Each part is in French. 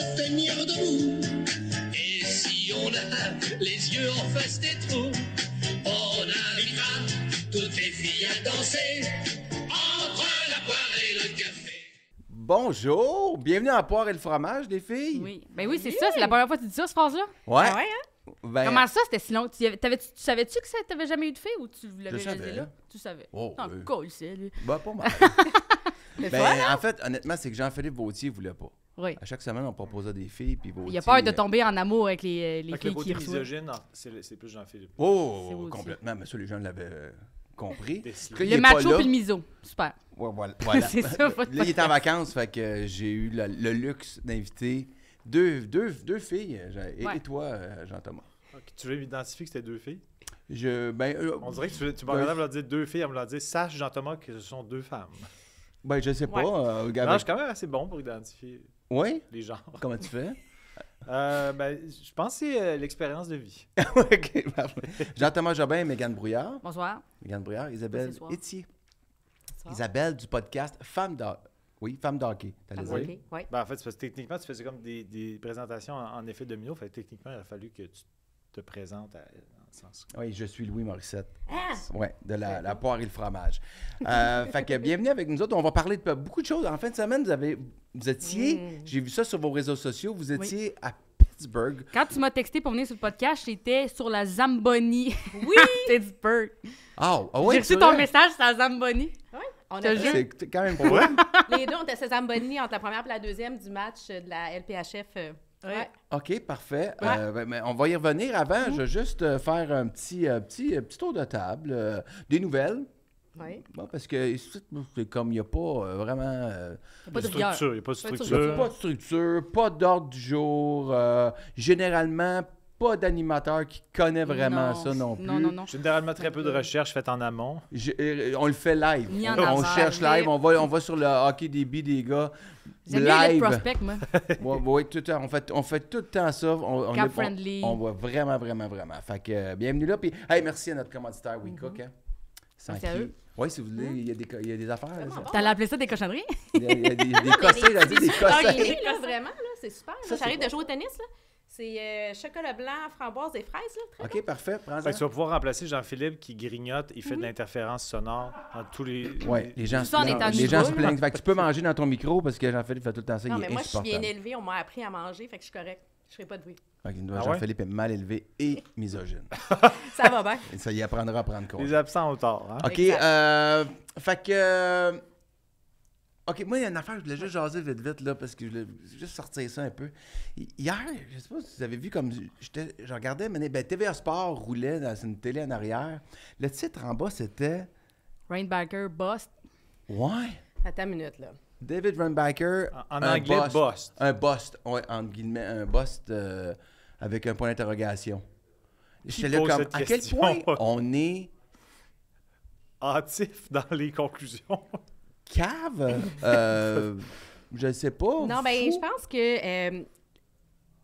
se tenir debout. Et si on a les yeux en face des trous, on invitera toutes les filles à danser entre la poire et le café. Bonjour, bienvenue à Poire et le fromage, les filles. Oui. Ben oui, c'est ça, c'est la première fois que tu dis ça, cette phrase-là. Ouais. Ah ouais, hein? Ben, Comment ça, c'était si long? Tu savais-tu que t'avais jamais eu de fille ou tu l'avais Je juste dit savais. là? Tu savais. Oh, Non, oui. cool, c'est lui. ben, pas mal. Mais Ben, fun, hein? en fait, honnêtement, c'est que Jean-Philippe Vautier voulait pas. Oui. À chaque semaine, on proposait des filles, puis Vautier... Il a peur de tomber en amour avec les Fait que le filles qui côté reçoivent. misogyne, non, c'est plus Jean-Philippe. C'est Oh, Vautier. complètement. Mais ça, les gens l'avaient compris. Décelé. Après, il Le est pas macho là. puis le miso. Super. Ouais, voilà. C'est ça, votre Là, il est en vacances, fait que j'ai eu le luxe d'inviter deux filles, et Ouais. toi, Jean-Thomas. Ok, tu veux m'identifier que c'était deux filles? On On dirait que tu me regardais leur dire deux filles, à me leur dire sache, Jean-Thomas, que ce sont deux femmes. Ben, je sais pas. Ouais. Non, je suis quand même assez bon pour identifier Oui? les genres. Comment tu fais? Ben, je pense que c'est l'expérience de vie. OK, parfait. Jean-Thomas Jobin et Mégane Brouillard. Bonsoir. Mégane Brouillard, Isabelle ce soir. Étier. Bonsoir. Isabelle du podcast Femme d'hockey. Oui, Femme d'hockey. T'allais Ah, dire? ok. Ouais. Ben, en fait, c'est parce que techniquement, tu faisais comme des présentations en effet domino. Fait que techniquement, il a fallu que tu te présentes dans le sens. Oui, je suis Louis Morissette. Ah! Oui, de la poire et le fromage. Fait que bienvenue avec nous autres. On va parler de beaucoup de choses. En fin de semaine, vous étiez, j'ai vu ça sur vos réseaux sociaux, vous étiez à Pittsburgh. Quand tu m'as texté pour venir sur le podcast, j'étais sur la Zamboni. Oui! à Pittsburgh. Ah ouais, J'ai reçu c'est ton vrai? message sur la Zamboni. Oui, on Te a jure. C'est quand même cool. les deux, on était Zamboni entre la première et la deuxième du match de la LPHF. Ouais. OK, parfait. Ouais. Mais on va y revenir. Avant, je vais juste faire un petit tour de table. Des nouvelles. Oui. Bon, parce que ici, c'est comme il n'y a pas vraiment... Pas de rigueur. Il n'y a pas de il n'y a structure. pas de structure, pas d'ordre du jour. Généralement, pas d'animateur qui connaît vraiment Non. ça non plus. Non. Généralement, très peu de recherches faites en amont. On le fait live. Ni en On aval. cherche live. On va sur le hockey DB des gars. J'aime bien le Live. prospect, moi. Oui, tout le temps. On fait tout le temps ça. On Cap est- friendly. On va vraiment. Fait que bienvenue là. Puis, hey, merci à notre commanditaire WeCook. Hein, sans Merci à qui- eux. Oui, si vous voulez, il y a des affaires. Vraiment ça. bon. T'allais appeler ça des cochonneries? Il y a des cossins, il a dit des Ah, cossins. il est là, vraiment, là, c'est super. Ça, Là, c'est j'arrive quoi? de jouer au tennis, là. C'est chocolat blanc, framboise et fraises, là. Très OK, parfait. Prends Fait que ça. tu vas pouvoir remplacer Jean-Philippe qui grignote et fait de l'interférence sonore entre tous les. Oui, les gens Tout ça en étant les gens se chiboule. plaignent. Fait que tu peux manger dans ton micro parce que Jean-Philippe fait tout le temps ça. Non, Il mais est moi, je suis bien insupportable. élevée, on m'a appris à manger, fait que je suis correcte. Je ferai pas de bruit. Fait que Ah ouais? Jean-Philippe est mal élevé et misogyne. Ça va bien. Et ça y apprendra à prendre compte. Les absents ont tort. Hein? OK, Exact. fait que... OK, moi, il y a une affaire, je voulais juste jaser vite, là, parce que je voulais juste sortir ça un peu. Hier, je sais pas si vous avez vu, comme je regardais, TVA Sport roulait dans une télé en arrière. Le titre en bas, c'était... Rainbacker, Bust. Ouais, Attends une minute, là. David Runbacker. En un anglais, bust. Un bust, oui, entre guillemets, un bust avec un point d'interrogation. J'étais là pose comme, cette à quel question? point on est Hâtif dans les conclusions. cave, je sais pas. Non, ben, fou. je pense que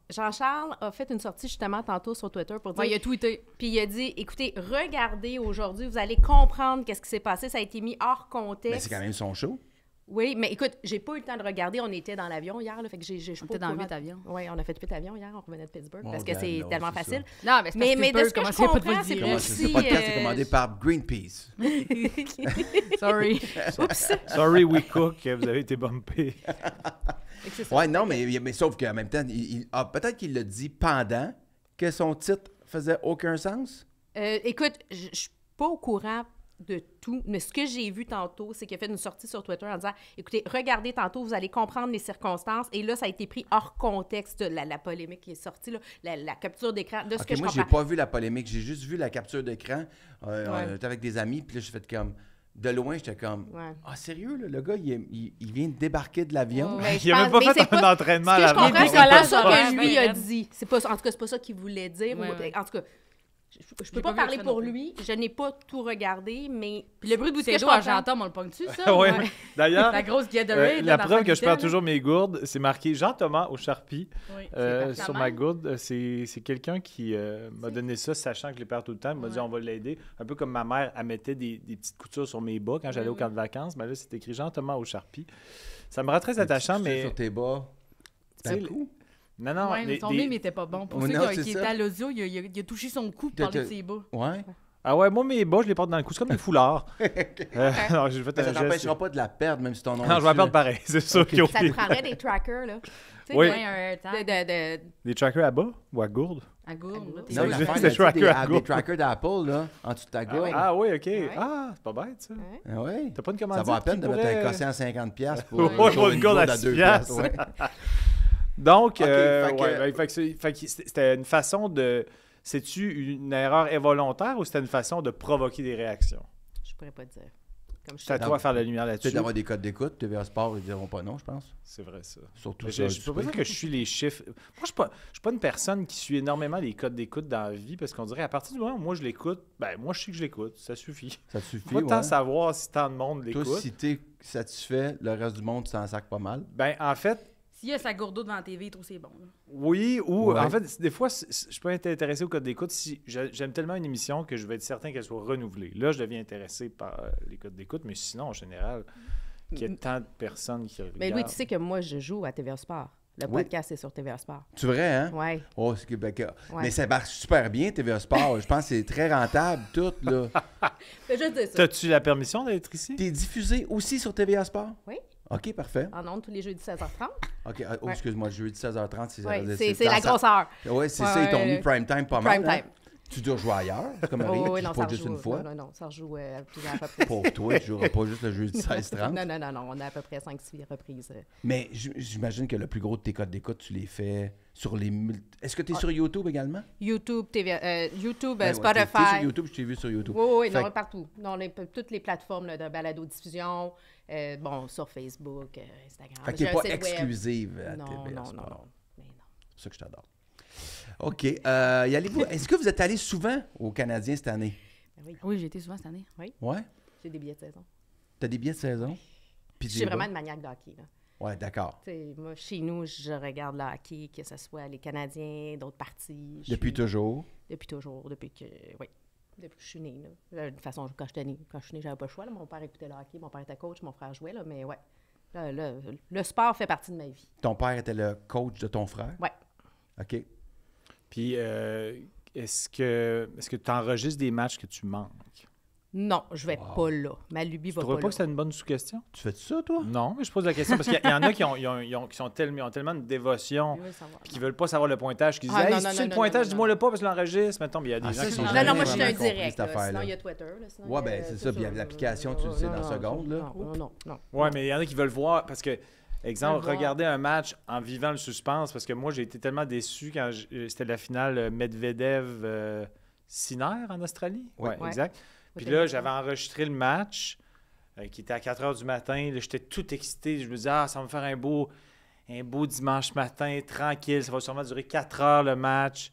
Jean-Charles a fait une sortie justement tantôt sur Twitter pour dire. Ouais, il a tweeté. Puis il a dit, écoutez, regardez aujourd'hui, vous allez comprendre qu'est-ce qui s'est passé. Ça a été mis hors Ben, contexte. c'est quand même son show. Oui, mais écoute, j'ai pas eu le temps de regarder. On était dans l'avion hier, là, fait que je suis On pas était au dans courant. 8 avions. Oui, on a fait 8 avions hier, on revenait de Pittsburgh, Oh, parce que regarde, c'est là, tellement c'est facile. Non, mais c'est parce Mais que de ce que comment je c'est pas de comprends, le c'est dire. Comment aussi, ce podcast est euh, commandé par Greenpeace. Sorry. Sorry, we cook, vous avez été bumpé. Fait que c'est ça. Ouais, non, mais sauf qu'en même temps, peut-être qu'il l'a dit pendant que son titre faisait aucun sens. Écoute, je suis pas au courant de tout, mais ce que j'ai vu tantôt, c'est qu'il a fait une sortie sur Twitter en disant, écoutez, regardez tantôt, vous allez comprendre les circonstances, et là, ça a été pris hors contexte, la polémique qui est sortie, là, la capture d'écran, de ce Ok, que je moi, j'ai comprends. pas vu la polémique, j'ai juste vu la capture d'écran. On était avec des amis, puis là, j'ai fait comme... De loin, j'étais comme... Ouais. Ah, sérieux, là, le gars, il vient de débarquer de l'avion. Ouais, Il a même pas mais fait c'est un entraînement Ce à que je l'avant. comprends, Il c'est est pas ça collage, que ouais, lui a ouais. dit. C'est pas, en tout cas, c'est pas ça qu'il voulait dire. Ouais, ou- ouais. En tout cas, je J'ai peux pas pas vu parler ça pour non plus. lui. Je n'ai pas tout regardé, mais... Puis le bruit de Ce que bouteille je d'eau à comprends- Jean-Tom, on le pogne-tu, ça? Ouais. Ouais. D'ailleurs, La grosse Gatorade. la dans preuve que je perds Saint-Michel, toujours mes gourdes, c'est marqué Jean-Thomas au Sharpie Oui. C'est sur ta ma mère? gourde. C'est quelqu'un qui m'a donné ça, sachant que je les perds tout le temps. Il m'a dit Ouais. on va l'aider. Un peu comme ma mère, elle mettait des petites coutures sur mes bas quand j'allais au camp de vacances. Mais là, c'est écrit Jean-Thomas au Sharpie. Ça me rend très attachant, mais Sur tes bas. Tu sais, D'un coup. Non, non. Ouais, mais son mime était pas bon. Pour Oh, ceux non, qui c'est étaient ça. à l'audio, il a touché son cou pour parler de ses bas. Ouais. Ah ouais, moi, mes bas, je les porte dans le cou. C'est comme des foulards. Alors, j'ai fait Ça un geste. t'empêchera pas de la perdre, même si ton nom Non, est je vais la dessus, perdre pareil. C'est sûr qu'il y a Ça te prendrait des trackers, là. Tu sais, Oui. Ouais, un tag Des trackers à bas ou à gourde? à gourde. là, t'es Non, C'est là. l'affaire, juste là, des tu sais, trackers à des gauche. trackers d'Apple, là, en dessous de ta gorge. Ah oui, OK. Ouais. Ah, c'est pas bête, ça. Ouais. Ah ouais. T'as pas une Ça commande vaut la peine de mettre un cossin à 50$ pour Ouais, pour une gourde à 2 6 piastres, ouais. Donc, Ok, fait que- ouais, fait que c'était une façon de... C'est-tu une erreur involontaire ou c'était une façon de provoquer des réactions? Je pourrais pas te dire. Comme je C'est à te toi de faire la lumière là-dessus. Peut-être d'avoir des codes d'écoute, TVA Sport, ils diront pas non, je pense. C'est vrai, ça. Surtout Mais ça. je peux pas dire que je suis les chiffres. Moi, je suis pas une personne qui suit énormément les codes d'écoute dans la vie parce qu'on dirait à partir du moment où moi je l'écoute, ben moi je sais que je l'écoute, ça suffit. Ça te suffit, Pas tant ouais. savoir si tant de monde Toi, l'écoute. si t'es satisfait, le reste du monde s'en sac pas mal. Ben en fait, S'il y a sa gourde d'eau devant la TV, il trouve que c'est bon. là. oui, ou Ouais. en fait, des fois, je peux être intéressé au code d'écoute si j'aime tellement une émission que je vais être certain qu'elle soit renouvelée. Là, je deviens intéressé par les codes d'écoute, mais sinon, en général, qu'il y ait tant de personnes qui regardent. Mais oui, tu sais que moi, je joue à TVA Sport. Le Oui. podcast est sur TVA Sport. C'est vrai, hein? Ouais. Oh, c'est Québécois. Ouais. Mais ça marche super bien, TVA Sport. Je pense que c'est très rentable, tout, là. Fais juste dire ça. T'as-tu la permission d'être ici? T'es diffusé aussi sur TVA Sport? Oui. OK, parfait. En ondes tous les jeudis 16h30. OK, oh, Ouais. excuse-moi, jeudi 16h30, c'est Oui, ça. c'est la grosse heure. Oui, c'est Ouais, ça, ils t'ont ouais. mis prime time pas Prime mal. hein? time. Tu dois jouer ailleurs, comme Marie, Oh, oui, tu non, joues ça pas juste rejoue. une fois. Non, ça rejoue plusieurs reprises. Pour toi, tu joueras pas juste le jeudi 16h30. Non, on a à peu près 5-6 reprises. Mais j'imagine que le plus gros de tes codes d'écoute, tu les fais sur les... Est-ce que tu es sur YouTube également? YouTube, YouTube, Ben ouais, Spotify. t'es sur YouTube, je t'ai vu sur YouTube. Oui, Fait non, que- partout. Non, toutes les plateformes là, de balado-diffusion, bon, sur Facebook, Instagram. Fait que J'ai t'es un pas site web. exclusive à Non, TVA non, Sport. non, non. Mais non. C'est pour ça que je t'adore. OK. Y allez-vous... Est-ce que vous êtes allé souvent aux Canadiens cette année? Ben oui, Oui, j'ai été souvent cette année. Ouais? j'ai des billets de saison. T'as des billets de saison? Puis Je tu suis y vas? vraiment une maniaque de hockey. Là. Ouais, d'accord. Tu sais, moi, chez nous, je regarde le hockey, que ce soit les Canadiens, d'autres parties. Je Depuis suis- toujours? Depuis toujours, depuis que... Oui. Depuis que je suis née. Là. De toute façon, quand je suis née, j'avais pas le choix. Là. Mon père écoutait le hockey, mon père était coach, mon frère jouait, là, mais ouais. Là, le sport fait partie de ma vie. Ton père était le coach de ton frère? Ouais. OK. Puis, est-ce que tu enregistres des matchs que tu manques? Non, je vais Wow. pas là. Ma lubie Tu va trouves pas pas là. que c'est une bonne sous-question? Tu fais ça, toi? Non, mais je pose la question parce qu'il y en a qui ont tellement de dévotion Je veux savoir. puis qui veulent pas savoir le pointage, qui disent Ah, hey, non, si non, tu non, le non, pointage, non, dis-moi non. le pas parce que je l'enregistre. Mettons, mais il y a des Ah, gens ça, qui c'est sont jamais Non, non, moi, je suis un vraiment compris, direct. cette Là. affaire-là. Sinon, il y a Twitter. Là. Sinon, Ouais, il y a- ben, c'est ça. Puis l'application, tu le sais dans seconde, là. Non. Ouais, mais il y en a qui veulent voir parce que, exemple, voir. regarder un match en vivant le suspense parce que moi, j'ai été tellement déçu quand c'était la finale Medvedev-Sinner en Australie. Ouais. Ouais, exact. Puis Au là, tennis, j'avais enregistré le match qui était à 4 h du matin. Là, j'étais tout excité. Je me disais, ça va me faire un beau dimanche matin, tranquille. Ça va sûrement durer 4 heures le match.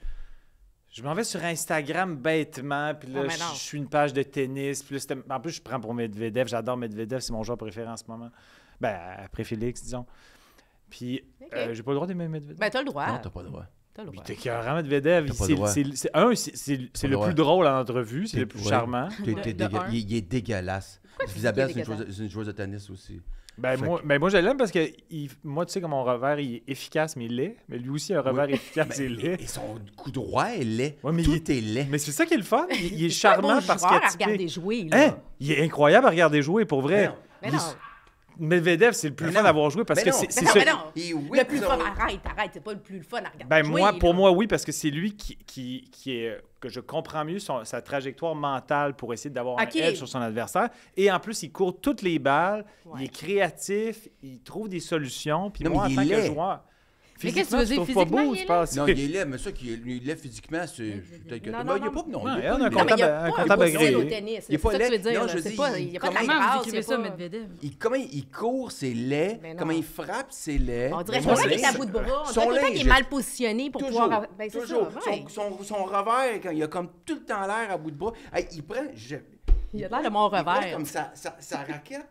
Je m'en vais sur Instagram bêtement. Puis là, Ah, mais je non. suis une page de tennis. Puis là, en plus, je prends pour Medvedev. J'adore Medvedev. C'est mon joueur préféré en ce moment. Ben, après Félix, disons. Puis, Ok. j'ai pas le droit d'aimer Medvedev. Ben, t'as le droit. Non, t'as pas le droit. T'as le droit. T'es écœurant, Medvedev. T'as pas le droit. C'est le le droit. plus drôle en entrevue. C'est le plus Ouais. charmant. De un. Il est dégueulasse. tu Isabelle, dis qu'il est c'est une joueuse de tennis aussi. Ben, Fait moi je l'aime parce que moi, tu sais que mon revers, il est efficace, mais il l'est. Mais lui aussi, un revers efficace, il l'est. Et son coup droit est laid. Ouais, mais Tout est laid. Mais c'est ça qui est le fun. Il est C'est un beau charmant parce joueur qu'il à est regarder typé. jouer. Là. Hein? Il est incroyable à regarder jouer, pour vrai. Non. Mais Il est- non. Medvedev, c'est le plus Mais fun non. d'avoir joué parce Mais que non. c'est Mais non, ce- mais non. Il whip Le plus son- fun, arrête, c'est pas le plus fun à regarder Ben jouer. pour là. moi, oui, parce que c'est lui qui est que je comprends mieux sa trajectoire mentale pour essayer d'avoir Ok. un edge sur son adversaire. Et en plus, il court toutes les balles, Ouais. il est créatif, il trouve des solutions. Puis Non, moi, mais en tant il que est laid. joueur, Mais qu'est-ce que tu physiquement, veux tu dire? trouves pas Physiquement, beau, il tu est penses? Non, il est laid, mais ça, il est laid physiquement, c'est peut-être que... Non, Non, non, il n'y a pas... Non, Non, il il y est en a pas un laid. Non, mais il y a un pas comptable un beau style au agréé. tennis. Il est C'est pas ça que tu veux laid. dire. Non, là. je C'est dis, pas, il n'y a pas de la comment Comment grâce. vous écrivez c'est ça, pas- Medvedev? Comment il court, c'est laid. Mais non. Comment il frappe, c'est laid. On dirait Mais tout le temps son qu'il est à linge- bout de bras. On son dirait tout le temps qu'il est linge- mal positionné pour Toujours, pouvoir... Ben, c'est toujours. ça, ouais. Son revers, quand il a comme tout le temps l'air à bout de bras, hey, il prend... Il a l'air de mon Il prend revers. comme sa raquette.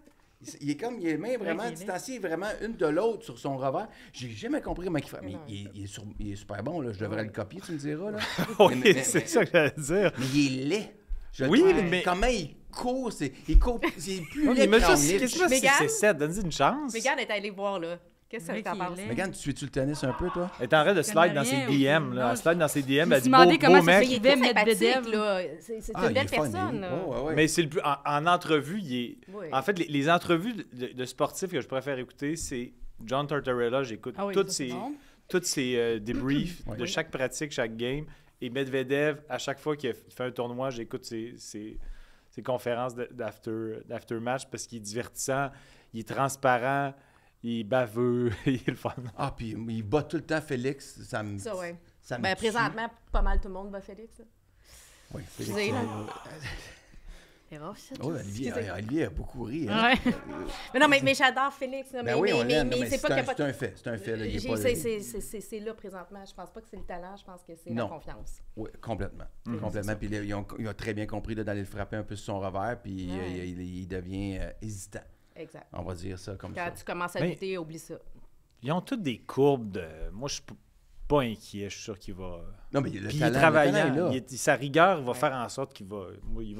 Il est comme, il a les mains vraiment qu'il est distanciées, vraiment une de l'autre sur son revers. J'ai jamais compris comment il fait. Mais Non, il est super bon, là. Je devrais le copier, tu me diras, là. Oui, Mais- c'est ça que j'allais dire. Mais il est laid. Je Oui, trouve. mais- Comment il court, c'est plus Oui, laid mais que juste, Raonic. qu'est-ce que c'est Mégane? 7? Donne-y une chance. Mégane est allée voir, là. Qu'est-ce que Vrai t'en qu'il est penses? laid. Megan, tu suis-tu le tennis un peu, toi? Elle est en train de slide dans ses rien, DM. ou- Là. non, Elle slide dans ses DM. me Elle suis dit demandé beau comment ça mec. fait- Il est Suivait très sympathique, Medvedev. là. C'est Ah, une il belle est funny. personne. là. Ouais. Mais c'est le plus. En entrevue, il est. Oui. En fait, les entrevues de sportifs que je préfère écouter, c'est John Tortorella. J'écoute Ah oui, toutes ça, c'est ses, bon. toutes ses débriefs Oui. de chaque pratique, chaque game. Et Medvedev, à chaque fois qu'il fait un tournoi, j'écoute ses conférences d'after-match parce qu'il est divertissant, il est transparent, il est baveux, il est le fun. Ah, puis il bat tout le temps Félix. Ça me ouais. ça me Ben, tue. présentement, pas mal tout le monde va Félix. là. Oui, Félix. Excusez, là. C'est rough, ça. Oui, Olivier a beaucoup ri. Hein? Ouais. Mais non, mais j'adore Félix. Là, Ben oui, on l'aime, mais mais c'est pas c'est capable. un fait. C'est un fait. Là, il est J'ai- pas... C'est là présentement. Je pense pas que c'est le talent, je pense que c'est la Non. confiance. Oui, complètement. Mhm. Complètement. Puis ils ont très bien compris là, d'aller le frapper un peu sur son revers, puis Ouais. il devient hésitant. Exact. On va dire ça comme Quand ça. tu commences à Mais- lutter, oublie ça. Ils ont toutes des courbes de. Moi, je suis pas inquiet. Je suis sûr qu'il va. Non, mais le Puis il est talent, travaillant. le talent est là. Sa rigueur va faire en sorte qu'il va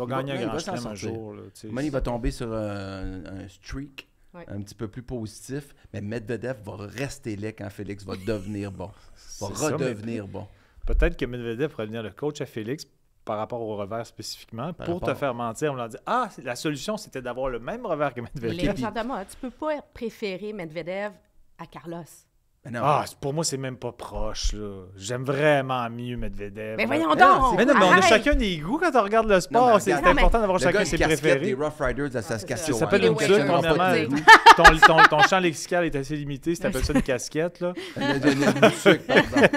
gagner il un grand va s'en chelem un sortir. jour. Là, tu sais. Money va tomber sur un streak Ouais. un petit peu plus positif, mais Medvedev va rester laid quand Félix va devenir bon. Va C'est ça, mais redevenir bon. Peut-être que Medvedev pourrait devenir le coach à Félix par rapport au revers spécifiquement Par pour te rapport- faire mentir. On leur dit ah, la solution c'était d'avoir le même revers que Medvedev. puis- Jean-Thomas, tu peux pas préférer Medvedev à Carlos. Mais non, Ah, pour moi, c'est même pas proche. Là. J'aime vraiment mieux Medvedev. Mais là. voyons Mais non, donc! c'est- Mais non, mais on a Arrête! chacun des goûts quand on regarde le Non, sport. mais C'est regarde, important d'avoir le chacun gars, ses une casquette préférés. des Rough Riders de Ça Saskatchewan. s'appelle Les une Waiters, tuque, on va premièrement. pas Ton champ lexical est assez limité si tu appelles ça une casquette. Là. Une tuque, par exemple.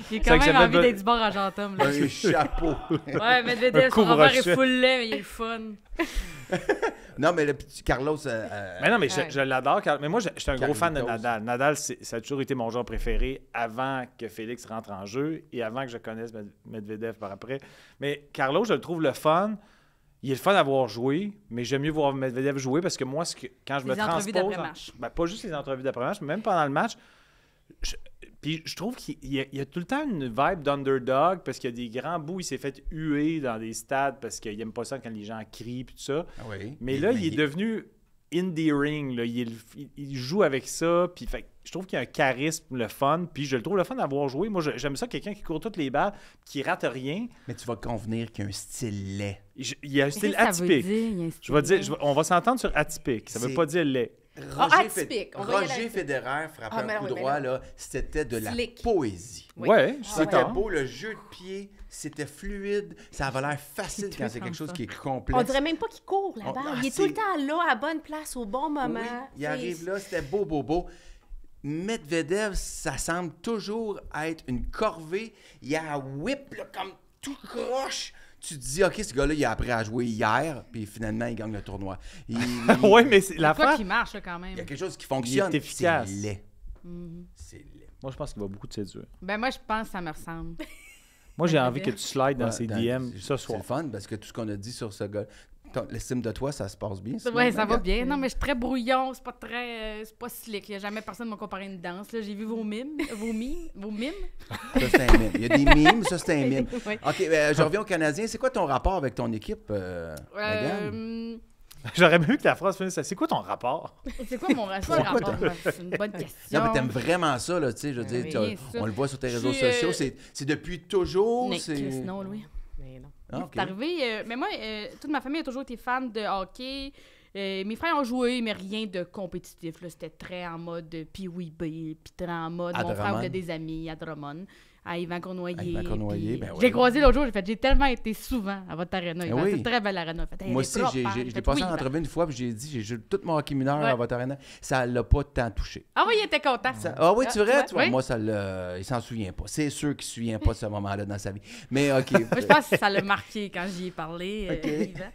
J'ai C'est quand que même j'avais envie be- d'être du bord à Gentom. Là. Un chapeau. Ouais, Medvedev, son couvre-chef. revers est full laid, mais il est le fun. Non, mais le petit Carlos... Mais non, mais Ouais. je l'adore. Mais moi, j'étais un gros fan de Carlitos. Nadal. Nadal, ça a toujours été mon joueur préféré avant que Félix rentre en jeu et avant que je connaisse Medvedev par après. Mais Carlos, je le trouve le fun. Il est le fun d'avoir joué, mais j'aime mieux voir Medvedev jouer parce que moi, quand je me Les entrevues transpose... d'après-match. Ben, pas juste les entrevues d'après-match, mais même pendant le match. Puis je trouve qu'il y a tout le temps une vibe d'underdog parce qu'il y a des grands bouts, il s'est fait huer dans des stades parce qu'il n'aime pas ça quand les gens crient et tout ça. Ah oui. Mais là, il est devenu endearing. Là. Il joue avec ça. Puis fait, que je trouve qu'il y a un charisme, le fun. Puis je le trouve le fun d'avoir joué. Moi, j'aime ça, quelqu'un qui court toutes les balles, qui rate rien. Mais tu vas convenir qu'il y a un style laid. Il y a un style Qu'est-ce que ça veut atypique. dire, il y a un Je vais style dire, on va s'entendre sur atypique. Ça veut C'est- pas dire laid. atypique. On va y aller Roger avec- Federer frappait Ah, mais un coup oui, mais droit, là- là, c'était de la Slick. poésie. Oui. Ouais, je suis C'était d'accord. beau, le jeu de pied, c'était fluide, ça avait l'air facile quand c'est quelque chose qui est complexe. On dirait même pas qu'il court la On- balle. ah, Il est c'est- tout le temps là, à bonne place, au bon moment. Oui, il C'est- arrive là, c'était beau, beau, beau. Medvedev, ça semble toujours être une corvée. Il y a un whip là, comme tout croche. Tu te dis, OK, ce gars-là, il a appris à jouer hier, puis finalement, il gagne le tournoi. Ouais, mais c'est C'est quoi l'affaire. qui marche, là, quand même? Il y a quelque chose qui fonctionne. Il est efficace. C'est laid. Mhm. C'est laid. Moi, je pense qu'il va beaucoup te séduire. Ben, moi, je pense que ça me ressemble. Moi, j'ai Ouais, envie que tu slides dans Ouais, ses dans- DM c'est- ce C'est soir. le fun parce que tout ce qu'on a dit sur ce gars, l'estime de toi, ça se passe bien. sinon, Ouais, ça va Megan? bien. Non, mais je suis très brouillon, c'est pas très... c'est pas slick. Il n'y a jamais personne qui m'a comparé une danse. Là. J'ai vu vos mimes. Vos mimes. Ça, c'est un mime. Il y a des mimes, ça, c'est un mime. Oui. OK, je reviens aux Canadiens. C'est quoi ton rapport avec ton équipe, Megan? J'aurais mieux que la phrase finisse. C'est quoi ton rapport? C'est quoi mon rapport? C'est une bonne question. Non, mais t'aimes vraiment ça, là, tu sais, je veux dire, Oui, tu- ça. on le voit sur tes Je réseaux suis, sociaux, c'est depuis toujours, Nick, c'est... non, Louis. Mais non. Ah, OK. C'est arrivé... mais moi, toute ma famille a toujours été fan de hockey. Mes frères ont joué, mais rien de compétitif. Là. C'était très en mode Pee-wee B, puis très en mode... À Mon frère Drummond. voulait des amis à Drummond, à Yvan Cournoyer. À Yvan Cournoyer, puis ben oui. J'ai croisé l'autre jour, j'ai tellement été souvent à votre arena. Ben Yvan. oui. C'est une très belle arena. Fait, hey, Moi elle est aussi, propre, hein. je J'ai l'ai fait, passé oui, en Yvan. entrevue une fois, puis j'ai dit, j'ai joué tout mon hockey mineur Ouais. à votre arena. Ça l'a pas tant touché. Ah oui, il était content. Ah oui, tu verrais, vois? tu vois, Oui. moi, ça l'a... Il s'en souvient pas. C'est sûr qu'il se souvient pas de ce moment-là dans sa vie. Mais OK. Moi, je pense que ça l'a marqué quand j'y ai parlé, Ok. Yvan.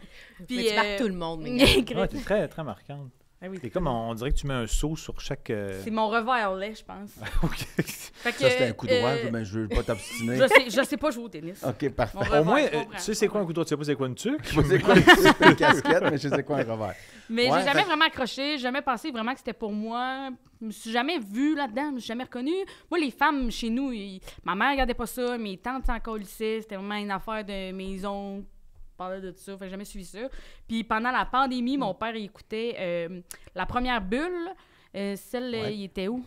Puis, Mais tu marques tout le monde, mais Ouais, t'es très, très marquante. Ah oui, C'est comme, on dirait que tu mets un saut sur chaque... c'est mon revers laid, je pense. OK. Fait que, Ça, c'était un coup droit, euh, mais je veux pas t'obstiner. je sais pas jouer au tennis. OK, parfait. Mon Au revers, moins, je tu comprends. sais c'est quoi un coup droit, tu sais pas c'est quoi une tuque? Je sais pas c'est quoi une casquette, mais je sais quoi un revers. Mais Ouais, j'ai jamais fait- vraiment accroché, j'ai jamais pensé vraiment que c'était pour moi. Je me suis jamais vue là-dedans, je me suis jamais reconnue. Moi, les femmes chez nous, ma mère regardait pas ça, mes tantes encore au lycée, c'était vraiment une affaire de mes oncles. Parlait de ça, fait que j'ai jamais suivi ça. Puis pendant la pandémie, mon père il écoutait la première bulle Celle, Ouais. il était où?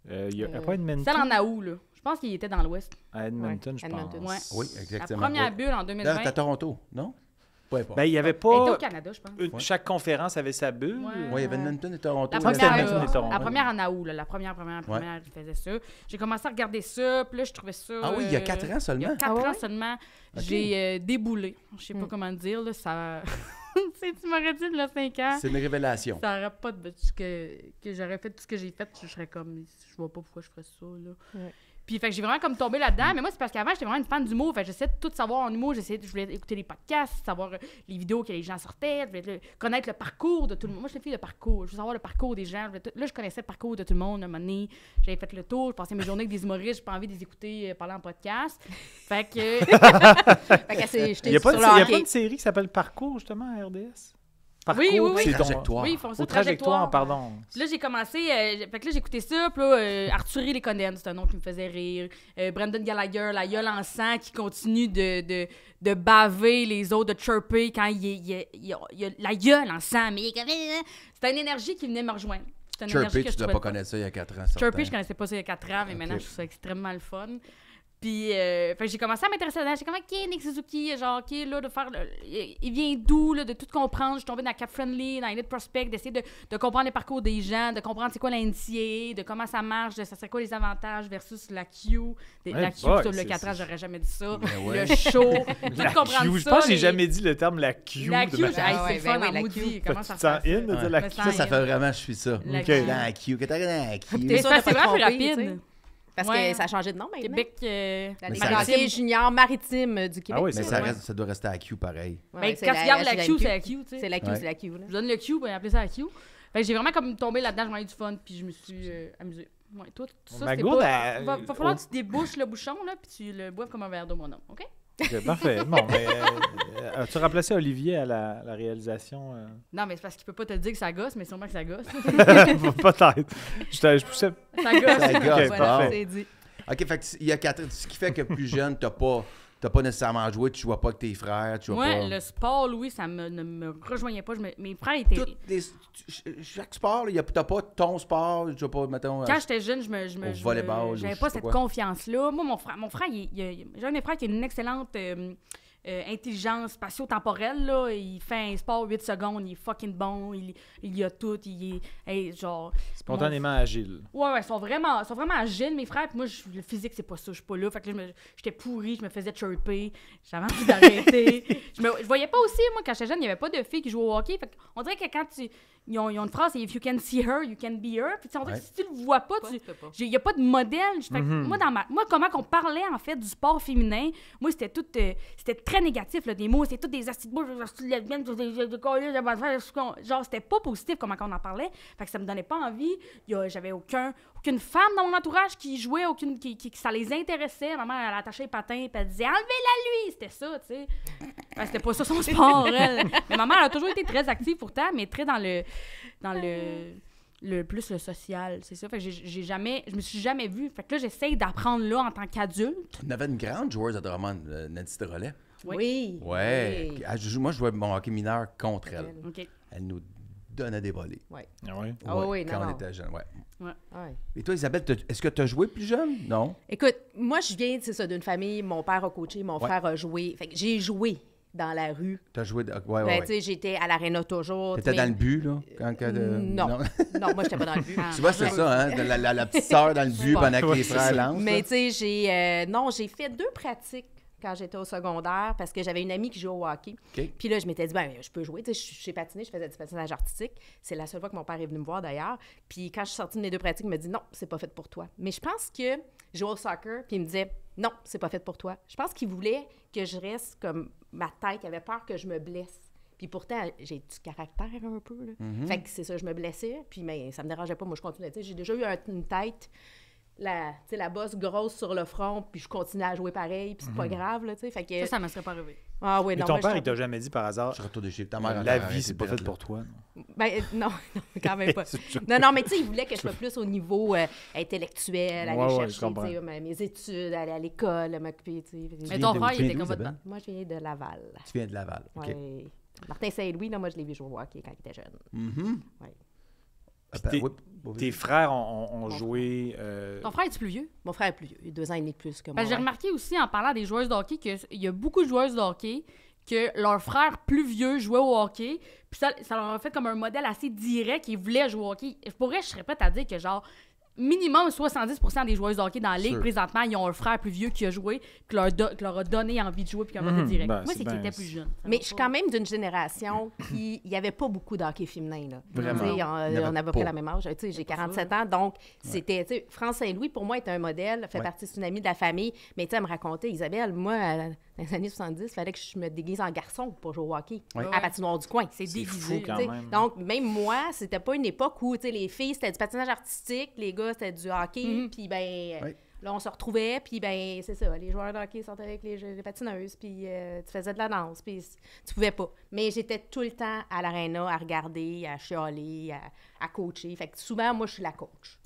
Il y a pas Edmonton. Celle en août, là. Je pense qu'il était dans l'Ouest. À Edmonton, je Edmonton. pense. Ouais. Oui, La exactement. première Ouais. bulle en Là, 2020. t'es à Toronto, non? Peu importe. Ben, il y avait Elle était au pas... Canada, je pense. Chaque conférence avait sa bulle. Ouais. Oui, il y avait Edmonton et Toronto. La pense que c'était première, Edmonton et Toronto. la première en août, là, la première, je faisais ça. J'ai commencé à regarder ça, puis là, je trouvais ça... Ah oui, il y a 4 ans Il y seulement. a 4 Ah ouais? ans seulement, j'ai déboulé. Je sais pas comment dire, là, ça... tu m'aurais dit, là, 5 ans, C'est une révélation. ça aurait pas de... que j'aurais fait tout ce que j'ai fait, je serais comme... Je vois pas pourquoi je ferais ça, là. Ouais. Puis, fait que j'ai vraiment comme tombé là-dedans. Mais moi, c'est parce qu'avant, j'étais vraiment une fan d'humour. Fait que j'essayais de tout savoir en humour. Je voulais écouter les podcasts, savoir les vidéos que les gens sortaient. Je voulais connaître le parcours de tout le monde. Moi, je suis une fille de parcours. Je veux savoir le parcours des gens. Là, je connaissais le parcours de tout le monde. À un moment donné, j'avais fait le tour. Je passais mes journées avec des humoristes. J'ai pas envie de les écouter parler en podcast. Fait que... Fait qu'elle s'est jetée Il n'y a, pas sur de- le il y a hockey. pas une série qui s'appelle Parcours, justement, à RDS? Parcours, Oui, oui, oui. c'est ton- Trajectoire. Oui, ils font ça. Au trajectoire, pardon. Puis là, j'ai commencé. Fait que là, j'écoutais ça. Puis là, Arthur et les Condens, c'est un nom qui me faisait rire. Brendan Gallagher, la gueule en sang qui continue de baver les autres, de chirper quand il a la gueule en sang. Mais c'était une énergie qui venait me rejoindre. C'était une énergie Chirpy, que tu je dois trouvais pas le fun. connaître ça il y a 4 ans. Chirpy, certain. je connaissais pas ça il y a 4 ans, mais maintenant, Ok. je trouve ça extrêmement le fun. Puis, fait que j'ai commencé à m'intéresser là-dedans. J'étais comme, OK, Nick Suzuki, genre, OK, là, de faire. Il vient d'où, là, de tout comprendre. Je suis tombée dans Cap Friendly, dans Elite Prospect, d'essayer de comprendre les parcours des gens, de comprendre c'est quoi la NCAA, de comment ça marche, de ça serait quoi les avantages versus la Q. La Q, boy, sur le c'est- 4 ans, j'aurais jamais dit ça. Mais ouais. Le show, La tout comprendre Q. ça. Je pense que j'ai les- jamais dit le terme la Q. La de Q, ma- c'est Ah ouais, le fun ben oui, en la maudit. Q. Comment Tu ça te se sens fait, in de dire la Me Q? sens Ça in. fait vraiment, je suis ça. La Ok. Q. Dans la Q. Que t'as dans la Q. Mais sûr c'est de pas te vraiment plus tromper, tu sais. rapide. Parce Ouais. que ça a changé de nom maintenant. Québec. La Mais Ligue ça hockey junior maritime du Québec. Ah oui, Mais c'est ça, vrai. ça doit rester à Q pareil. Ouais, Ben, c'est quand tu regardes la Q, HLMQ. c'est la Q, tu sais. C'est la Q, Ouais. c'est la Q. Là. Je donne le Q, ben appeler ça la Q. Fait que j'ai vraiment comme tombé là-dedans, je m'en ai eu du fun, puis je me suis amusée. Ouais, toi, tout ça, Ma c'était gourde, pas... elle- Va falloir que tu débouches le bouchon, là, puis tu le boives comme un verre d'eau, mon homme, OK? Ok, parfait. Bon, mais as-tu remplacé Olivier à la réalisation? Non, mais c'est parce qu'il peut pas te le dire que ça gosse, mais sûrement que ça gosse. Peut-être. Je poussais. Ça gosse. Ça gosse, Ok, bon. parfait. C'est dit. OK, fait que il y a 4 ans. Ce qui fait que plus jeune, t'as pas nécessairement joué, tu jouais pas avec tes frères, tu jouais Moi, pas... le sport, Louis, ça ne me rejoignait pas. Mes frères étaient... Chaque sport, t'as pas ton sport, tu joues pas, mettons... Quand j'étais jeune, au volleyball, ou j'avais je pas sais cette pas quoi. confiance-là. Moi, mon frère, j'ai un des frères qui a une excellente intelligence spatio-temporelle, là. Il fait un sport 8 secondes, il est fucking bon, il y a tout, il est... hey, genre... Spontanément agile. Ouais, ils sont vraiment agiles, mes frères. Puis moi, le physique, c'est pas ça, je suis pas là. Fait que là, j'étais pourrie, je me faisais chirper. J'avais envie d'arrêter. je voyais pas aussi, moi, quand j'étais jeune, il y avait pas de filles qui jouaient au hockey. Fait on dirait que quand ils ont une phrase, c'est « If you can see her, you can be her ». Puis on dirait que si tu le vois pas, il y a pas de modèle. Fait que moi, comment qu'on parlait, en fait, du sport féminin, moi, c'était tout... c'était très négatif, là, des mots. C'était toutes des acides de genre, c'était pas positif comment on en parlait. Fait que ça me donnait pas envie. J'avais aucune femme dans mon entourage qui jouait, qui ça les intéressait. Ma mère, elle attachait les patins, puis elle disait « Enlevez-la lui! » C'était ça, tu sais. Ben, c'était pas ça son sport, elle. Mais ma mère, elle a toujours été très active pourtant, mais très dans le plus le social, c'est ça. Fait que je me suis jamais vue. Fait que là, j'essaye d'apprendre là en tant qu'adulte. On avait une grande joueuse à Drummond, Nancy Drolet. Oui. Ouais. Oui. Moi, je jouais mon hockey mineur contre elle. OK. Elle nous donnait des volets. Ouais. Ah ouais? Ah oui, quand non, on non. était jeune, ouais. Ouais. Et toi, Isabelle, est-ce que tu as joué plus jeune? Non? Écoute, moi, je viens, c'est ça, d'une famille, mon père a coaché, mon Ouais. frère a joué. Fait que j'ai joué dans la rue. Tu as joué... Ouais, Ben, ouais, tu sais, j'étais à l'aréna toujours. T'étais mais- dans le but, là? Non. Non, moi, j'étais pas dans le but. Tu vois, c'est ça, hein? La petite sœur dans le but Ouais. pendant que Ouais, les c'est frères ça. lancent. Mais là. tu sais, j'ai fait 2 pratiques quand j'étais au secondaire parce que j'avais une amie qui jouait au hockey. OK. Puis là, je m'étais dit, ben, je peux jouer. Tu sais, je sais patiner, je faisais du patinage artistique. C'est la seule fois que mon père est venu me voir d'ailleurs. Puis quand je suis sortie de mes 2 pratiques, il m'a dit, non, c'est pas fait pour toi. Mais je pense que je jouais au soccer, puis il me disait, non, c'est pas fait pour toi. Je pense qu'il voulait que je reste comme ma tête, il avait peur que je me blesse. Puis pourtant, j'ai du caractère un peu. Là. Fait que c'est ça, je me blessais, puis mais ça me dérangeait pas. Moi, je continuais. Tu sais, j'ai déjà eu une tête, la bosse grosse sur le front, puis je continuais à jouer pareil, puis c'est pas grave, là, tu sais. Fait que... Ça me serait pas arrivé. Ah oui, Mais non, ton moi, père, je il t'a jamais dit par hasard, Je retourne chez ta mère. la vie, c'est pas fait pour toi. Ben, non, quand même pas. Non, mais tu sais, il voulait que je sois plus au niveau intellectuel, aller Ouais, ouais, je chercher comprends. tu sais, mes études, aller à l'école, m'occuper, tu sais. Mais ton frère, il était comme Isabelle? votre... Moi, je viens de Laval. Tu viens de Laval. OK. Ouais. Martin Saint-Louis, là, moi, je l'ai vu jouer au hockey quand il était jeune. Mhm. Ouais. Puis tes frères ont joué... Ton frère est plus vieux? Mon frère est plus vieux. Il a 2 ans et demi de plus que moi. Ben, j'ai remarqué aussi, en parlant des joueuses de hockey, qu'il y a beaucoup de joueuses de hockey que leur frère plus vieux jouait au hockey, puis ça leur a fait comme un modèle assez direct, ils voulaient jouer au hockey. Pour vrai, je serais prête à dire que, genre, minimum 70% des joueuses de hockey dans la ligue, présentement, ils ont un frère plus vieux qui a joué, qui leur a donné envie de jouer, puis qui a un modèle direct. Ben, Moi, c'est c'est qu'ils bien- étaient plus jeunes. Mais je suis quand même d'une génération qui... Il n'y avait pas beaucoup de hockey féminin, là. Vraiment. Tu sais, Il y en avait on a à peu pas. près la même âge. Tu sais, j'ai 47 ans, donc c'était... Tu sais, France Saint-Louis, pour moi, était un modèle, fait partie d'une amie de la famille. Mais tu sais, elle me racontait, Isabelle, moi, dans les années 70, il fallait que je me déguise en garçon pour jouer au hockey. Ouais. À patinoire du coin. C'est C'est déguisé. fou, quand Tu sais, même. Donc, même moi, c'était pas une époque où, tu sais, les filles, c'était du patinage artistique, les gars, c'était du hockey, puis ben, Ouais. là, on se retrouvait, puis ben, c'est ça, les joueurs de hockey sortaient avec les patineuses, puis tu faisais de la danse, puis tu pouvais pas. Mais j'étais tout le temps à l'aréna à regarder, à chialer, à coacher. Fait que souvent, moi, je suis la coach.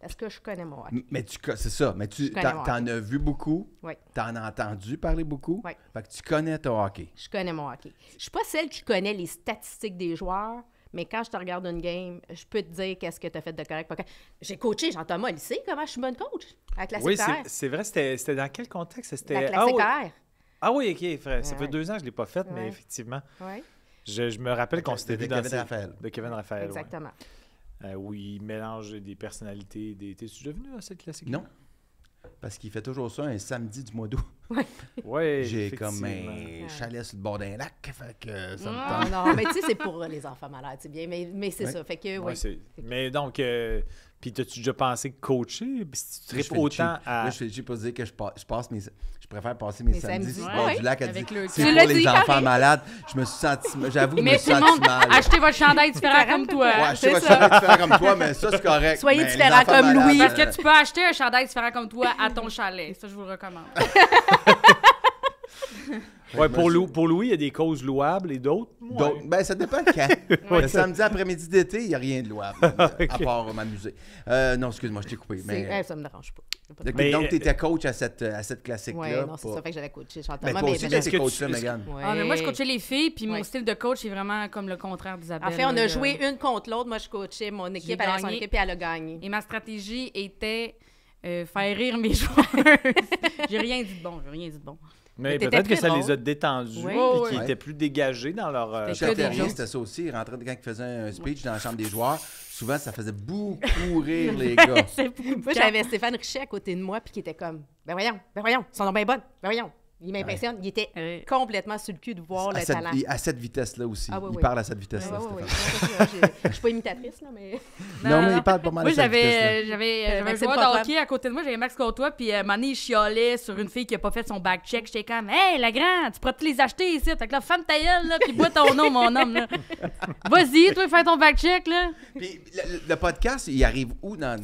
Parce que je connais mon hockey. Mais c'est ça. Mais tu Je connais mon t'en as vu beaucoup. Oui. T'en as entendu parler beaucoup. Oui. Fait que tu connais ton hockey. Je connais mon hockey. Je suis pas celle qui connaît les statistiques des joueurs, mais quand je te regarde une game, je peux te dire qu'est-ce que tu as fait de correct. Pas correct. J'ai coaché Jean-Thomas au lycée. Comment je suis bonne coach? À la classe Oui, éclair. c'est vrai, c'était dans quel contexte? C'était... La classe oui. éclair. Ah oui, OK, frère. Ça Ouais. fait 2 ans que je ne l'ai pas faite, mais Ouais. effectivement. Oui, Je me rappelle qu'on s'était De vu dans Kevin Raphaël. De Kevin Raphaël, ouais. exactement. Où il mélange des personnalités. T'es-tu déjà venu à cette classique? Non. Parce qu'il fait toujours ça un samedi du mois d'août. Oui, J'ai comme effectivement. un chalet sur le bord d'un lac. Fait que ça me Ah, tente. non, mais tu sais, c'est pour les enfants malades, c'est bien. Mais c'est Ouais. ça. Fait que, Ouais, oui. Mais donc, puis t'as-tu déjà pensé coacher? Puis si tu Là, je tripes fais le autant cheap. à... Là, je fais le cheap pour dire que je préfère passer mes Mes samedis samedis. sur le Ouais, bord ouais. du lac à Avec dire le- c'est Tu pour l'as les dit, enfants pareil. malades. Je me suis senti, j'avoue, je me Mais suis tout le senti monde, mal. achetez votre chandail différent comme toi. Ouais, je sais c'est pas ça. chandail différent comme toi, mais ça, c'est correct. Soyez Mais les différents enfants comme malades, Louis. Parce que tu peux acheter un chandail différent comme toi à ton chalet. Ça, je vous le recommande. Ouais, pour Louis, il y a des causes louables et d'autres. Donc, ben, ça dépend quand. Le samedi après-midi d'été, il n'y a rien de louable, à part m'amuser. Non, excuse-moi, je t'ai coupé. Mais, Ça me dérange pas. donc, Mais- tu étais coach à cette Oui, classique-là. non, c'est pas- ça. Fait que j'avais coaché Mais Jean-Thomas. toi aussi, mais tu été coach là, est-ce que- Mégane. Ouais. Ah, mais moi, je coachais les filles, puis mon Ouais. style de coach est vraiment comme le contraire d'Isabelle. En fait, on là. a joué une contre l'autre. Moi, je coachais mon équipe, elle a son gagné. équipe et elle a gagné. Et ma stratégie était faire rire mes joueurs. J'ai rien dit de bon. Mais t'étais peut-être que très ça drôle. les a détendus, Oui. puis qu'ils Ouais. étaient plus dégagés dans leur... C'était Michel que des Terrier, jokes. c'était ça aussi. Il rentrait quand il faisait un speech dans la chambre des joueurs. Souvent, ça faisait beaucoup rire les gars. C'est beaucoup Moi, j'avais Stéphane Richet à côté de moi, puis qui était comme, ben voyons, ils sont bien bonnes, ben voyons. Il m'impressionne. Il était Ouais. complètement sur le cul de voir le talent. À cette vitesse-là aussi. Ah, oui, Il oui. parle à cette Ouais, vitesse-là, ouais, ouais, Stéphane. ouais. Je suis pas imitatrice, là, mais... Non, mais il parle pas mal Moi, à cette vitesse-là. j'avais un Maxime joueur Contrôle. de hockey à côté de moi, j'avais Max Courtois, puis un moment donné, il chialait sur une fille qui a pas fait son back check. J'étais comme, hey, la grande, tu pourras te les acheter ici. Fait que là, ferme ta gueule, là, puis bois ton nom, mon homme, là. Vas-y, toi, fais ton back check, là. Puis le podcast, il arrive où dans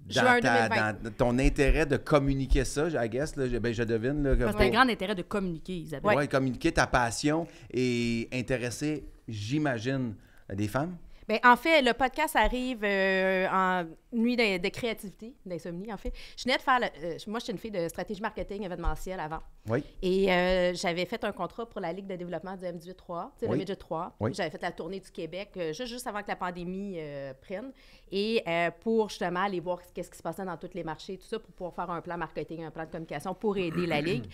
Juin 2020. dans ton intérêt de communiquer ça, I guess, là, je devine. Là, que Parce que t'as un grand intérêt de communiquer, Isabelle. ouais, communiquer ta passion et intéresser, j'imagine, des femmes. Bien, en fait, le podcast arrive en nuit de créativité, d'insomnie, en fait. Je venais de faire... moi, je suis une fille de stratégie marketing événementielle avant. Oui. Et j'avais fait un contrat pour la Ligue de développement du M18-3, tu sais, Oui. le Midget 3. Oui. J'avais fait la tournée du Québec juste avant que la pandémie prenne. Et pour justement aller voir qu'est-ce qui se passait dans tous les marchés, tout ça, pour pouvoir faire un plan marketing, un plan de communication pour aider la Ligue.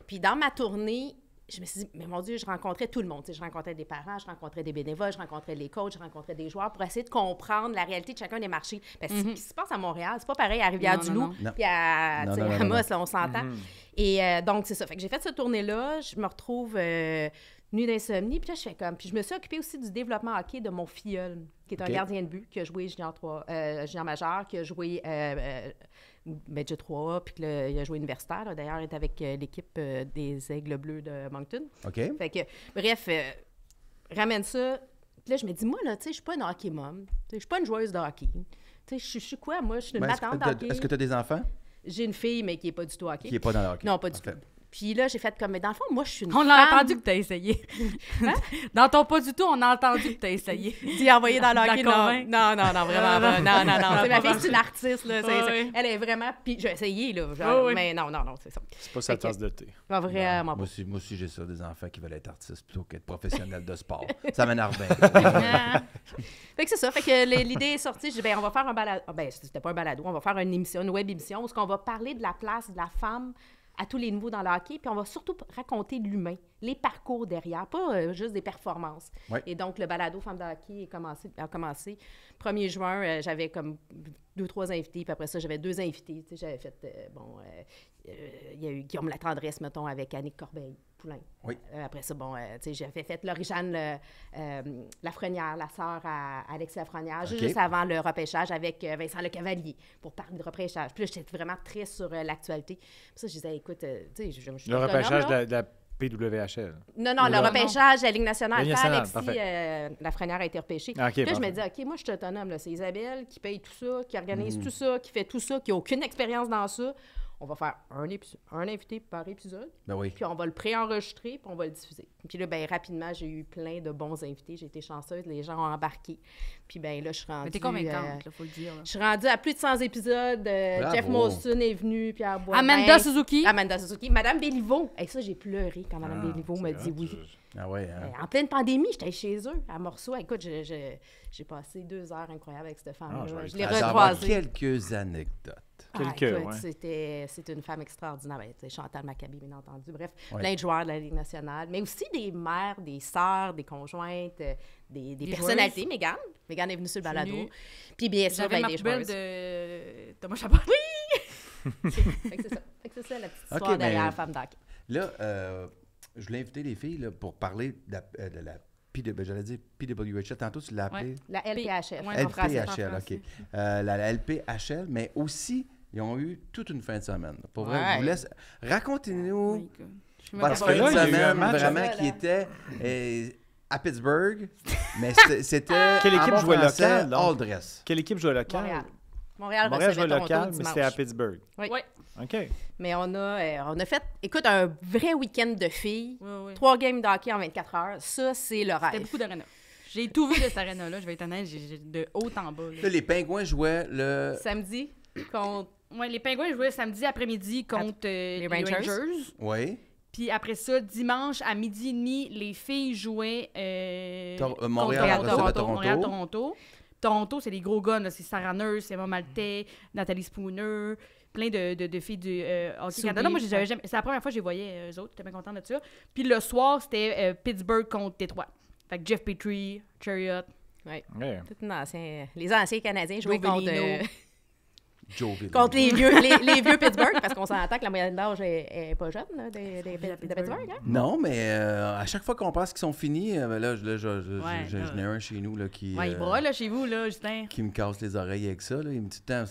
Puis dans ma tournée, je me suis dit, mais mon Dieu, je rencontrais tout le monde. Tu sais, je rencontrais des parents, je rencontrais des bénévoles, je rencontrais les coachs, je rencontrais des joueurs pour essayer de comprendre la réalité de chacun des marchés. Parce que ce qui se passe à Montréal, c'est pas pareil à Rivière-du-Loup, non. puis à, Non, tu sais, non, non, à non, Amos, là, on s'entend. Et donc, c'est ça. Fait que j'ai fait cette tournée-là, je me retrouve nuit d'insomnie, puis là, je fais comme... Puis je me suis occupée aussi du développement hockey de mon filleul, qui est un OK. gardien de but, qui a joué junior majeur, qui a joué Midget 3, puis il a joué universitaire. Là. D'ailleurs, il est avec l'équipe des Aigles Bleus de Moncton. OK? Fait que, bref, ramène ça. Puis là, je me dis, moi, là, tu sais, je suis pas une hockey mom. Tu sais, je suis pas une joueuse de hockey. Tu sais, je suis quoi, moi? Je suis une Ben, battante de hockey. est-ce que tu as des enfants J'ai une fille, mais qui est pas du tout hockey. qui n'est pas dans le hockey? Non, pas du Parfait. tout. Puis là, j'ai fait comme, mais dans le fond, moi, je suis une On femme. a entendu que t'as essayé. Dans ton pas du tout, on a entendu que t'as essayé. T'y envoyé dans le hockey, D'accord, non, vraiment pas. Non. C'est ma fille, c'est une artiste, là. Ouais. Elle est vraiment... Puis j'ai essayé, là, genre, Ouais. mais non, c'est ça. C'est pas sa tasse de thé. Pas vraiment Moi pas. aussi, j'ai ça, des enfants qui veulent être artistes plutôt qu'être professionnels de sport. Ça m'énerve bien. Fait que c'est ça. Fait que l'idée est sortie. Je dis, ben, on va faire un balado. Ben, c'était pas un balado. On va faire une émission, une web émission, où on va parler de la place de la femme à tous les niveaux dans le hockey. Puis on va surtout raconter l'humain, les parcours derrière, pas juste des performances. Ouais. Et donc, le balado Femmes de hockey a commencé. 1er juin, j'avais comme 2-3 invités. Puis après ça, j'avais 2 invités. Tu sais, j'avais fait, il y a eu Guillaume Latendresse, mettons, avec Annick Corbeil-Poulain. Oui. Après ça, tu sais, j'avais fait Laurie-Jeanne Lafrenière, la sœur à Alexis Lafrenière, OK. juste avant le repêchage avec Vincent Lecavalier pour parler de repêchage. Puis là, j'étais vraiment très sur l'actualité. Puis ça, je disais, écoute, tu sais, je suis Le autonome, repêchage là. de la PWHL. Non, Ou le là? repêchage de la Ligue nationale. Ligue Quand nationale, Alexis Lafrenière a été repêché. Ah, OK, Puis là, je me parfait. dis, OK, moi, je suis autonome. Là. C'est Isabelle qui paye tout ça, qui organise tout ça, qui fait tout ça, qui n'a aucune expérience dans ça. On va faire un invité par épisode, Ben oui. puis on va le préenregistrer, puis on va le diffuser. Puis là, ben rapidement, j'ai eu plein de bons invités. J'ai été chanceuse, les gens ont embarqué. Puis ben là, je suis rendue... Mais t'es convaincante, il faut le dire. là. je suis rendue à plus de 100 épisodes. Bravo. Jeff Molson est venu, Pierre Boivin. Amanda Suzuki. Amanda Suzuki. Madame Béliveau. Et ça, j'ai pleuré quand Madame Béliveau m'a dit oui. Ah ouais, hein? En pleine pandémie, j'étais chez eux, à Morceau. Écoute, j'ai passé 2 heures incroyables avec cette femme-là. Ah, je l'ai Elle doit avoir recroisée. quelques anecdotes. Quelques, écoute, ouais. c'était une femme extraordinaire. Ben, tu sais, Chantal Maccabi, bien entendu. Bref, Ouais. plein de joueurs de la Ligue nationale, mais aussi des mères, des sœurs, des conjointes, des personnalités. Mégane est venue sur le Je suis balado. venue. Puis bien sûr, J'avais ben, ma des poubelle joueuses. de Thomas Chabot. Oui! Fait que c'est ça la petite Ok, histoire derrière ben, la femme d'hockey. Là, je voulais inviter les filles là, pour parler de la j'allais dire PWHL. Tantôt, tu l'as appelé La LPHF. Ouais, en français, en LPHL, français. OK. La LPHL, mais aussi, ils ont eu toute une fin de semaine. Pour vrai, Ouais. je vous laisse... Racontez-nous My God. Je suis même votre pas fin de là, il y a eu un semaine, match vraiment, après, qui là. était à Pittsburgh, mais c'était... Quelle équipe en bon jouait français, local, donc? All dress. Quelle équipe jouait local? Montréal Montréal recevait jouait Toronto local, mais dimanche. c'était à Pittsburgh. Oui. Ouais. OK. Mais on a fait, écoute, un vrai week-end de filles. Ouais. 3 games de hockey en 24 heures. Ça, c'est le C'était rêve. beaucoup d'aréna. J'ai tout vu de cette aréna-là, je vais être honnête, j'ai de haut en bas. Là, Là. les Pingouins jouaient le... Samedi, contre... Ouais, les Pingouins jouaient samedi après-midi contre les Rangers. Oui. Puis après ça, dimanche à midi et demi, les filles jouaient Montréal contre recevait Toronto. Toronto. Montréal-Toronto. Toronto, c'est les gros gars, là. C'est Sarah Nurse, Emma Maltais, Nathalie Spooner, plein de filles du Hockey Soubi. Canada. Moi, c'est la première fois que je les voyais, eux autres. J'étais bien contente de ça. Puis le soir, c'était Pittsburgh contre Détroit. Fait que Jeff Petrie, Chariot. Ouais. Les anciens Canadiens jouaient Joe contre, Velino. Joe Velino. contre les vieux Pittsburgh, parce qu'on s'entend que la moyenne d'âge est pas jeune, là, de Pittsburgh. Hein? Non, mais à chaque fois qu'on pense qu'ils sont finis, là, Ouais, j'en ai un chez nous là, qui, Ouais, il braille, là, chez vous, là, Justin. qui me casse les oreilles avec ça. Là. Il me dit, Tant,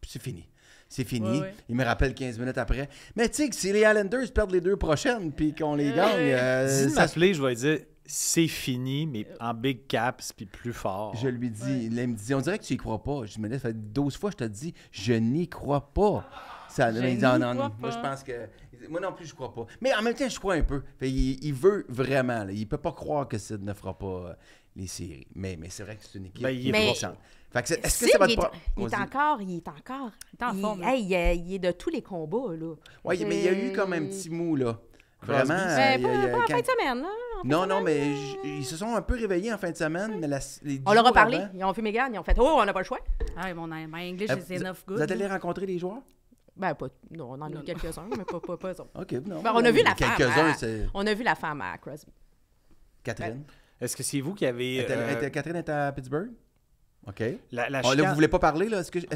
c'est fini. C'est fini. Ouais, ouais. Il me rappelle 15 minutes après. Mais tu sais que si les Islanders perdent les 2 prochaines puis qu'on les gagne, Si ça m'appeler, je vais lui dire c'est fini, mais en big caps puis plus fort. Je lui dis, il me dit, on dirait que tu y crois pas. Je dis, mais là, ça fait 12 fois que je te dis, je n'y crois pas. Ça, Je il dit, n'y non, crois moi, je pas. pense que. Moi non plus, je crois pas. Mais en même temps, je crois un peu. Fait, il veut vraiment. Là, il peut pas croire que Sid ne fera pas les séries. Mais c'est vrai que c'est une équipe Ben, il est Mais- puissante. Fait que est-ce que Sid, ça va te il est Vas-y. encore... Il est en forme, là. il est de tous les combats, là. Oui, mais il y a eu comme un petit mou, là. Crosby. Vraiment. Ben, il y a- pas en quand- fin de semaine, là. En fin de Non, semaine, mais là. ils se sont un peu réveillés en fin de semaine, mais les On leur a 10 parlé. jours avant- Ils ont vu Mégane. Ils ont fait « Oh, on n'a pas le choix. Ah, mon my English Euh, is enough good. Vous êtes allé rencontrer les joueurs? » Ben, pas... Non, on en a Non, vu quelques-uns, mais pas eux autres. OK, non. Ben, on a vu la femme. Quelques-uns, à- c'est On a vu la femme à Crosby. Catherine. Est-ce que c'est vous qui avez. Catherine est à Pittsburgh? OK. la Oh, là, chicane- vous voulez pas parler, là? Est-ce que Mais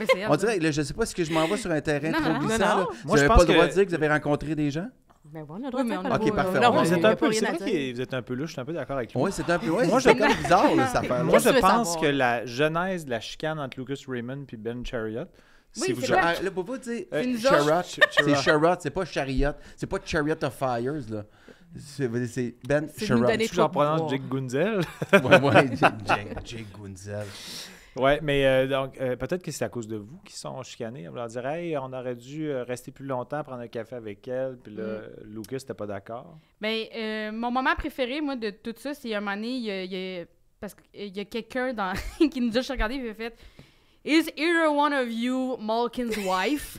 c'est on elle, dirait, là, je sais pas si que je m'envoie sur un terrain Non, trop non, glissant. non, là. non. Moi, Vous je n'avez pense pas le droit que- de dire que vous avez rencontré des gens? Ben, on a le droit Oui, de mais faire on a comme Ok, ça. parfait, Non, on va- il Vous y êtes a un pas peu, rien c'est à vrai dire. que vous êtes un peu louche, je suis un peu d'accord avec lui. Oui, c'est un peu. Ouais, Moi, c'est je- comme bizarre, là, cette affaire-là. Moi, Qu'est-ce que je tu veux pense savoir? que la genèse de la chicane entre Lucas Raymond et Ben Chariot, Oui, vous c'est jouez- quoi? Là, pour vous dire, C'est une Sherrod, zoche. c'est Sherrod, c'est pas Chariot. C'est pas Chariot of Fires, là. C'est Ben C'est de nous Sherrod. donner Est-ce que j'en trop de prononce pouvoir. Jake Gunzel? Ouais, Jake Gunzel. Ouais, mais donc, peut-être que c'est à cause de vous qui sont chicanés. On leur dirait, hey, on aurait dû rester plus longtemps, prendre un café avec elle. Puis là, Lucas n'était pas d'accord. Ben, mon moment préféré, moi, de tout ça, c'est un moment donné, parce qu'il y a quelqu'un qui nous a regardé et il a fait « Is either one of you Malkin's wife? »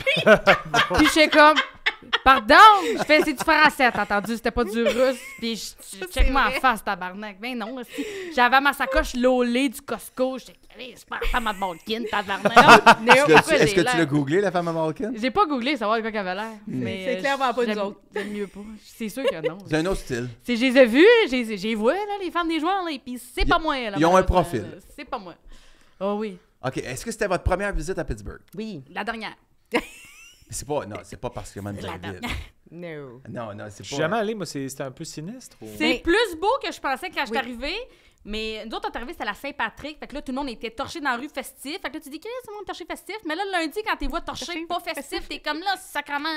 Puis j'étais comme « Pardon? » Je fais « C'est du français, t'as entendu? C'était pas du russe. » Puis je check-moi en face, tabarnak. Ben non, aussi. J'avais ma sacoche Lolé du Costco. J'étais « C'est pas la femme à Malkin, tabarnak. » Est-ce que tu l'as googlé, la femme à Malkin? J'ai pas googlé savoir de quoi qu'elle avait l'air. Mais C'est clairement pas nous autres. J'aime mieux pas. C'est sûr que non. C'est un autre style. Je les ai vus, j'ai vu, là, les femmes des joueurs, là, et puis c'est pas moi. Là, ils ont un malheureusement, profil. là. C'est pas moi. Oh oui. OK, est-ce que c'était votre première visite à Pittsburgh? Oui. La dernière. C'est pas particulièrement une La belle ville. No. Non, c'est Je suis pas... jamais allé, moi, c'était un peu sinistre. Ou... C'est Mais- plus beau que je pensais quand je suis Oui. arrivée. Mais nous autres, on est arrivés, c'était la Saint-Patrick. Fait que là, tout le monde était torché dans la rue festif. Fait que là, tu dis, qu'est-ce que c'est le monde torché festif? Mais là, le lundi, quand t'es vois torché pas festif, t'es comme là, sacrement.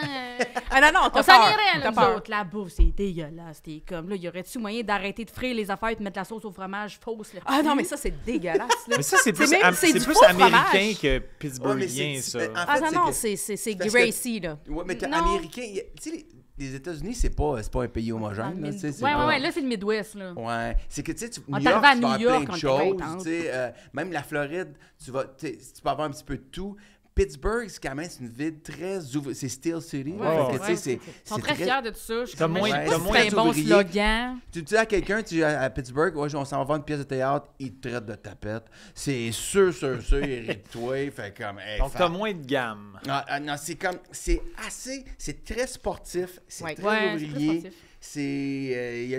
Ah non, non, On t'as s'en peur. irait, là, T'as nous peur. autres. La bouffe, c'est dégueulasse. T'es comme là, y aurait-tu moyen d'arrêter de frire les affaires et de mettre la sauce au fromage fausse? Là, Ah non, mais ça, c'est dégueulasse. Là. Mais ça, c'est plus, même- c'est c'est du plus faux américain fromage. que Ouais, mais pittsburghien, ça. en Ah fait, non, non, que- c'est parce que- Gracie, là. Ouais, mais t'es Non. américain. Tu sais, les États-Unis, c'est pas un pays homogène. Là, tu sais, c'est Ouais, pas- là, c'est le Midwest, là. Ouais, c'est que tu sais, On New est York, arrivé à tu vas New avoir York, plein on de était bien choses, intense. tu sais, même la Floride, tu peux avoir un petit peu de tout. Pittsburgh, c'est quand même une ville très ouverte. C'est Steel City. Ouais, là, fait que, ouais, tu sais, c'est Ils sont très fiers de tout ça. Je suis T'as comme, moins- je sais t'as pas si moins c'est un bon d'ouvriers. slogan. Tu dis à quelqu'un, à Pittsburgh, ouais, on s'en va voir une pièce de théâtre, il te traite de tapette. C'est sûr, il rit de toi, fait comme... Hey, Donc, t'as moins de gamme. Non, c'est très sportif, c'est Ouais. très Ouais, c'est très ouvrier. sportif.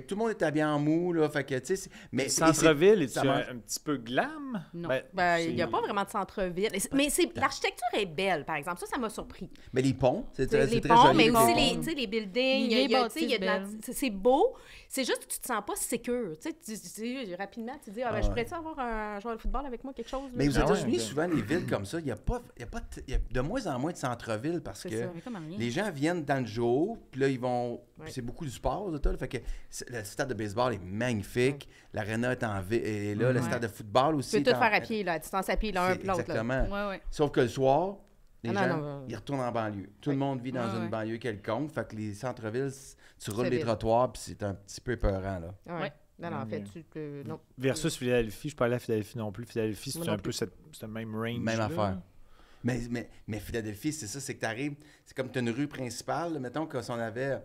Tout le monde est habillé en mou, là, fait que, tu sais... Mais Le centre-ville, est-tu ça marche. un petit peu glam? Non. Ben, il c'est- n'y a pas vraiment de centre-ville. Mais l'architecture est belle, par exemple. Ça m'a surpris. Mais les ponts, c'est Les très ponts, joli. mais les aussi ponts. les, tu sais, les buildings. Les il y a, tu sais, bâtisses il y a de la- belles. c'est beau. C'est juste que tu te sens pas sécure. Tu sais, rapidement, tu dis, Ah je ouais. pourrais-tu avoir un joueur de football avec moi, quelque chose? Mais aux Ah ouais, États-Unis, ok. souvent, les villes comme ça, il y a de moins en moins de centre-ville parce C'est que ça. Mais comme rien. les gens viennent dans le jour, puis là, ils vont... Ouais. C'est beaucoup du sport, là, fait que le stade de baseball est magnifique, l'aréna est là, le Ouais. stade de football Tu aussi. peux tout est en- faire à pied, là, à distance à pied, l'un C'est puis l'autre. là. Exactement. Ouais. Sauf que le soir, les Ah, gens, non, non. ils retournent en banlieue. Tout le monde vit dans Ouais, une ouais. banlieue quelconque, fait que les centres-villes, tu roules C'est les vide. trottoirs, puis c'est un petit peu épeurant, là. Ouais. Ouais. Non, non, en fait, tu peux. Non. Versus Philadelphie, je suis pas allé à Philadelphie non plus. Philadelphie, Moi c'est non un peu ce même range. Même affaire. Mais Philadelphie, c'est ça, c'est que t'arrives, c'est comme tu as une rue principale, là, mettons que si on avait,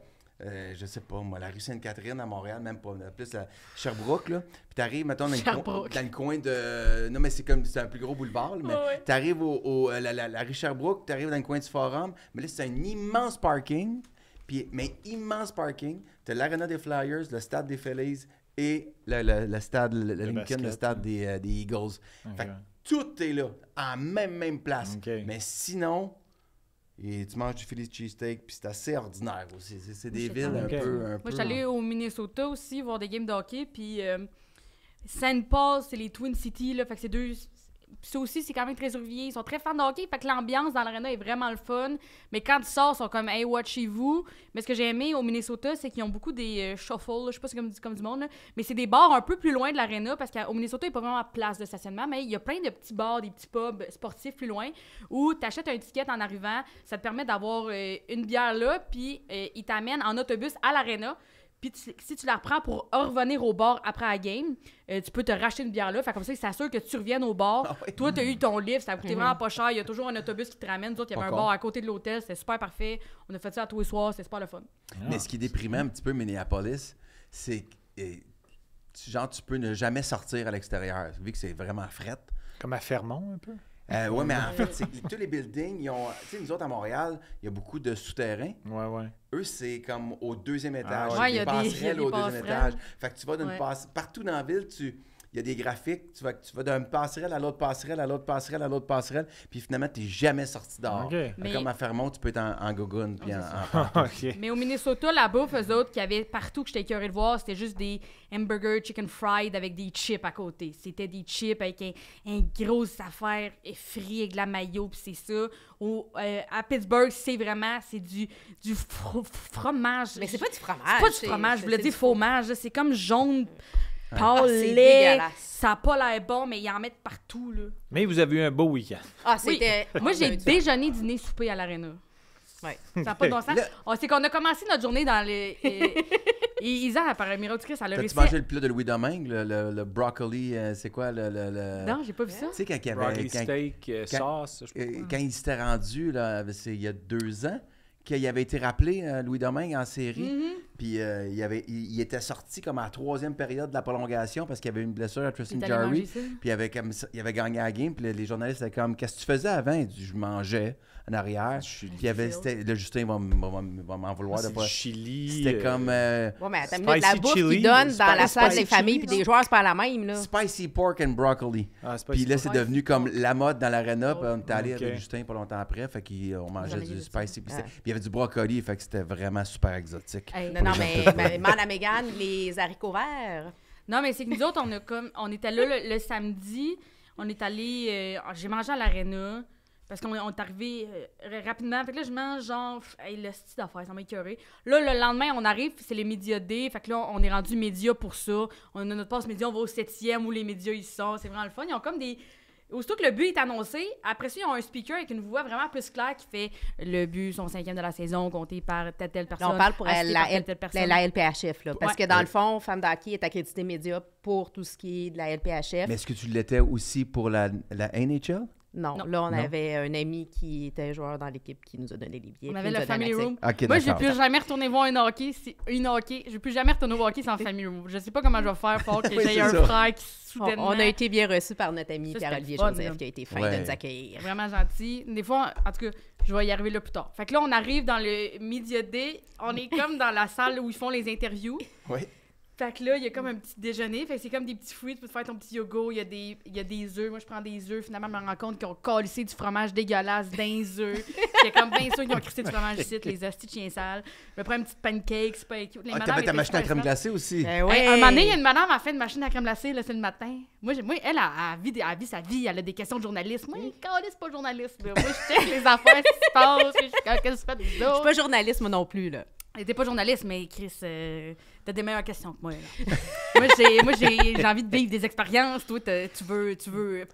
je sais pas, moi, la rue Sainte-Catherine à Montréal, même pas, plus la Sherbrooke, là, puis t'arrives, mettons, dans Sherbrooke. le coin de... Non, mais c'est un plus gros boulevard, là, mais Ouais, ouais. t'arrives la rue Sherbrooke, t'arrives dans le coin du Forum, mais là, c'est un immense parking, mais immense parking, t'as l'Arena des Flyers, le stade des Phillies et le stade, le Lincoln, basket, le stade des Eagles. Ok. Fait que tout est là, en même place. Ok. Mais sinon, tu manges du Philly cheesesteak, puis c'est assez ordinaire aussi. C'est des c'est villes un ok. peu... Moi, je suis allée au Minnesota aussi voir des games de hockey, puis Saint Paul, c'est les Twin Cities, là, fait que c'est deux... Puis ça aussi, c'est quand même très ouvrier. Ils sont très fans de hockey, fait que l'ambiance dans l'aréna est vraiment le fun. Mais quand tu sors, ils sont comme « Hey, watchez-vous ». Mais ce que j'ai aimé au Minnesota, c'est qu'ils ont beaucoup des shuffles, là, je sais pas si c'est comme du monde, là, mais c'est des bars un peu plus loin de l'aréna, parce qu'au Minnesota, il n'y a pas vraiment de place de stationnement, mais il y a plein de petits bars, des petits pubs sportifs plus loin, où tu achètes un ticket en arrivant, ça te permet d'avoir une bière là, puis ils t'amènent en autobus à l'aréna. Puis si tu la reprends pour revenir au bar après la game, tu peux te racheter une bière là. Fait comme ça, c'est sûr que tu reviennes au bar. Ah ouais. Toi, tu as eu ton livre, ça a coûté vraiment pas cher. Il y a toujours un autobus qui te ramène. Nous autres, il y avait Pas un con. bar à côté de l'hôtel. C'était super parfait. On a fait ça à tous les soirs. C'était super le fun. Mais ce qui est déprimant un petit peu Minneapolis, c'est que tu peux ne jamais sortir à l'extérieur, vu que c'est vraiment fret. Comme à Fermont, un peu. Oui, mais en fait, c'est que tous les buildings, tu sais, nous autres à Montréal, il y a beaucoup de souterrains. Ouais. Eux, c'est comme au deuxième étage. ouais. Ouais, C'est il y a des passerelles au deuxième passerelles. étage. Fait que tu vas d'une Ouais. partout dans la ville, il y a des graphiques, tu vas d'une passerelle à l'autre passerelle, à l'autre passerelle, à l'autre passerelle, puis finalement, tu n'es jamais sorti dehors. OK. Fait Mais- Comme à Fermont, tu peux être en gogoune, puis OK. Mais au Minnesota, la bouffe, eux autres, qu'il y avait partout que j'étais écœurée de voir, c'était juste des hamburgers chicken fried avec des chips à côté. C'était des chips avec un grosse affaire frite avec de la mayo, puis c'est ça. À Pittsburgh, c'est du fromage. Mais c'est pas du fromage. C'est pas du fromage, je voulais dire fromage. là. C'est comme jaune. pâle, c'est laid, dégueulasse. ça n'a pas l'air bon, mais ils en mettent partout, là. Mais vous avez eu un beau week-end. Ah, Oui. c'était... Moi, j'ai déjeuné, dîner, souper à l'Arena. Ouais. Ça n'a pas de bon sens. Là- C'est qu'on a commencé notre journée dans les... Isa, par un miracle, elle a T'as-tu réussi... mangé le plat de Louis Domingue, le broccoli, c'est quoi le... Non, j'ai pas vu ça. Tu sais, quand il y avait... Broccoli quand- steak, quand- sauce, je crois. quand il s'était rendu, là, c'est il y a 2 ans, qu'il avait été rappelé, Louis Domingue, en série. Mm-hmm. Puis il était sorti comme à la 3e période de la prolongation parce qu'il y avait une blessure à Tristan Il est allé Jarry. manger ça. Puis il avait gagné la game. Puis les journalistes étaient comme, qu'est-ce que tu faisais avant? Il dit, je mangeais en arrière. Puis il y avait, là, Justin va m'en vouloir C'est de du pas. chili. C'était comme Ouais, mais attends, une Spicy minute, la bouffe chili, qu'ils donnent dans la salle spicy des familles chili, puis des joueurs, c'est pas la même, là. spicy pork and broccoli. Ah, c'est pas Puis là, si- c'est devenu comme la mode dans l'arena. Puis on est allé Ok. avec Justin pas longtemps après. Fait qu'on mangeait J'en ai du vu spicy. Puis ça. puis il y avait du brocoli. Fait que c'était vraiment super exotique. Hey. Non, non, Pour les mais gens demande à Mégane les haricots verts. Non, mais c'est que nous autres, on était là le samedi. On est allé... j'ai mangé à l'Arena. Parce qu'on est arrivé rapidement. Fait que là, je mange genre... Hey, le style d'affaires, ça m'a écœuré. Là, le lendemain, on arrive, c'est les médias day. Fait que là, on est rendu média pour ça. On a notre passe média, on va au 7e où les médias ils sont. C'est vraiment le fun. Ils ont comme des... Aussitôt que le but est annoncé, après ça, ils ont un speaker avec une voix vraiment plus claire qui fait le but, son 5e de la saison, compté par telle personne. Là, on parle pour assisté par telle personne. la LPHF, là. Parce Ouais. que dans le fond, Femme d'hockey est accréditée média pour tout ce qui est de la LPHF. Mais est-ce que tu l'étais aussi pour la NHL? Non, Non. là, on Non. avait un ami qui était joueur dans l'équipe qui nous a donné les billets. On qui avait nous le a donné Family accès. Room. Ok, Moi, je vais d'accord. plus jamais retourner voir une hockey. Je vais plus jamais retourner au hockey sans Family Room. Je sais pas comment je vais faire pour que Oui, j'ai c'est un ça. frère qui On soudainement... a été bien reçus par notre ami Ça, Pierre-Olivier c'était le fun, Joseph là. qui a été fin Ouais. de nous accueillir. Vraiment gentil. Des fois, en tout cas, je vais y arriver là plus tard. Fait que là, on arrive dans le Media Day. On est comme dans la salle où ils font les interviews. Oui. Fait que là, il y a comme un petit déjeuner. Fait que c'est comme des petits fruits. Tu peux te faire ton petit yoga. Il y a des œufs. Moi, je prends des œufs. Finalement, je me rends compte qu'ils ont calissé du fromage dégueulasse dans les œufs. J'étais comme bien sûr qu'ils ont crissé du fromage ici, les hosties de chiens sales. Je me prends une petite pancake. C'est pas cute. Les Ah, madames t'avais ta étaient machine à super crème smart. glacée aussi. Ben Hey, un moment donné, il y a une madame qui a fait une machine à crème glacée, là, c'est le matin. Moi, elle vit sa vie, elle a des questions de journaliste. Moi, c'est pas journaliste. Là. Moi, je check les affaires, ce qui se passe, qu'est-ce que tu fais de Je suis pas journaliste, moi non plus, là. Elle était pas journaliste, mais Chris, t'as des meilleures questions que moi. Là. moi, j'ai envie de vivre des expériences. Toi, tu veux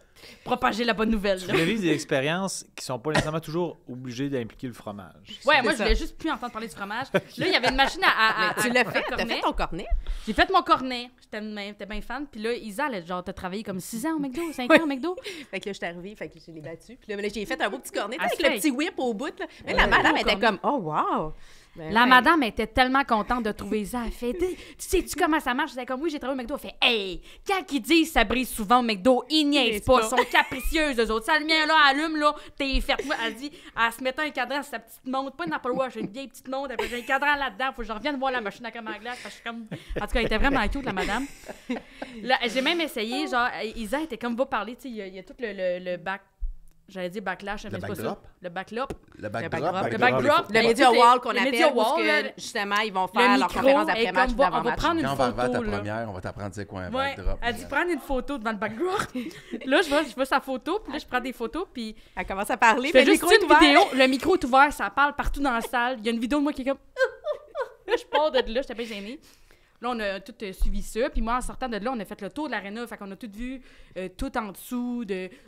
propager la bonne nouvelle. Tu Là. voulais vivre des expériences qui sont pas nécessairement toujours obligées d'impliquer le fromage. Ouais, moi, je ça. voulais juste plus entendre parler du fromage. Là, il y avait une machine à Tu l'as fait? à T'as cornet. fait ton cornet? J'ai fait mon cornet. J'étais bien fan. Puis là, Isa, elle, genre, t'as travaillé comme 6 ans au McDo, 5 ans au McDo. Fait que là, je suis arrivée, fait que je l'ai battu. Puis là, j'ai fait un beau petit cornet Ah, avec c'est le petit whip au bout, là. Mais Ouais, la madame beau était cornet. comme, oh, wow! Ben, La ouais. madame était tellement contente de trouver ça. Elle fait, tu sais-tu comment ça marche? J'étais comme, oui, j'ai travaillé au McDo. Elle fait, hey, quand ils disent ça brise souvent au McDo, ils niaisent pas. Ils sont capricieuses, eux autres. Ça, le mien, là, allume, là, t'es faite. Moi, elle dit, elle se mettait un cadran sur sa petite montre, pas une Apple Watch, une vieille petite montre. Elle fait, j'ai un cadran là-dedans, faut que je revienne voir la machine à crème à glace. Parce que je suis comme... En tout cas, elle était vraiment cute, la madame. Là, j'ai même essayé, genre, Isa était comme, va parler, tu sais, il y a tout le back. J'allais dire backlash, mais c'est pas ça. backdrop? Le backlop. Le backdrop. backdrop. Le backdrop. Le Ben, media tout est- wall qu'on le appelle, media où wall, que, là, justement, ils vont le faire leur micro conférence est d'après-match comme, ou on va d'avant-match. prendre une Quand on va photo, refaire ta là. première, on va t'apprendre c'est quoi un Ouais, backdrop. elle dit prendre une photo devant le backdrop. Là, je vois sa photo, puis là, je prends des photos, puis Elle commence à parler, je puis fais le juste micro est une ouvert. vidéo. Le micro est ouvert, ça parle partout dans la salle. Il y a une vidéo de moi qui est comme... Là, je pars de là, j'étais bien gênée. Là, on a tout suivi ça. Puis moi, en sortant de là, on a fait le tour de l'aréna. Fait qu'on a tout vu, tout en dessous,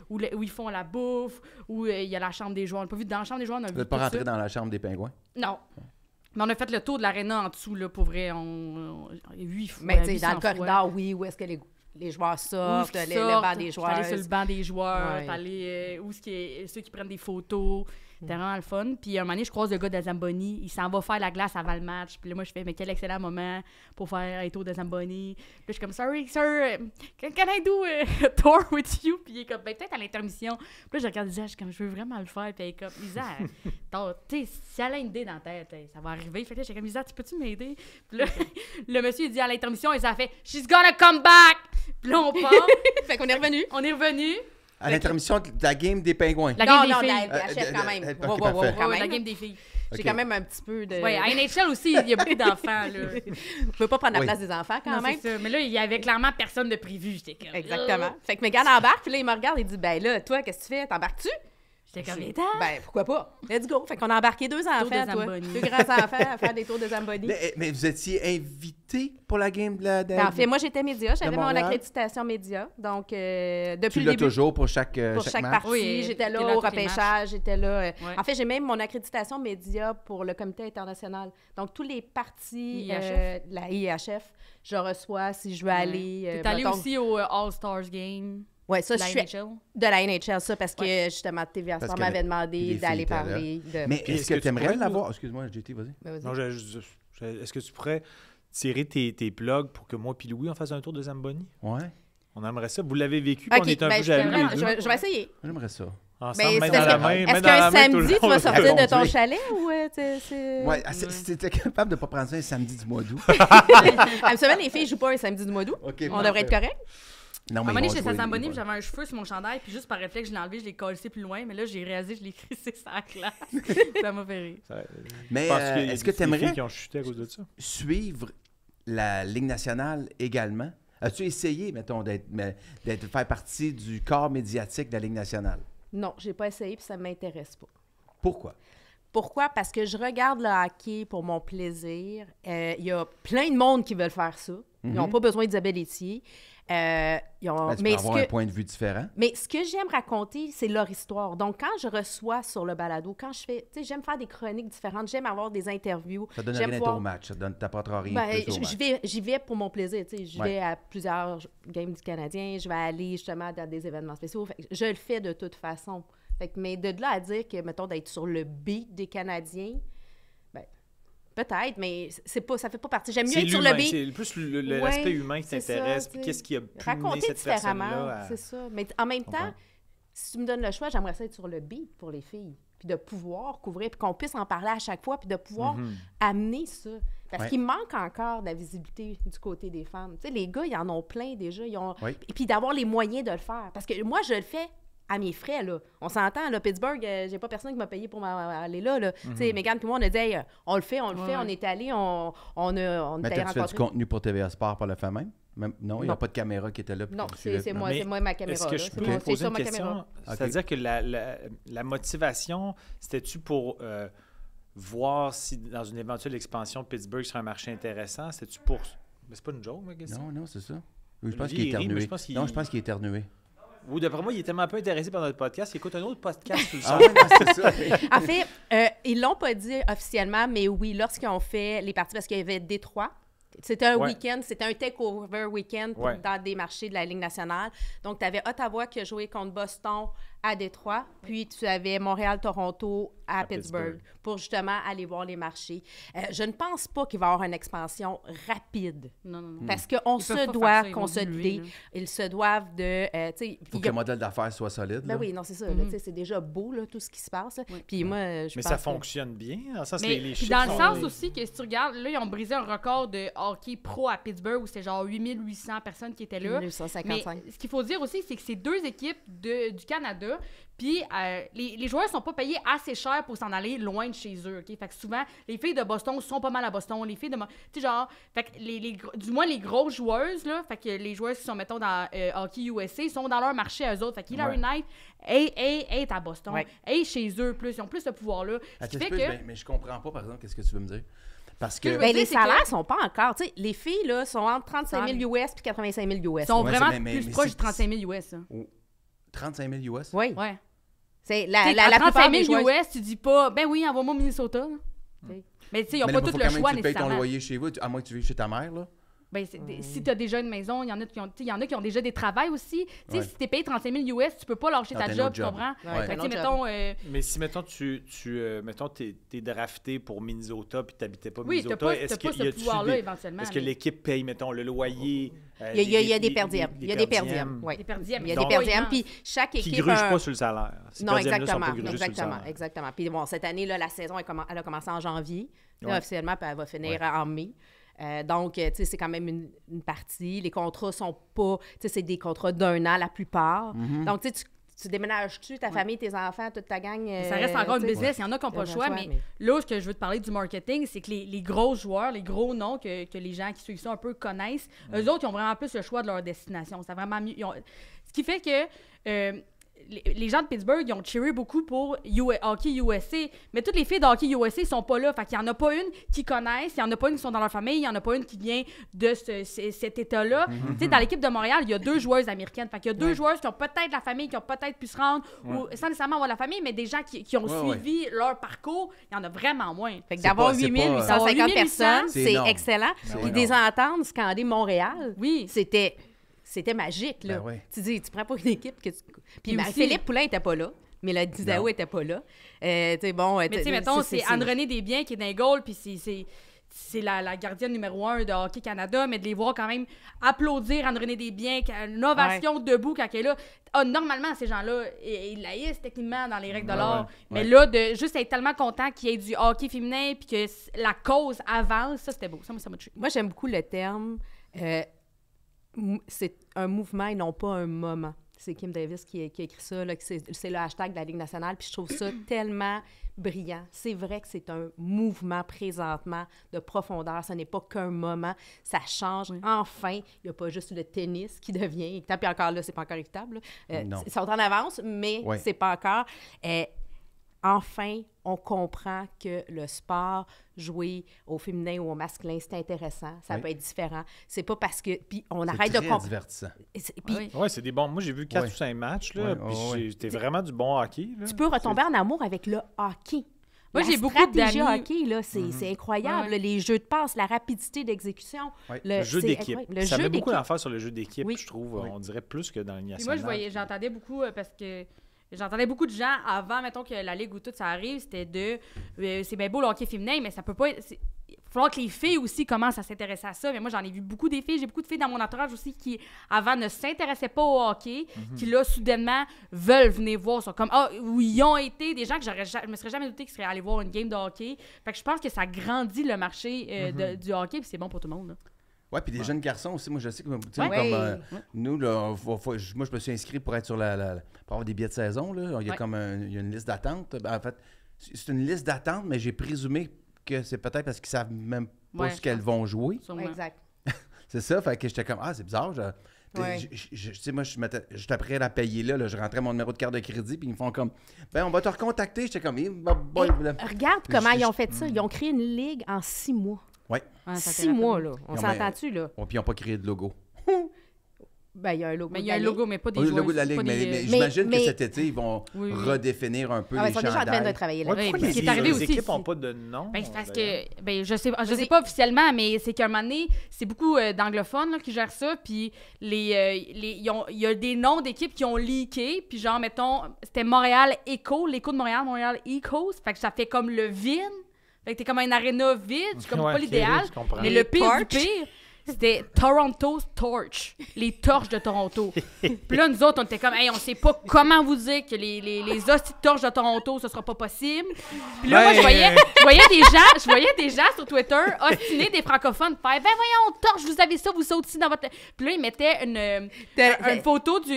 où ils font la bouffe, où il y a la chambre des joueurs. On n'a pas vu dans la chambre des joueurs, on a Vous vu n'êtes pas tout rentré ça. dans la chambre des pingouins? Non. Mais on a fait le tour de l'aréna en dessous, là, pour vrai. 8 fois. Mais tu sais, dans 800 le fois. corridor, oui, où est-ce que les joueurs sortent, Où ils le sortent. banc des joueurs. J'étais allée sur le banc des joueurs, Ouais. t'allais où ceux qui prennent des photos. C'était vraiment le fun. Puis un moment donné, je croise le gars de Zamboni. Il s'en va faire la glace avant le match. Puis là, moi, je fais, mais quel excellent moment pour faire un tour de Zamboni. Puis là, je suis comme, sorry, sir, can I do a tour with you? Puis il est comme, ben, peut-être à l'intermission. Puis là, je regarde Isa, je suis comme, je veux vraiment le faire. Puis elle est comme, Isa, tu sais, si elle a une idée dans la tête, ça va arriver. Fait que là, j'étais comme, Isa, tu peux-tu m'aider? Puis là, le monsieur, il dit à l'intermission, Isa a fait, she's gonna come back! Puis là, on part. Fait qu'on est revenu. On est revenu. À l'intermission de la game des pingouins. La Non, game non, des la filles. LPHF quand même. ok, Wow, wow, parfait. wow, quand Ouais, la même. game des filles. J'ai Ok. quand même un petit peu de... Ouais, à NHL aussi, il y a beaucoup d'enfants, là. Je peux pas prendre la Oui. place des enfants quand Non, même. c'est ça. Mais là, il y avait clairement personne de prévu. J'étais comme... Exactement. Fait que Mégane embarque, puis là, il me regarde et dit, ben là, toi, qu'est-ce que tu fais? T'embarques-tu? J'étais comme, Ben, pourquoi pas? Let's go. Fait qu'on a embarqué 2 enfants, de toi. Zamboni. 2 grands enfants à faire des tours de Zamboni. Mais vous étiez invité pour la game de la... Ben, en fait, moi, j'étais média. J'avais mon Montréal? accréditation média. Donc, tu depuis le l'as début, toujours pour chaque pour chaque match? partie, Oui, j'étais t'es là là au à tous les repêchage, j'étais là. Ouais. En fait, j'ai même mon accréditation média pour le comité international. Donc, tous les partis, IHF. la IHF, je reçois si je veux aller. T'es allé mettons- aussi au All-Stars Game. Ouais, ça, de je la suis NHL. de la NHL, ça, parce que justement, TVA Parce Sport que m'avait les demandé filles d'aller étaient là. parler de. Mais Puis est-ce est-ce que que tu tu aimerais pourrais l'avoir? Excuse-moi, JT, vas-y. Ben, vas-y. Non, est-ce que tu pourrais tirer tes plugs pour que moi et Louis on fasse un tour de Zamboni? Ouais, On aimerait ça. Vous l'avez vécu, puis Ok, on est un ben, peu jaloux les deux. je vais essayer. j'aimerais ça. Ensemble, Mais main c'est dans la parce que- main, main est-ce dans la qu'un main tout le samedi, tu vas long. sortir de ton Conduire. chalet ou c'est... Ouais, si t'étais capable de pas prendre ça un samedi du mois d'août. Absolument, les filles jouent pas un samedi du mois d'août. OK, On devrait être correct. Non, À un moment donné, ils vont j'étais à jouer, Zamboni, ils puis vont- j'avais un cheveu sur mon chandail, puis juste par réflexe, je l'ai enlevé, je l'ai collé plus loin, mais là, j'ai réalisé, je l'ai crissé sur la classe. Ça m'a fait rire. Mais Parce qu'il y a est-ce que des tu aimerais filles qui ont chuté à cause de ça? suivre la Ligue nationale également? As-tu essayé, mettons, faire partie du corps médiatique de la Ligue nationale? Non, j'ai pas essayé puis ça m'intéresse pas. Pourquoi? Pourquoi? Parce que je regarde le hockey pour mon plaisir. Il y a plein de monde qui veulent faire ça. Ils n'ont pas besoin d'Isabelle Etier. Ils ont... Ben, tu mais, peux avoir un point de vue différent. mais ce que j'aime raconter, c'est leur histoire. Donc, quand je reçois sur le balado, quand je fais... Tu sais, j'aime faire des chroniques différentes. J'aime avoir des interviews. Ça donne J'aime rien voir- au match. Ça t'apportera rien Ben, plus au match. j'y vais pour mon plaisir. Tu sais, je Ouais. vais à plusieurs games du Canadien. Je vais aller justement dans des événements spéciaux. Fait que je le fais de toute façon. Fait que, mais de là à dire que, mettons, d'être sur le beat des Canadiens, ben, peut-être, mais c'est pas, ça fait pas partie. J'aime mieux C'est être sur le l'humain, beat. c'est plus Ouais, l'aspect humain qui c'est ça, t'intéresse, tu puis sais. qu'est-ce qui a pu mener Raconter cette différemment, personne-là à... c'est ça. Mais en même temps, comprends. si tu me donnes le choix, j'aimerais ça être sur le beat pour les filles. Puis de pouvoir couvrir, puis qu'on puisse en parler à chaque fois, puis de pouvoir amener ça. Parce Ouais. qu'il manque encore de la visibilité du côté des femmes. Tu sais, les gars, ils en ont plein déjà. Ils ont... Oui. Et puis d'avoir les moyens de le faire. Parce que moi, je le fais à mes frais, là. On s'entend, là, Pittsburgh, j'ai pas personne qui m'a payé pour aller là, là. Tu sais, Mégane puis moi, on a dit, hey, on le fait, Ouais. on est allé, on Mais était t'as-tu fait du rencontrés. contenu pour TVA Sport par le fait même? Non, il n'y a Non. pas de caméra qui était là. puis Non, qui suivait. c'est Non. moi, Mais c'est moi ma caméra. Est-ce que là. je C'est peux moi- vous c'est poser ça, une ma question? caméra. C'est-à-dire que la motivation, c'était-tu pour voir si dans une éventuelle expansion, Pittsburgh serait un marché intéressant? C'était-tu pour... Mais c'est pas une joke, ma question? Non, c'est ça. Oui, je pense Olivier, qu'il est il rit, mais éternué. je pense qu'il- Non, je pense qu'il est éternué. Ou d'après moi, il est tellement peu intéressé par notre podcast, il écoute un autre podcast tout le Ah soir. ouais, non, c'est ça. En fait, ils l'ont pas dit officiellement, mais oui, lorsqu'ils ont fait les parties, parce qu'il y avait Détroit, c'était un Ouais. week-end, c'était un takeover week-end Ouais. dans des marchés de la Ligue nationale. Donc, tu avais Ottawa qui a joué contre Boston à Détroit, puis tu avais Montréal-Toronto à Pittsburgh pour justement aller voir les marchés. Je ne pense pas qu'il va y avoir une expansion rapide. Non, non, non. Parce qu'on Ils peuvent se pas doit faire ça, ils vont consolider. diluer, là. Ils se doivent de... tu sais, Il faut il que y a- le modèle d'affaires soit solide. Ben là. oui, non, c'est ça. là, tu sais, c'est déjà beau, là, tout ce qui se passe. là. Puis moi, je Mais pense ça que- fonctionne bien, dans le sens que Mais les puis chiffres dans le sont- sens aussi que si tu regardes, là, ils ont brisé un record de hockey pro à Pittsburgh où c'était genre 8800 personnes qui étaient là. 1955. Mais ce qu'il faut dire aussi, c'est que c'est deux équipes du Canada, puis les joueurs sont pas payés assez cher pour s'en aller loin de chez eux, OK? Fait que souvent, les filles de Boston sont pas mal à Boston, les filles de... Tu sais, genre, fait que du moins les grosses joueuses, là, fait que les joueuses qui sont, mettons, dans Hockey USA, sont dans leur marché à eux autres. Fait que Hillary Knight est à Boston, Ouais. est chez eux plus, ils ont plus ce pouvoir-là. Ce Attends qui un fait peu, que... mais je comprends pas, par exemple, qu'est-ce que tu veux me dire. Parce que... je veux Ben, dire, les c'est salaires que- sont pas encore. Tu sais, les filles, là, sont entre 35 000 US puis 85 000 US. Ils sont Ouais, vraiment mais plus c'est- proches de 35 000 US. Hein. 35 000 US? Oui. Ouais. C'est Tu la sais, à plupart 35 des 000 joueurs. US, tu dis pas, ben oui, envoie-moi au Minnesota. là. T'sais. Mais tu sais, ils n'ont Mais pas là, tout faut le quand même choix que tu payes ton nécessairement. loyer chez vous, à moins que tu vives chez ta mère, là. Ben, si tu as déjà une maison, il y en a qui ont, tu sais, il y en a qui ont déjà des travails aussi. Tu sais, Ouais. si tu es payé 35 000 US, tu peux pas lâcher Ah, ta t'as un job, autre tu job. comprends? Ouais. Fait que, Un tu sais, autre mettons, Mais si, mettons, mettons, t'es drafté pour Minnesota puis t'habitais pas oui, tu Minnesota, n'as est-ce pas qu'il y ce a-tu pouvoir-là des... éventuellement. Est-ce que mais- l'équipe paye, mettons, le loyer? Il y a des per diem. Il y a des per diem. Oui. Des per diem. Il y a Donc- des per diem. Puis chaque Qui équipe. grugent a un- pas sur le salaire. Ces Non, per diem-là sont exactement. pas grugés sur le Exactement. salaire. Exactement. Puis bon, cette année, là, la saison, elle a commencé en janvier. Là, Ouais. officiellement, puis elle va finir en mai. Donc, tu sais, c'est quand même une partie. Les contrats sont pas... Tu sais, c'est des contrats d'1 an, la plupart. Donc, tu sais, tu déménages-tu, ta famille, tes enfants, toute ta gang... Ça reste encore une tu sais. business, il y en a qui n'ont pas le Ils ont choix, pas le mais là, ce que je veux te parler du marketing, c'est que les gros joueurs, les gros noms que les gens qui suivent ça un peu connaissent, eux autres, ils ont vraiment plus le choix de leur destination. C'est vraiment mieux. Ce qui fait que les gens de Pittsburgh, ils ont cheeré beaucoup pour Hockey USA, mais toutes les filles de Hockey USA sont pas là. Fait qu'il y en a pas une qui connaissent, il y en a pas une qui sont dans leur famille, il y en a pas une qui vient de cet état-là. Tu sais, dans l'équipe de Montréal, il y a 2 joueuses américaines. Fait qu'il y a 2 joueuses qui ont peut-être la famille, qui ont peut-être pu se rendre, ou sans nécessairement avoir la famille, mais des gens qui ont suivi leur parcours, il y en a vraiment moins. Fait que d'avoir c'est 8850 pas- personnes, C'est c'est énorme. excellent. Ben Puis oui, des non. entendre scander Montréal, Oui. c'était magique, là. Ben oui. Tu dis, tu prends pas une équipe que tu... Puis aussi- Philippe Poulin était pas là. Mélodie Daou était pas là. Tu sais, bon... Mais tu sais, mettons, c'est Anne-Renée Desbiens qui est dans les goals, puis c'est la gardienne numéro 1 de Hockey Canada, mais de les voir quand même applaudir Anne-Renée Desbiens, une ovation debout quand elle est là. Ah, normalement, ces gens-là, ils laïssent techniquement dans les règles de l'art. Mais là, de juste être tellement content qu'il y ait du hockey féminin puis que la cause avance, ça, c'était beau. Ça m'a tué. Moi, j'aime beaucoup le terme. C'est un mouvement et non pas un moment. C'est Kim Davis qui a écrit ça, là, que c'est le hashtag de la Ligue nationale, puis je trouve ça tellement brillant. C'est vrai que c'est un mouvement présentement de profondeur, ce n'est pas qu'un moment, ça change. Enfin, il n'y a pas juste le tennis qui devient équitable, puis encore là, c'est pas encore équitable. Non. Ils sont en avance, mais c'est pas encore. Enfin, on comprend que le sport joué au féminin ou au masculin, c'est intéressant. Ça peut être différent. C'est pas parce que... Puis on arrête de C'est très comprendre. divertissant. Puis Ouais, c'est des bons. Moi, j'ai vu 4 ou 5 matchs, là, puis c'était vraiment du bon hockey. Là. tu peux retomber en amour avec le hockey. Moi, La j'ai beaucoup stratégie d'amis- hockey, là, c'est incroyable. Ouais. Là, les jeux de passe, la rapidité d'exécution. Ouais. Le jeu c'est d'équipe. incroyable. Le Ça jeu met beaucoup d'équipe. d'affaires sur le jeu d'équipe, Oui. je trouve. On dirait plus que dans le Puis moi, national. j'entendais beaucoup parce que j'entendais beaucoup de gens avant, mettons que la Ligue ou tout ça arrive, c'était c'est bien beau le hockey féminin, mais ça peut pas être. Il va falloir que les filles aussi commencent à s'intéresser à ça. Mais moi, j'en ai vu beaucoup des filles. J'ai beaucoup de filles dans mon entourage aussi qui, avant, ne s'intéressaient pas au hockey, qui, là, soudainement, veulent venir voir. Sont comme, où ils ont été des gens que je me serais jamais douté qu'ils seraient allés voir une game de hockey. Fait que je pense que ça grandit le marché du hockey, puis c'est bon pour tout le monde. Là. Ouais, puis des jeunes garçons aussi. Moi, je sais que, tu sais, Ouais. comme nous, là, moi, je me suis inscrit pour être sur pour avoir des billets de saison. Là. Il y a il y a une liste d'attente. Ben, en fait, c'est une liste d'attente, mais j'ai présumé que c'est peut-être parce qu'ils savent même pas Ouais, ce qu'elles vont jouer. Sûrement. Exact. C'est ça, fait que j'étais comme, c'est bizarre. Ouais. Tu sais, moi, j'étais prêt à la payer là, je rentrais mon numéro de carte de crédit, puis ils me font comme, on va te recontacter. J'étais comme, Regarde comment ils ont fait ça. Ils ont créé une ligue en 6 mois. Ouais. Ouais, ça 6 t'est mois, rappelé. là. On Non, mais- s'entend-tu, là? Puis ils n'ont pas créé de logo. Ben, il y a un logo. Mais il y a un de la logo, mais pas des Oui, le joueurs. logo de la Ligue, pas mais, des, j'imagine mais- que cet été, ils vont Oui, oui. redéfinir un peu Ah, ouais, les ils sont déjà en train de chandails. travailler Ouais, là. Ouais, pourquoi puis les, c'est arrivé les aussi, équipes c'est- n'ont pas de nom? Ben, c'est parce d'ailleurs? que, je sais pas officiellement, mais c'est qu'à un moment donné, c'est beaucoup d'anglophones là, qui gèrent ça, puis il y a des noms d'équipes qui ont leaké, puis genre, mettons, c'était Montréal Echo, l'Echo de Montréal, Montréal Echoes, fait que ça fait comme le vide, fait que t'es comme un aréna vide, c'est comme Ouais, pas ok, l'idéal, je comprends. mais Les le pire torches. du pire, c'était Toronto's Torch, les torches de Toronto. Puis là, nous autres, on était comme, hey, on sait pas comment vous dire que les hosties de torches de Toronto, ce sera pas possible. Puis là, moi, je voyais des gens sur Twitter ostiner des francophones, faire, ben voyons, torche, vous avez ça, vous ça aussi dans votre. Puis là, ils mettaient une photo du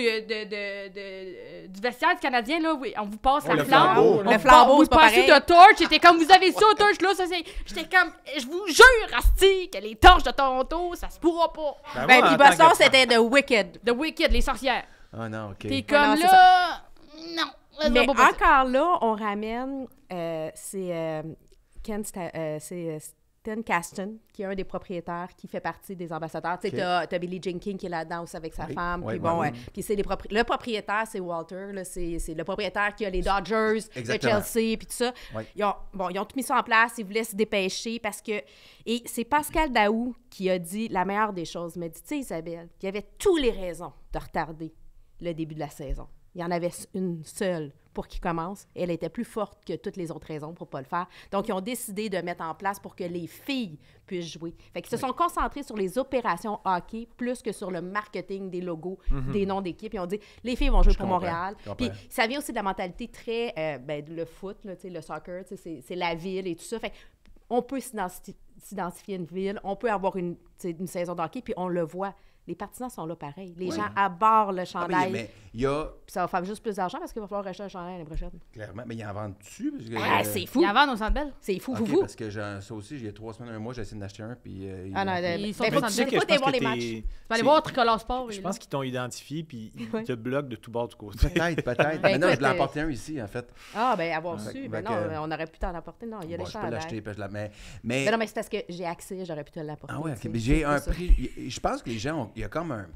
vestiaire du Canadien, là, où on vous passe la le flamme. flambeau, là. Le flambeau, vous c'est pas passez pareil. de torche, j'étais comme, vous avez ça, torche, là, ça c'est. J'étais comme, je vous jure, asti, que les torches de Toronto, ça se pourra pas. Ben, moi, puis en tant Boston, que- c'était The Wicked. The Wicked, les sorcières. Ah non, OK. T'es comme non, c'est là. Non. ça Mais va pas passer. encore là, on ramène, c'est Stan Kasten, qui est un des propriétaires, qui fait partie des ambassadeurs. Tu sais, t'as Billie Jean King qui est là-dedans aussi avec sa femme. oui, Puis bon, oui. puis c'est le propriétaire, c'est Walter. Là, c'est le propriétaire qui a les Dodgers, Exactement. le Chelsea, puis tout ça. Oui. Ils ont tout mis ça en place. Ils voulaient se dépêcher parce que... Et c'est Pascal Daou qui a dit la meilleure des choses. Il m'a dit, tu sais, Isabelle, il y avait toutes les raisons de retarder le début de la saison. Il y en avait une seule pour qu'il commence. Elle était plus forte que toutes les autres raisons pour ne pas le faire. Donc, ils ont décidé de mettre en place pour que les filles puissent jouer. Fait qu'ils se sont concentrés sur les opérations hockey plus que sur le marketing des logos, des noms d'équipes. Ils ont dit, les filles vont jouer pour comprends, Montréal. je comprends. Puis, ça vient aussi de la mentalité très... le foot, là, le soccer, c'est la ville et tout ça. Fait on peut s'identifier à une ville, on peut avoir une saison de hockey, puis on le voit. les partisans sont là pareil. Les Ouais. gens abordent le Ah, chandail. mais il y a, Puis ça va faire juste plus d'argent parce qu'il va falloir acheter un chandail l'année prochaine. clairement, mais il y en vend dessus. Parce que, Ah, c'est Il fou! y en vend au Centre Bell. C'est fou, OK, fou. parce que ça aussi, j'ai 3 semaines, un mois, j'ai essayé d'en acheter un, puis... Ah non, Ils sont ben, tous faut en tu direct. sais pas voir les matchs. Tu vas aller voir Tricolore Sport. Je pense qu'ils t'ont identifié, puis ils Ouais. te bloquent de tout bord du côté. Peut-être. Ben, Mais non, je écoute, voulais emporter un ici, en fait. Ah, ben avoir Ouais. su. Fait Ben que- non, on aurait pu t'en apporter. Non, il y a Bon, les je peux chandails. l'acheter, puis mais... Mais non, mais c'est parce que j'ai accès, j'aurais pu te l'apporter. Ah ouais, tu ok. sais. Mais j'ai C'est un ça. prix. Je pense que les gens ont. Il y a comme un.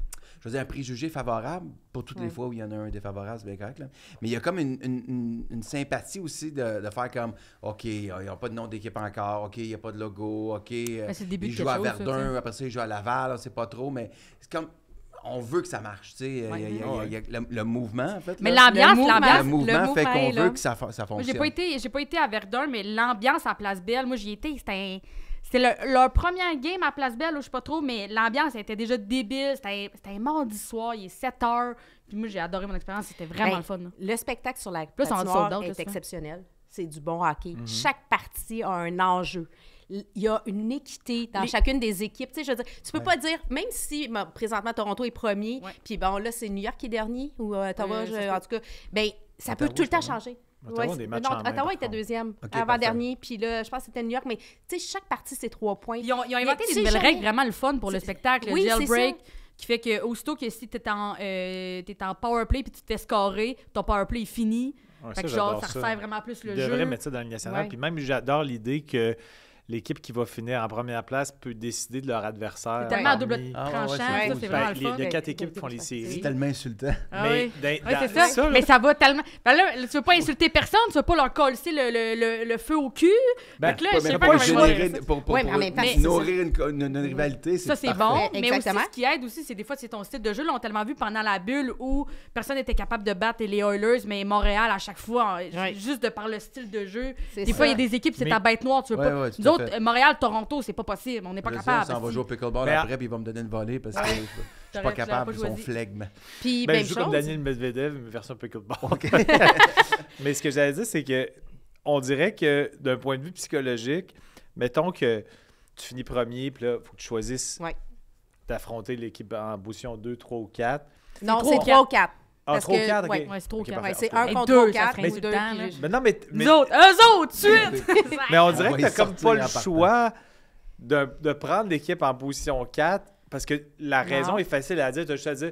Je veux dire, un préjugé favorable pour toutes les Ouais. fois où il y en a un défavorable, c'est bien correct. Là. Mais il y a comme une sympathie aussi de faire comme OK, ils n'ont pas de nom d'équipe encore, OK, il n'y a pas de logo, OK. c'est le début ils de jouent quelque à chose, ça, Verdun, tu sais. après ça, ils jouent à Laval, on ne sait pas trop, mais c'est comme. On veut que ça marche, tu sais. Il y a le mouvement, en fait. Mais là. l'ambiance, Le l'ambiance. mouvement fait est qu'on là. veut que ça Moi, fonctionne. j'ai pas été à Verdun, mais l'ambiance à Place Belle, moi, j'y étais. C'était leur première game à Place Belle, ou je sais pas trop, mais l'ambiance était déjà débile. C'était un mardi soir, il est 7 heures. Puis moi, j'ai adoré mon expérience. C'était vraiment Ben, le fun. Là. Le spectacle sur la Là, c'est en patinoire sold out, là, est c'est ça. exceptionnel. C'est du bon hockey. Chaque partie a un enjeu. Il y a une équité dans chacune des équipes. Tu sais, je veux dire, tu peux pas dire, même si présentement Toronto est premier, Ouais. puis bon, là, c'est New York qui est dernier, ou Ottawa, ça se en tout cas, ben ça Ottawa, peut tout le temps je pense. changer. Ottawa ont des matchs non, en main, Ottawa par était contre. deuxième, Ok, avant-dernier, puis là, je pense que c'était New York, mais tu sais, chaque partie, c'est 3 points. Ils ont Mais inventé tu des sais nouvelles jamais- règles vraiment le fun pour le spectacle. Oui, le c'est jailbreak, ça. qui fait que aussitôt que si t'es en powerplay puis tu te fais scorer, ton powerplay est fini. Ouais, Fait que ça, genre, j'adore ça ça. resserre vraiment plus le Ils devraient jeu. mettre ça dans la Ligue nationale. Ouais. Puis même, j'adore l'idée que l'équipe qui va finir en première place peut décider de leur adversaire. C'est tellement à parmi- double Ah ouais, tranchant, c'est ça, cool, c'est ça. vraiment Ben, le fun. il y a Ouais. 4 équipes qui font les C'est séries. tellement insultant. Ah Mais oui. dans- Oui, dans- c'est ça. ça, Mais là, ça va tellement. Ben là, tu veux pas insulter personne, tu veux pas leur coller le feu au cul. Ben, fait que là, Pas- je mais sais pas pas comment générer je vais- pour Ouais, mais en même temps, c'est nourrir une rivalité. Ça, c'est parfait. bon. Ouais, Mais aussi, exactement. ce qui aide aussi, c'est des fois, c'est ton style de jeu. Là, on a tellement vu pendant la bulle où personne n'était capable de battre les Oilers, mais Montréal, à chaque fois, juste de par le style de jeu. C'est Des ça. fois, il y a des équipes, c'est Mais- ta bête noire, tu veux Ouais, pas. ouais, tout Nous à autres, fait. Montréal, Toronto, c'est pas possible. On n'est pas Je sais, capable. on s'en va si. jouer au pickleball Mais après, puis ils vont me donner une volée parce que je suis pas J'aurais capable, pas ils sont choisi. flegmes. Puis, ben, même je joue chose. comme Daniel Medvedev, mais version pickleball. Mais ce que j'allais dire, c'est que on dirait que d'un point de vue psychologique, mettons que tu finis premier, puis là, il faut que tu choisisses Ouais. d'affronter l'équipe en position 2, 3 ou 4. Non, trop c'est quatre. 3 ou 4. Ah, Parce 3 ou que- 4, ok. ouais. Ouais, c'est trop Ok, quatre. parfait. Ouais, c'est En un Et contre deux, 3 ou ça 4. ferait tout le temps, là. Mais non, mais Nous autres, eux autres, suite! Mais on dirait On que va tu y n'as comme sortir pas le en partant. choix de prendre l'équipe en position 4 parce que la raison Non. est facile à dire. Tu as juste à dire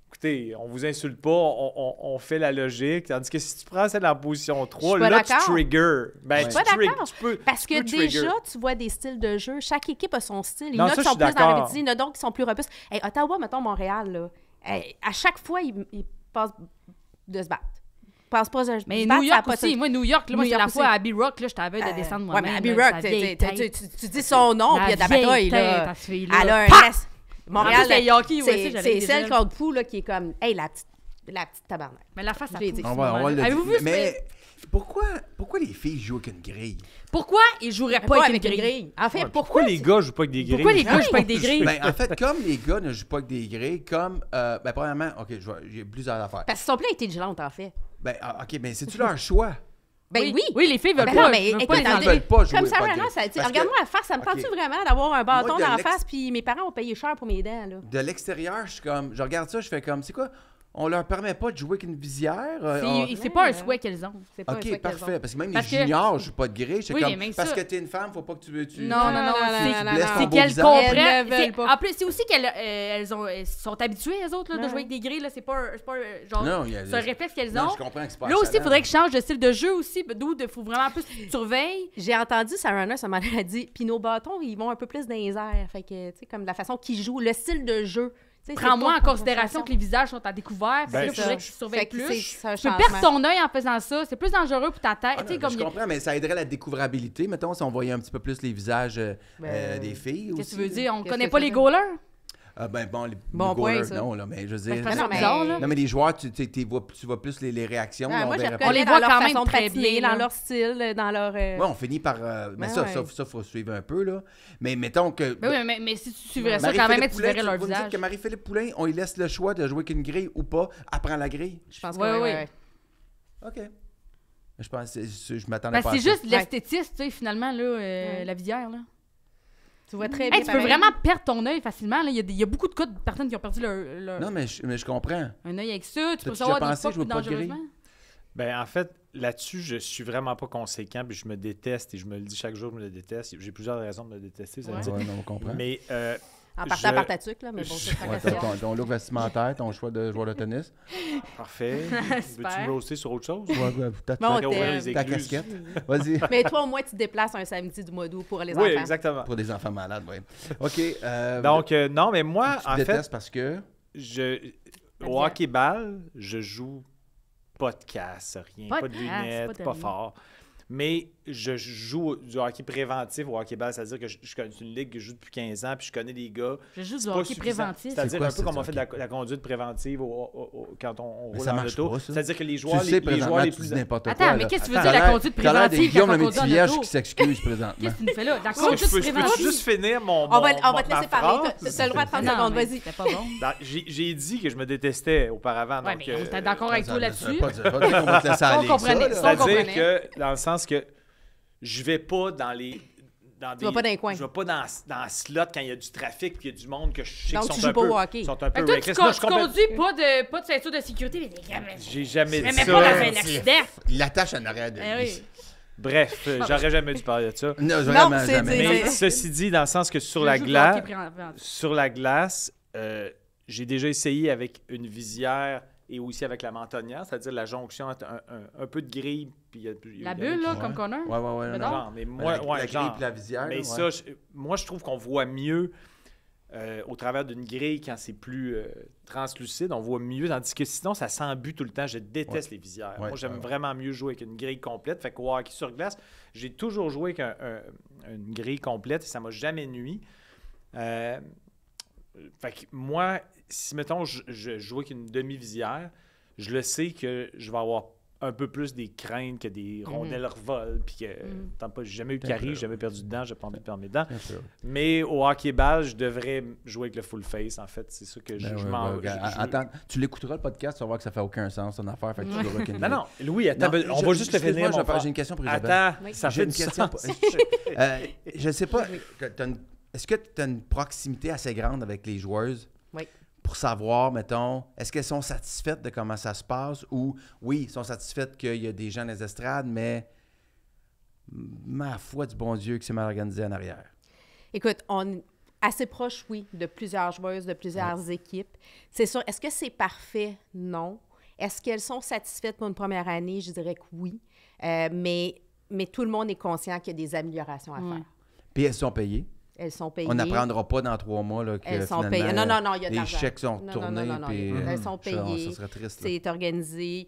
écoutez, on vous insulte pas, on fait la logique. Tandis que si tu prends celle en position 3, suis pas là, tu d'accord. trigger. Ben, Je suis pas d'accord. tu peux. Parce tu que peux trigger. déjà, tu vois des styles de jeu. Chaque équipe a son style. Il y Non, en a ça, qui je sont suis plus dans la d'accord. rapidité, il y en a d'autres qui sont plus robustes. Hey, Ottawa, mettons Montréal, là. Hey, à chaque fois, ils passent de se battre. Ils passent pas de se Mais battre, New ça a York pas aussi. de- Moi, New York, là, moi, New c'est la York fois aussi. à Abbey Rock, là, j'étais à veille de descendre Ouais, moi-même. mais Abbey là, Rock, sa vieille tête. tu dis son nom, puis il y a de la vieille bataille, tête là. à ce fille-là. Elle a un Pa! laisse. En Montréal, plus, les hockey, ouais, c'est ça, j'allais c'est dire celle elle. contre Pou, là, qui est comme, hey, la petite tabarnak. Mais la face, ça Je l'ai pousse. dit. On va le Avez-vous dire. vu Mais pourquoi les filles jouent avec une grille? Pourquoi ils joueraient pas avec une grille? En fait, Ouais, pourquoi? les gars jouent pas avec des grilles? Pourquoi les gars jouent pas avec des grilles? Ben, en fait, comme les gars ne jouent pas avec des grilles, comme, ben, premièrement, OK, j'ai plusieurs affaires. Parce qu'ils sont plus intelligentes, en fait. Ben, OK, mais c'est-tu leur choix? Ben oui. Oui, les filles veulent Ben pas. non, mais veulent pas écoute, les Ils attendez, enlever. veulent pas jouer Comme Sarah pas de Nance, grille. elle dit, Parce que- regarde-moi la face, ça me OK. tente-tu vraiment d'avoir un bâton Moi, de dans la l'ex- face, puis mes parents ont payé cher pour mes dents, là. De l'extérieur, je suis comme, je regarde ça, je fais comme, c'est quoi? On leur permet pas de jouer avec une visière? C'est pas un souhait qu'elles ont. C'est pas un OK, souhait qu'elles parfait. ont. Parce que même Parce les que- juniors jouent pas de grille. J'étais Oui, comme, mais parce ça- que t'es une femme, faut pas que tu... Non, non, non, non, blesses c'est ton beau qu'elles visage. comprennent. Elles ne veulent c'est- pas. En plus, c'est aussi qu'elles sont habituées, elles autres, là, de Ouais. jouer avec des grilles. Là, c'est pas genre. Non, il y a C'est un réflexe qu'elles Non, ont. je comprends que c'est pas Là aussi, il achalant. faudrait que je change de style de jeu aussi. D'où il faut vraiment plus que tu surveilles. J'ai entendu Sarah Nance, un moment donné, elle a dit, puis nos bâtons, ils vont un peu plus dans les airs. Fait que, tu sais, comme la façon qu'ils jouent, le style de jeu. Tu sais, c'est Prends-moi pas en considération que les visages sont à découvert. Puis Ben, là, il faudrait ça. que je surveille Fait que plus. c'est un Tu peux changement. perdre ton œil en faisant ça. C'est plus dangereux pour ta tête. Ah, Tu sais, non, comme je il y a- comprends, mais ça aiderait la découvrabilité. Mettons, si on voyait un petit peu plus les visages Ben, des filles Qu'est-ce que aussi. tu veux dire? On Qu'est-ce connaît que pas tu les veux? goalers? Ah, ben bon, les Bon point, goalers, ça. non, là, mais je veux Ben, dire... je trouve ça non, mais- bizarre, là. Non, mais les joueurs, tu vois plus les réactions. Ah, on moi, je verrait On pas. les reconnais voit dans quand leur même façon de très patiner, bien, là. dans leur style, dans leur... Ouais, on finit par... mais Ben ça, ouais. ça, faut suivre un peu, là. Mais mettons que... Ben oui, mais si tu suivrais ça, quand Marie-Philippe même, tu Poulain, verrais leur vous me dites visage. que Marie-Philippe Poulain, on lui laisse le choix de jouer avec une grille ou pas, apprend la grille. Je pense que Ouais, oui, ouais. oui. OK. Je pense je m'attendais Ben, pas à c'est ça. juste l'esthétisme, tu sais, finalement, là, la visière, là. Tu vois très bien. Hey, tu peux vraiment perdre ton œil facilement. Là. Il y a beaucoup de cas de personnes qui ont perdu leur Non, mais je comprends. un œil avec ça. Tu peux T'as-tu savoir déjà des pensé, fois je veux plus pas de grille? dangereusement. Ben, en fait, là-dessus, je suis vraiment pas conséquent, puis je me déteste, et je me le dis chaque jour, je me le déteste. J'ai plusieurs raisons de me détester, ça veut Ouais. dire. Ouais, non, on comprend. Mais En partant par ta tuque, là, mais bon, c'est pas Ouais, question. ton look vestimentaire, ton choix de joueur de tennis. parfait. Super. Veux-tu me roaster sur autre chose? Ouais, ta, Bon, Ouvrir t'aimes. les ta écluses. casquette. Vas-y. Mais toi, au moins, tu te déplaces un samedi du mois d'août pour les Oui, enfants. exactement. Pour des enfants malades, oui. OK. Donc, non, mais moi, tu en fait, détestes parce que... au hockey-ball, je joue pas de casse, rien, Pas pas de de casse, lunettes, pas de pas rien. fort. Mais je joue du hockey préventif au hockey-ball, c'est-à-dire que je connais une ligue que je joue depuis 15 ans, puis je connais des gars. Je joue du C'est pas hockey suffisant. préventif. C'est C'est-à-dire quoi un peu ça, comme du on fait de hockey? la conduite préventive quand on Mais roule ça en marche auto. pas, ça. C'est-à-dire que les Tu joueurs, sais, les présentement, joueurs les tu plus... dis n'importe quoi. Attends, mais là. qu'est-ce que tu veux T'as dire, la l'air- conduite t'as l'air préventive des Guillaume quand le on conduit en métivierge auto? qui s'excuse présentement. Qu'est-ce que tu nous fais là? La Est-ce que conduite je peux préventive. juste finir mon On va te ma laisser parler. phrase? T'as le droit de 30 Non, secondes, mais vas-y. C'était pas bon. J'ai dit que je me détestais auparavant. Ouais, donc, mais on était d'accord avec toi là-dessus. Ça veut pas dire qu'on va te laisser On aller avec ça, comprenait là. ça. C'est-à-dire comprenait. que, dans le sens que je vais pas dans les... Tu vas pas dans les coins. Je vais pas dans le slot quand il y a du trafic puis il y a du monde que je sais Donc, qui tu sont joues un pas peu, au hockey. sont un Fait peu que toi, reckless. Non, je tu comprends- conduis pas de ceinture de sécurité. Mais les gars, mais J'ai jamais mais dit même ça. pas dans un accident. Il l'attache en arrière de Eh lui. oui. Bref, j'aurais jamais dû parler de ça. Non, vraiment c'est- jamais. Mais c'est- ceci dit, dans le sens que sur Je la joue du glace, hockey préventif. sur la glace, j'ai déjà essayé avec une visière et aussi avec la mentonnière, c'est-à-dire la jonction entre un peu de grille puis il y a La bulle, là, Ouais. comme Connor. Ouais, ouais, ouais. Mais non. non. genre, mais moi, la ouais, grille genre. puis la visière. Mais là, ça, ouais. moi, je trouve qu'on voit mieux au travers d'une grille quand c'est plus translucide. On voit mieux, tandis que sinon, ça s'embue tout le temps. Je déteste les visières. Ouais, Moi, j'aime ouais. vraiment mieux jouer avec une grille complète. Fait qu'au hockey sur glace, j'ai toujours joué avec une grille complète et ça m'a jamais nui. Fait que moi, si, mettons, je joue avec une demi-visière, je le sais que je vais avoir un peu plus des craintes que des rondelles revolent, puis que tant pas, j'ai jamais eu de Bien carie, sûr. j'ai jamais perdu de dents, j'ai pas envie de perdre mes dents. Bien sûr. Mais au hockey-ball, je devrais jouer avec le full face, en fait. C'est ça que je Ben ouais, m'en... ouais, attends, tu l'écouteras le podcast, tu vas voir que ça fait aucun sens ton affaire. Fait que tu dois reculer. Non, non, Louis, attends, Non, on va juste te finir mon J'ai une question pour Isabelle. Attends, Oui. ça J'ai fait une du question. sens. Je sais pas, est-ce que tu as une proximité assez grande avec les joueuses Oui. pour savoir, mettons, est-ce qu'elles sont satisfaites de comment ça se passe ou, oui, elles sont satisfaites qu'il y a des gens dans les estrades, mais ma foi du bon Dieu que c'est mal organisé en arrière. Écoute, on est assez proche, oui, de plusieurs joueuses, de plusieurs équipes. C'est sûr. Est-ce que c'est parfait? Non. Est-ce qu'elles sont satisfaites pour une première année? Je dirais que oui. Mais tout le monde est conscient qu'il y a des améliorations à faire. Puis elles sont payées. Elles sont payées. On n'apprendra pas dans 3 mois là, que Elles sont finalement, payées. Non, il y a de les l'argent. chèques sont Non, tournés. non, Puis, elles sont payées. Ça serait triste. là. C'est organisé.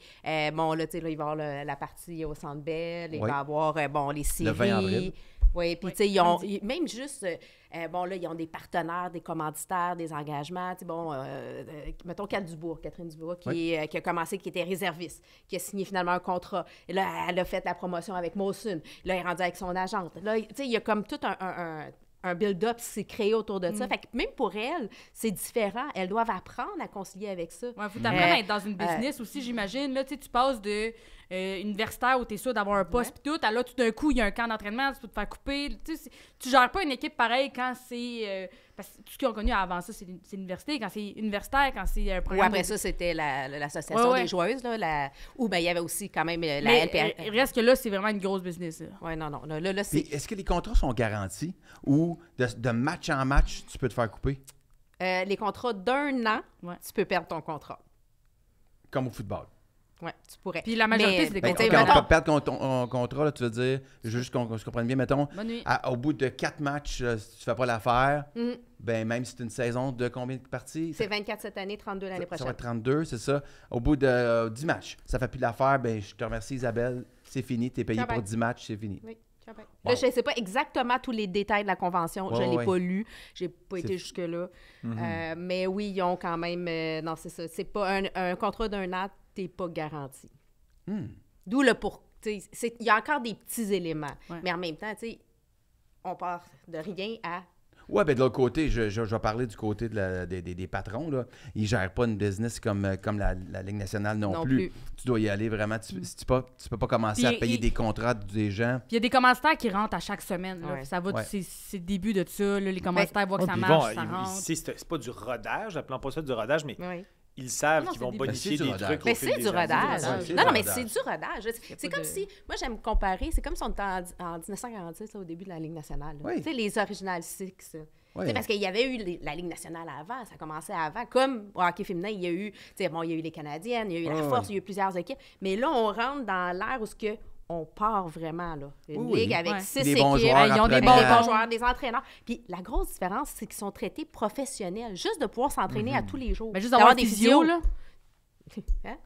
Bon, là, tu sais, là, il va y avoir la partie au Centre Bell. Il Oui. va y avoir, bon, les séries. Le 20 avril. Oui, puis, Oui, tu sais, ils ont lundi. même juste, bon, là, ils ont des partenaires, des commanditaires, des engagements. Tu sais, bon, mettons Catherine Dubois, qui a commencé, qui était réserviste, qui a signé finalement un contrat. Et là, elle a fait la promotion avec Mosun. Là, elle est rendue avec son agente. Là, tu sais, il y a comme tout un build-up qui s'est créé autour de ça. Fait que même pour elles, c'est différent. Elles doivent apprendre à concilier avec ça. Ouais, faut t'apprendre à être dans une business aussi, j'imagine. Là, tu sais, tu passes de universitaire où tu es sûr d'avoir un poste puis tout, à là, tout d'un coup, il y a un camp d'entraînement, tu peux te faire couper. Tu sais, tu gères pas une équipe pareille quand c'est... parce que tout ce qu'ils ont connu avant ça, c'est l'université. Quand c'est universitaire, quand c'est un Ou programme... après ça, c'était l'association Ouais. des joueuses. Là, ou bien il y avait aussi quand même la Mais LPR. il reste que là, c'est vraiment une grosse business. Là. Oui, non. Là, Puis, c'est... est-ce que les contrats sont garantis ou de match en match, tu peux te faire couper? Les contrats d'1 an, Ouais. tu peux perdre ton contrat. Comme au football. Oui, tu pourrais. Puis la majorité, c'est des Ben, contrats. tu sais, quand mettons- on peut perdre ton contrat, là, tu veux dire, juste qu'on se comprenne bien, mettons, Bonne nuit. au bout de 4 matchs, si tu fais pas l'affaire, Mm. ben même si c'est une saison de combien de parties? C'est 24 cette année, 32 l'année Ça va prochaine. être 32, c'est ça. Au bout de 10 matchs, ça fait plus l'affaire, ben je te remercie Isabelle, c'est fini, t'es payé Ciao, pour bye. 10 matchs, c'est fini. Oui, tiens bien. Bon. Là, je ne sais pas exactement tous les détails de la convention. Je ne l'ai Ouais. pas lu. Je n'ai pas C'est- été jusque-là. Mais oui, ils ont quand même... non, c'est ça. C'est pas un contrat d'1 an, tu n'es pas garanti. D'où le pour... tu sais, il y a encore des petits éléments. Ouais. Mais en même temps, tu sais, on part de rien à Ouais, ben de l'autre côté, je vais parler du côté des patrons. Là. Ils ne gèrent pas une business comme la Ligue nationale non plus. Tu dois y aller vraiment. Tu peux pas commencer à payer des contrats des gens. Puis il y a des commanditaires qui rentrent à chaque semaine. Là. Ouais. Ça va, c'est le début de ça. Là, les commanditaires voient que ça Puis marche, ça bon, rentre. c'est pas du rodage, appelons pas ça du rodage, mais Oui. ils savent Non, qu'ils c'est vont des- bonifier Ben, c'est des du trucs rodage. au Mais fil c'est des du années. rodage. Ouais, c'est Non, du mais rodage. c'est du rodage. C'est pas comme de- si... Moi, j'aime comparer. C'est comme si on était en 1946, là, au début de la Ligue nationale. là. Oui. Tu sais, les Original Six. Ouais. Tu sais, parce qu'il y avait eu la Ligue nationale avant, ça commençait avant. Comme au hockey féminin, il y a eu, tu sais, bon, il y a eu les Canadiennes, il y a eu la Force, il y a eu plusieurs équipes. Mais là, on rentre dans l'ère où on part vraiment, là. Une Oui. ligue avec Ouais. 6 Des équipes. bons joueurs Ils ont des apprenants. bons Des bons bons. joueurs, des entraîneurs. Puis la grosse différence, c'est qu'ils sont traités professionnels. Juste de pouvoir s'entraîner à tous les jours. Mais juste d'avoir des physios. physios, là. Hein?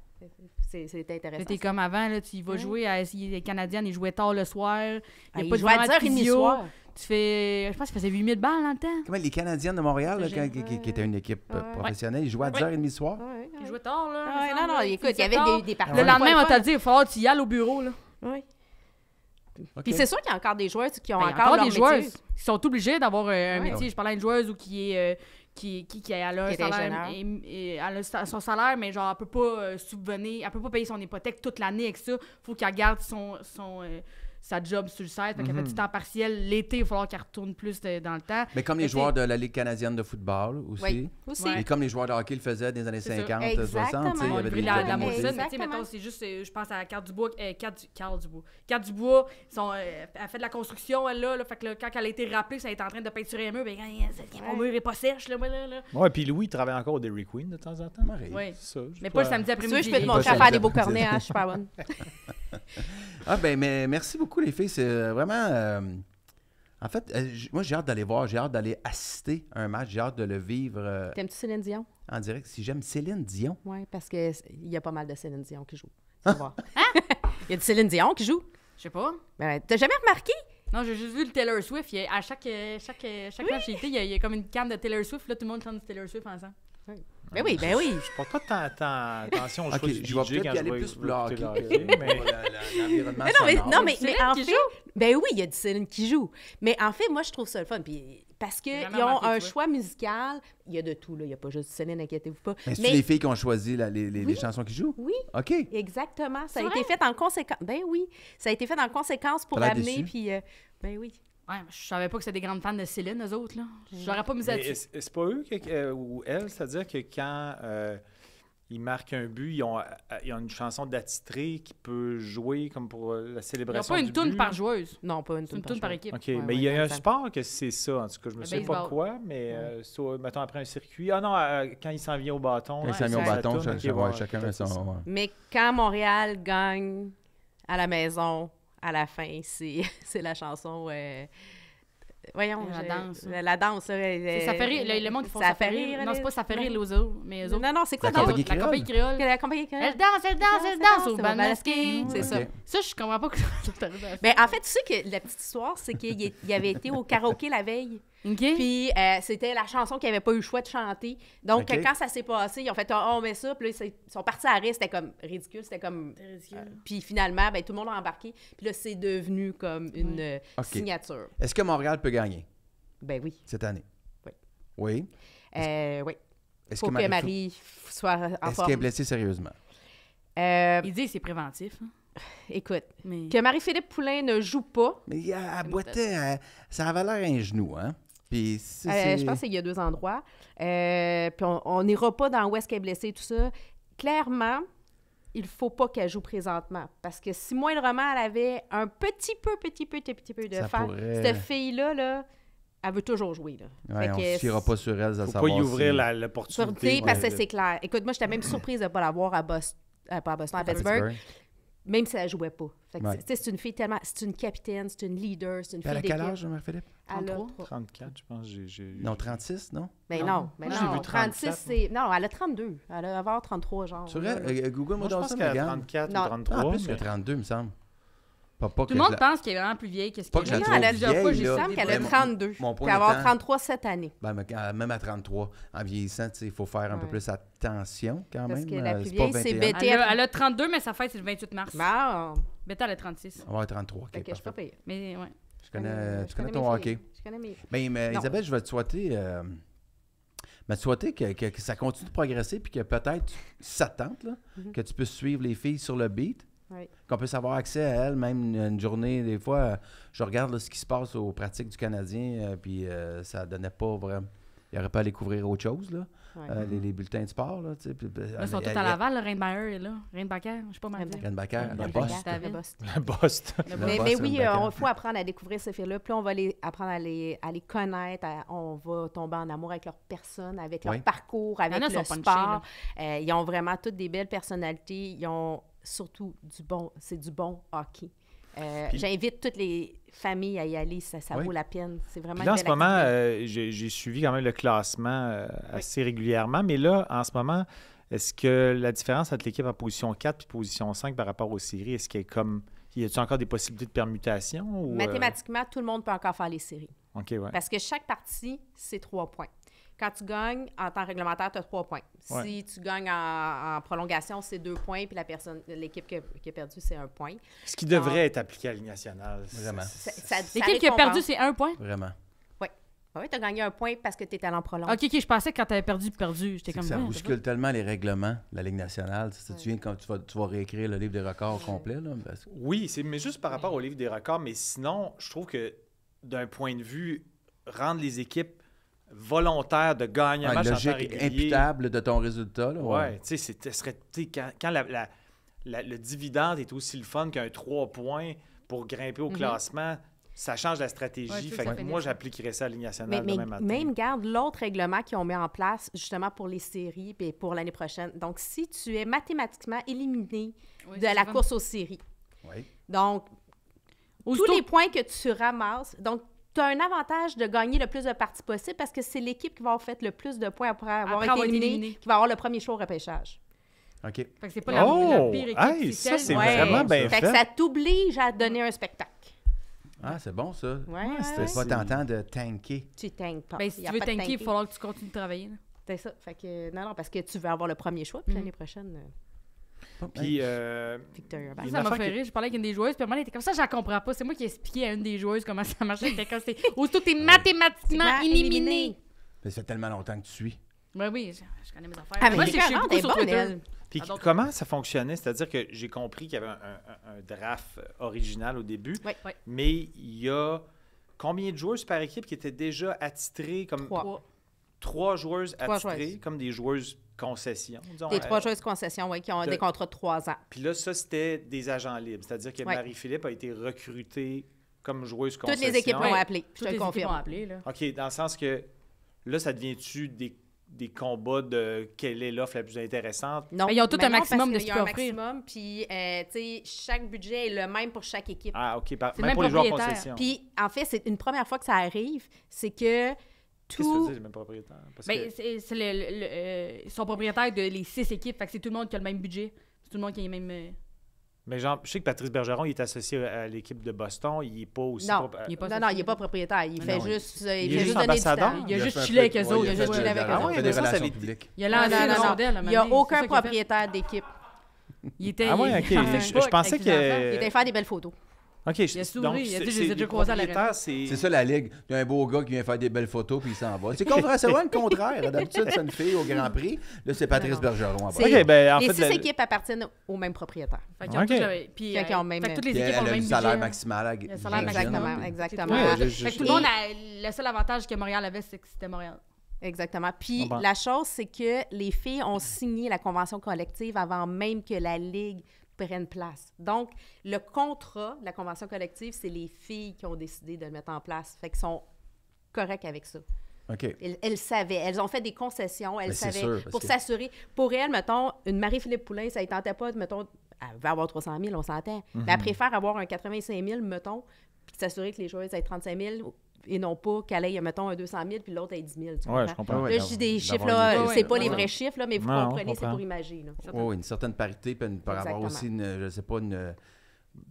C'est intéressant. C'était ça. comme avant, là, tu y vas jouer à les Canadiennes, ils jouaient tard le soir. Il Ah, n'y ils a pas de jouaient à vraiment de 10h30 le physio. soir. Tu fais, je pense qu'ils faisaient 8000 balles dans le temps. Comment les Canadiennes de Montréal, là, C'est qui était une équipe Ouais. professionnelle, ils jouaient à 10h30 le soir. Ouais, Ils ouais. jouaient tard, là. Ah ouais, me non, semble, non, là. écoute, il y finissaient avait tard. des parties. Le lendemain, on pas t'a le dit, il va falloir que tu y ailles au bureau, là. fun. Oui. OK. Puis c'est sûr qu'il y a encore des joueurs qui ont Ben, il y a encore leur des joueurs métier. qui sont obligés d'avoir un Ouais. métier. Je parlais à une joueuse ou qui est qui a Qui un est salaire ingénieur. et elle a son salaire, mais genre elle peut pas subvenir, elle peut pas payer son hypothèque toute l'année avec ça. Faut qu'elle garde sa job sur le site, fait qu'elle fait du temps partiel. L'été, il va falloir qu'elle retourne plus dans le temps. Mais comme les Mais joueurs de la Ligue canadienne de football aussi. Oui, aussi. Ouais. Et comme les joueurs de hockey le faisaient dans les années C'est ça. 50, Exactement. 60, tu sais, il y On avait brûle des la des Molson, montées. mais tu sais, Exactement. mettons, c'est juste, je pense à Carte Dubois, Carte Dubois, elle fait de la construction, elle, là, fait que là, quand elle a été rappelée, ça a été en train de peinturer un mur, ben, mon mur est pas sèche, là, là. Ouais, puis Louis travaille encore au Dairy Queen de temps en temps. Marie. Oui. C'est ça. Mais pas le samedi Tu veux, après-midi. je peux te Pas montrer à ça, faire des ça. beaux cornets, hein, je suis super bonne. Ah ben mais merci beaucoup les filles, c'est vraiment en fait moi j'ai hâte d'aller voir, j'ai hâte d'aller assister à un match, j'ai hâte de le vivre T'aimes-tu Céline Dion? en direct. Si j'aime Céline Dion. Oui, parce qu'il y a pas mal de Céline Dion qui joue. Tu vas voir. Il y a du Céline Dion qui joue. Je sais pas. Ben, t'as jamais remarqué? Non, j'ai juste vu le Taylor Swift. À chaque match j'ai été, il y a comme une canne de Taylor Swift. Là, tout le monde chante du Taylor Swift ensemble. Ben oui, ben oui. Je porte pas tant attention au choix OK, du je vais DJ peut-être quand y aller je vais plus pour le hockey, écouter le hockey, mais- l'environnement Non, mais Céline en qui fait, joue? ben oui, il y a du Céline qui joue. Mais en fait, moi, je trouve ça le fun. Puis, parce J'ai qu'ils jamais ont remarqué, un tu vois. choix musical. Il y a de tout, là. Il n'y a pas juste Céline, inquiétez-vous pas. Mais c'est les filles qui ont choisi les chansons qu'ils jouent? Oui, OK. exactement. Ça a C'est été fait en conséquence. Ben oui, ça a été fait en conséquence pour T'as l'air amener. déçue? Puis, ben oui. Ouais, mais je savais pas que c'était des grandes fans de Céline, eux autres, là. J'aurais pas mis Mais là-dessus. c'est pas eux ou elle, c'est-à-dire que quand ils marquent un but, ils ont une chanson d'attitré qui peut jouer comme pour la Il n'y a célébration pas du une toune but. par joueuse. Non, pas une C'est une toune toune par joueur. équipe. OK, Ouais, mais ouais, il y a un ça. sport que c'est ça, en tout cas, je me Le souviens pas baseball. quoi, mais mettons après un circuit. Ah non, quand il s'en vient au bâton. Quand ils là, s'en mis au c'est la bâton, toune, ok, ouais, chacun a peut-être son... c'est ça. ouais. Mais quand Montréal gagne à la maison, à la fin, c'est la chanson. Voyons, La danse. La danse, là, Ça fait rire. Le monde qui font ça fait rire. Non, c'est pas ça fait rire les autres, mais eux autres. Non, c'est quoi La donc? compagnie La compagnie créole. La compagnie créole. Elle danse, elle danse, elle danse au bal masqué. C'est ça. OK. Ça, je comprends pas que ça t'arrive à faire. Ben, en fait, tu sais que la petite histoire, c'est qu'il avait été au karaoké la veille. OK? Puis c'était la chanson qu'il n'avait pas eu le choix de chanter. Donc, OK. quand ça s'est passé, ils ont fait on met ça. Puis là, ils sont partis à rire. C'était comme ridicule. C'était comme. Puis finalement, ben, tout le monde a embarqué. Puis là, c'est devenu comme une OK. signature. Est-ce que Montréal peut gagner Ben oui. cette année? Oui. Oui. Oui. Est-ce Faut que Marie soit en Est-ce qu'elle est forme. blessée sérieusement? Il dit que c'est préventif. hein. Écoute, Mais... que Marie-Philippe Poulain ne joue pas, Mais elle boitait, ça avait l'air un genou, hein? Puis c'est... je pense qu'il y a 2 endroits. Puis on n'ira pas dans où est-ce qu'elle est blessée, tout ça. Clairement, il faut pas qu'elle joue présentement. Parce que si moindrement, elle avait un petit peu de Ça faire, pourrait- cette fille-là, là, elle veut toujours jouer. Là. Ouais, on ne se fiera pas sur elle, à Faut savoir pas y ouvrir si... l'opportunité. Parce que de- c'est clair. Écoute, moi, j'étais même surprise de ne pas la voir à Boston, pas à Boston, à Pittsburgh, même si elle jouait pas. Fait que, Ouais. tu sais, c'est une fille tellement... C'est une capitaine, c'est une leader, c'est une Elle fille a quel d'équipe. âge, Marie-Philippe? Elle a 33? 34, je pense. J'ai Non, 36, non? Mais Non. non, mais Moi, j'ai non. vu 36, 34, c'est... Non, elle a 32. Elle va avoir 33, genre. Sur là, elle? là. Google-moi Moi, je dans pense ça, qu'elle a regarde. 34 Non. ou 33. Ah, plus mais- que 32, me semble. Pas Tout que le monde je la- pense qu'elle est vraiment plus vieille que ce Pas qu'elle que je la est. trouve Non, elle a vieille, plusieurs fois, il là. me semble qu'elle a Mais 32. mon point Puis elle va avoir étant- 33 cette année. Ben, même à 33, en vieillissant, tu sais, il faut faire un peu Ouais. plus attention quand Parce même. que la plus c'est pas vieille, c'est 21. Betty. Elle a 32, mais sa fête, c'est le 28 mars. Bon. Betty, elle a 36. On va avoir 33. Fait OK, que je suis pas parfait. payée. Mais ouais. Tu connais mes ton filles. hockey. Je connais mes... Mais Non. Isabelle, je vais te souhaiter, que ça continue de progresser puis que peut-être, si ça te tente, là, que tu puisses suivre les filles sur le beat, Oui. qu'on puisse avoir accès à elles, même une journée. Des fois, je regarde là, ce qui se passe aux pratiques du Canadien, puis ça donnait pas vraiment... Il n'aurait pas à aller couvrir autre chose, là. Ouais. Les bulletins de sport, là, tu sais. Là, ils sont tous à Laval, le Reinbacher est là. Reinbacher, je sais pas mal dire. Renbacker, la Renbacher, Bosse. David. le Boss. Le Boston. Le Le Mais boss, oui, Renbacher. il faut apprendre à découvrir ces filles-là. Puis là, on va apprendre à les connaître. On va tomber en amour avec leur personne, avec leur Oui. parcours, avec en a le sont punchés, sport. Ils ont vraiment toutes des belles personnalités. Ils ont surtout c'est du bon hockey. J'invite toutes les familles à y aller. Ça Oui. vaut la peine. C'est vraiment Puis là, en une ce belle moment, activité. j'ai suivi quand même le classement assez régulièrement. Mais là, en ce moment, est-ce que la différence entre l'équipe en position 4 et position 5 par rapport aux séries, est-ce qu'il y a comme... Y a-t-il encore des possibilités de permutation? Ou, Mathématiquement, tout le monde peut encore faire les séries. OK, ouais. Parce que chaque partie, c'est 3 points. Quand tu gagnes en temps réglementaire, tu as 3 points. Ouais. Si tu gagnes en prolongation, c'est 2 points, puis l'équipe qui a perdu, c'est 1 point. Ce qui devrait être appliqué à la Ligue nationale. Vraiment. L'équipe qui a perdu, c'est 1 point. Vraiment. Oui, tu as gagné 1 point parce que tu étais allé en prolongation. Ok, je pensais que quand t'avais perdu. J'étais C'est comme que ça ouais, bouscule tellement les règlements de la Ligue nationale. Tu viens quand tu vas réécrire le livre des records au complet. Là, parce que- Oui, mais juste par rapport au livre des records. Mais sinon, je trouve que d'un point de vue, rendre les équipes volontaires de gagner un Ouais, match en temps logique régulier... imputable de ton résultat. Là, Ouais, tu sais, ce serait... tu sais, quand le dividende est aussi le fun qu'un 3 points pour grimper au classement, ça change la stratégie. Ouais, tu sais, fait ça que finit moi, ça. j'appliquerais ça à la Ligue Mais, nationale demain matin. même, garde l'autre règlement qu'ils ont mis en place justement pour les séries et pour l'année prochaine. Donc, si tu es mathématiquement éliminé Oui, de c'est la fun. course aux séries, Oui. donc, Aussitôt- tous les points que tu ramasses, donc, tu as un avantage de gagner le plus de parties possible parce que c'est l'équipe qui va avoir fait le plus de points après avoir Après été avoir été éliminée éliminée. qui va avoir le premier choix au repêchage. OK. Fait que c'est pas la Oh! pire équipe. Hey, ça, c'est celle- vraiment bien Fait que fait. ça t'oblige à donner un spectacle. Ah, c'est bon, ça. Ouais, C'est pas tentant de tanker. Tu tankes pas. Ben, si Y a tu veux pas de tanker, il tanking. va falloir que tu continues de travailler. là. C'est ça. Fait que, non, parce que tu veux avoir le premier choix, puis l'année prochaine, Puis, Victoria Il y a Ça une m'a affaire fait qui- rire. Je parlais avec une des joueuses, puis elle était comme ça, je la comprends pas. C'est moi qui ai expliqué à une des joueuses comment ça marchait. C'était comme c'était. Aussitôt, t'es mathématiquement éliminé. Mais ça fait tellement longtemps que tu suis. Ben oui, je connais mes affaires. Ah, mais moi, les je suis parents, beaucoup t'es sur bonne, Twitter. elle. Puis Ah, donc- comment ça fonctionnait? C'est-à-dire que j'ai compris qu'il y avait un draft original au début, Oui. Oui. mais il y a combien de joueuses par équipe qui étaient déjà attitrées comme 3. 3 joueuses Trois attitrées, joueuses. comme des joueuses concessions. disons. Des 3 joueuses concessions, oui, qui ont de- des contrats de 3 ans. Puis là, ça, c'était des agents libres. C'est-à-dire que Ouais. Marie-Philippe a été recrutée comme joueuse Toutes concession. les équipes l'ont Ouais. appelé, je Toutes te les le équipes ont confirme. appelé, là. OK, dans le sens que là, ça devient-tu des combats de quelle est l'offre la plus intéressante? Non, Mais ils ont tout mais un non, maximum parce de qu'il y a ce un qu'ils peuvent offrir. maximum, puis, tu sais, chaque budget est le même pour chaque équipe. Ah, OK. C'est Même le même pour les joueurs propriétaire. concession. Puis, en fait, c'est une première fois que ça arrive, c'est que Qu'est-ce que tu veux tout... dire, j'ai même propriétaire? Parce Ben, que- c'est ils sont propriétaires de les 6 équipes. Fait que c'est tout le monde qui a le même budget. C'est tout le monde qui a les mêmes. Mais genre, je sais que Patrice Bergeron, il est associé à l'équipe de Boston. Il n'est pas aussi... Non, il est pas Non, associé. il n'est pas propriétaire. Il fait non, juste... il est fait juste juste donner du ambassadeur. temps. Il a a juste fait un chillé peu- avec eux ouais, autres. il a Il a fait juste chillé avec eux Ah autres. ouais, fait mais des ça, ça relations avait- publiques. Il a Non, lancé non, une non, non. rondelle. Il n'y a aucun propriétaire d'équipe. Il était. Ah ouais, OK. il parlait Je pas pensais avec ses enfants. que... Il était faire des belles photos. OK, Il a souri, donc, il a dit, c'est- je les ai les déjà croisés à la propriétaires, c'est... C'est ça la ligue. Il y a un beau gars qui vient faire des belles photos puis il s'en va. C'est souvent le contraire. D'habitude, c'est une fille au Grand Prix. Là, c'est Patrice Non. Bergeron. à C'est- bas. OK, ben en Les fait... 6 la- équipes appartiennent au même propriétaire. Fait qu'ils ont Ok. tous- puis, Fait qu'ils ont même- fait que toutes les Puis équipes ont elle le a même le salaire budget. maximal. Le salaire j'imagine. Exactement, C'est exactement. Ouais, tout. je- Fait que tout le monde le seul avantage que Montréal avait, c'est que c'était Montréal. Exactement. Puis Bon, ben. la chose, c'est que les filles ont signé la convention collective avant même que la Ligue prenne place. Donc, le contrat, la convention collective, c'est les filles qui ont décidé de le mettre en place. Fait qu'elles sont correctes avec ça. OK. Elles savaient. Elles ont fait des concessions. Elles Mais c'est savaient. sûr, parce Pour que- s'assurer. Pour elle, mettons, une Marie-Philippe Poulin, ça ne tentait pas, mettons, elle veut avoir 300 000, on s'entend. Mhm. Mais elle préfère avoir un 85 000, mettons, puis s'assurer que les joueuses aient 35 000 et non pas qu'elle ait, mettons, un 200 000 puis l'autre ait 10 000. Tu Ouais, je comprends? comprends. Ouais, Là, je dis des chiffres, d'avoir là, une- Ouais, c'est pas ouais, les ouais. vrais chiffres, là, mais vous Non, on comprenez, c'est comprend. pour imaginer. Là. Oui, une certaine parité, puis pour avoir Exactement. aussi, je sais pas,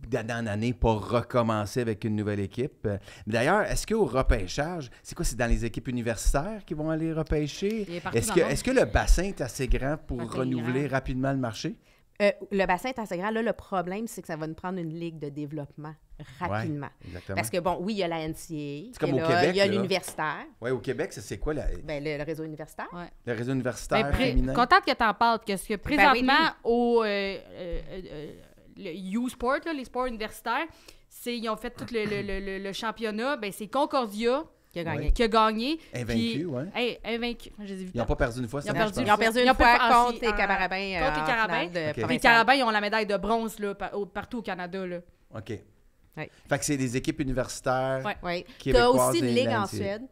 d'année en année, pas recommencer avec une nouvelle équipe. D'ailleurs, est-ce qu'au repêchage, c'est quoi, c'est dans les équipes universitaires qui vont aller repêcher? Il est partout Est-ce dans que, le monde. est-ce que le bassin est assez grand pour Bassin renouveler grand. rapidement le marché? Le bassin est assez grand. Là, le problème, c'est que ça va nous prendre une ligue de développement rapidement. Ouais, exactement. Parce que, bon, oui, il y a la NCAA. C'est comme et au là, Québec, il y a là. l'universitaire. Oui, au Québec, c'est quoi Ben, le réseau universitaire. Ouais. le réseau universitaire Ben, féminin? contente que tu en parles, parce que présentement, oui. au le U-Sport, là, les sports universitaires, ils ont fait tout le championnat. Ben, c'est Concordia Qui a gagné. Ouais. qui a gagné. Invaincu, puis- ouais. Hey, invaincu. Je les ai vus Ils n'ont pas perdu une fois, Ils ont ça, perdu je pense. Ils ont perdu Ils une ont fois perdu contre en- les Carabins. contre les Carabins. Ok. Puis les provinciale. Carabins, ils ont la médaille de bronze là, partout au Canada. Là. OK. Ouais. Fait que c'est des équipes universitaires Ouais. Oui. Tu as québécoises aussi une et ligue la en NCAA. Suède.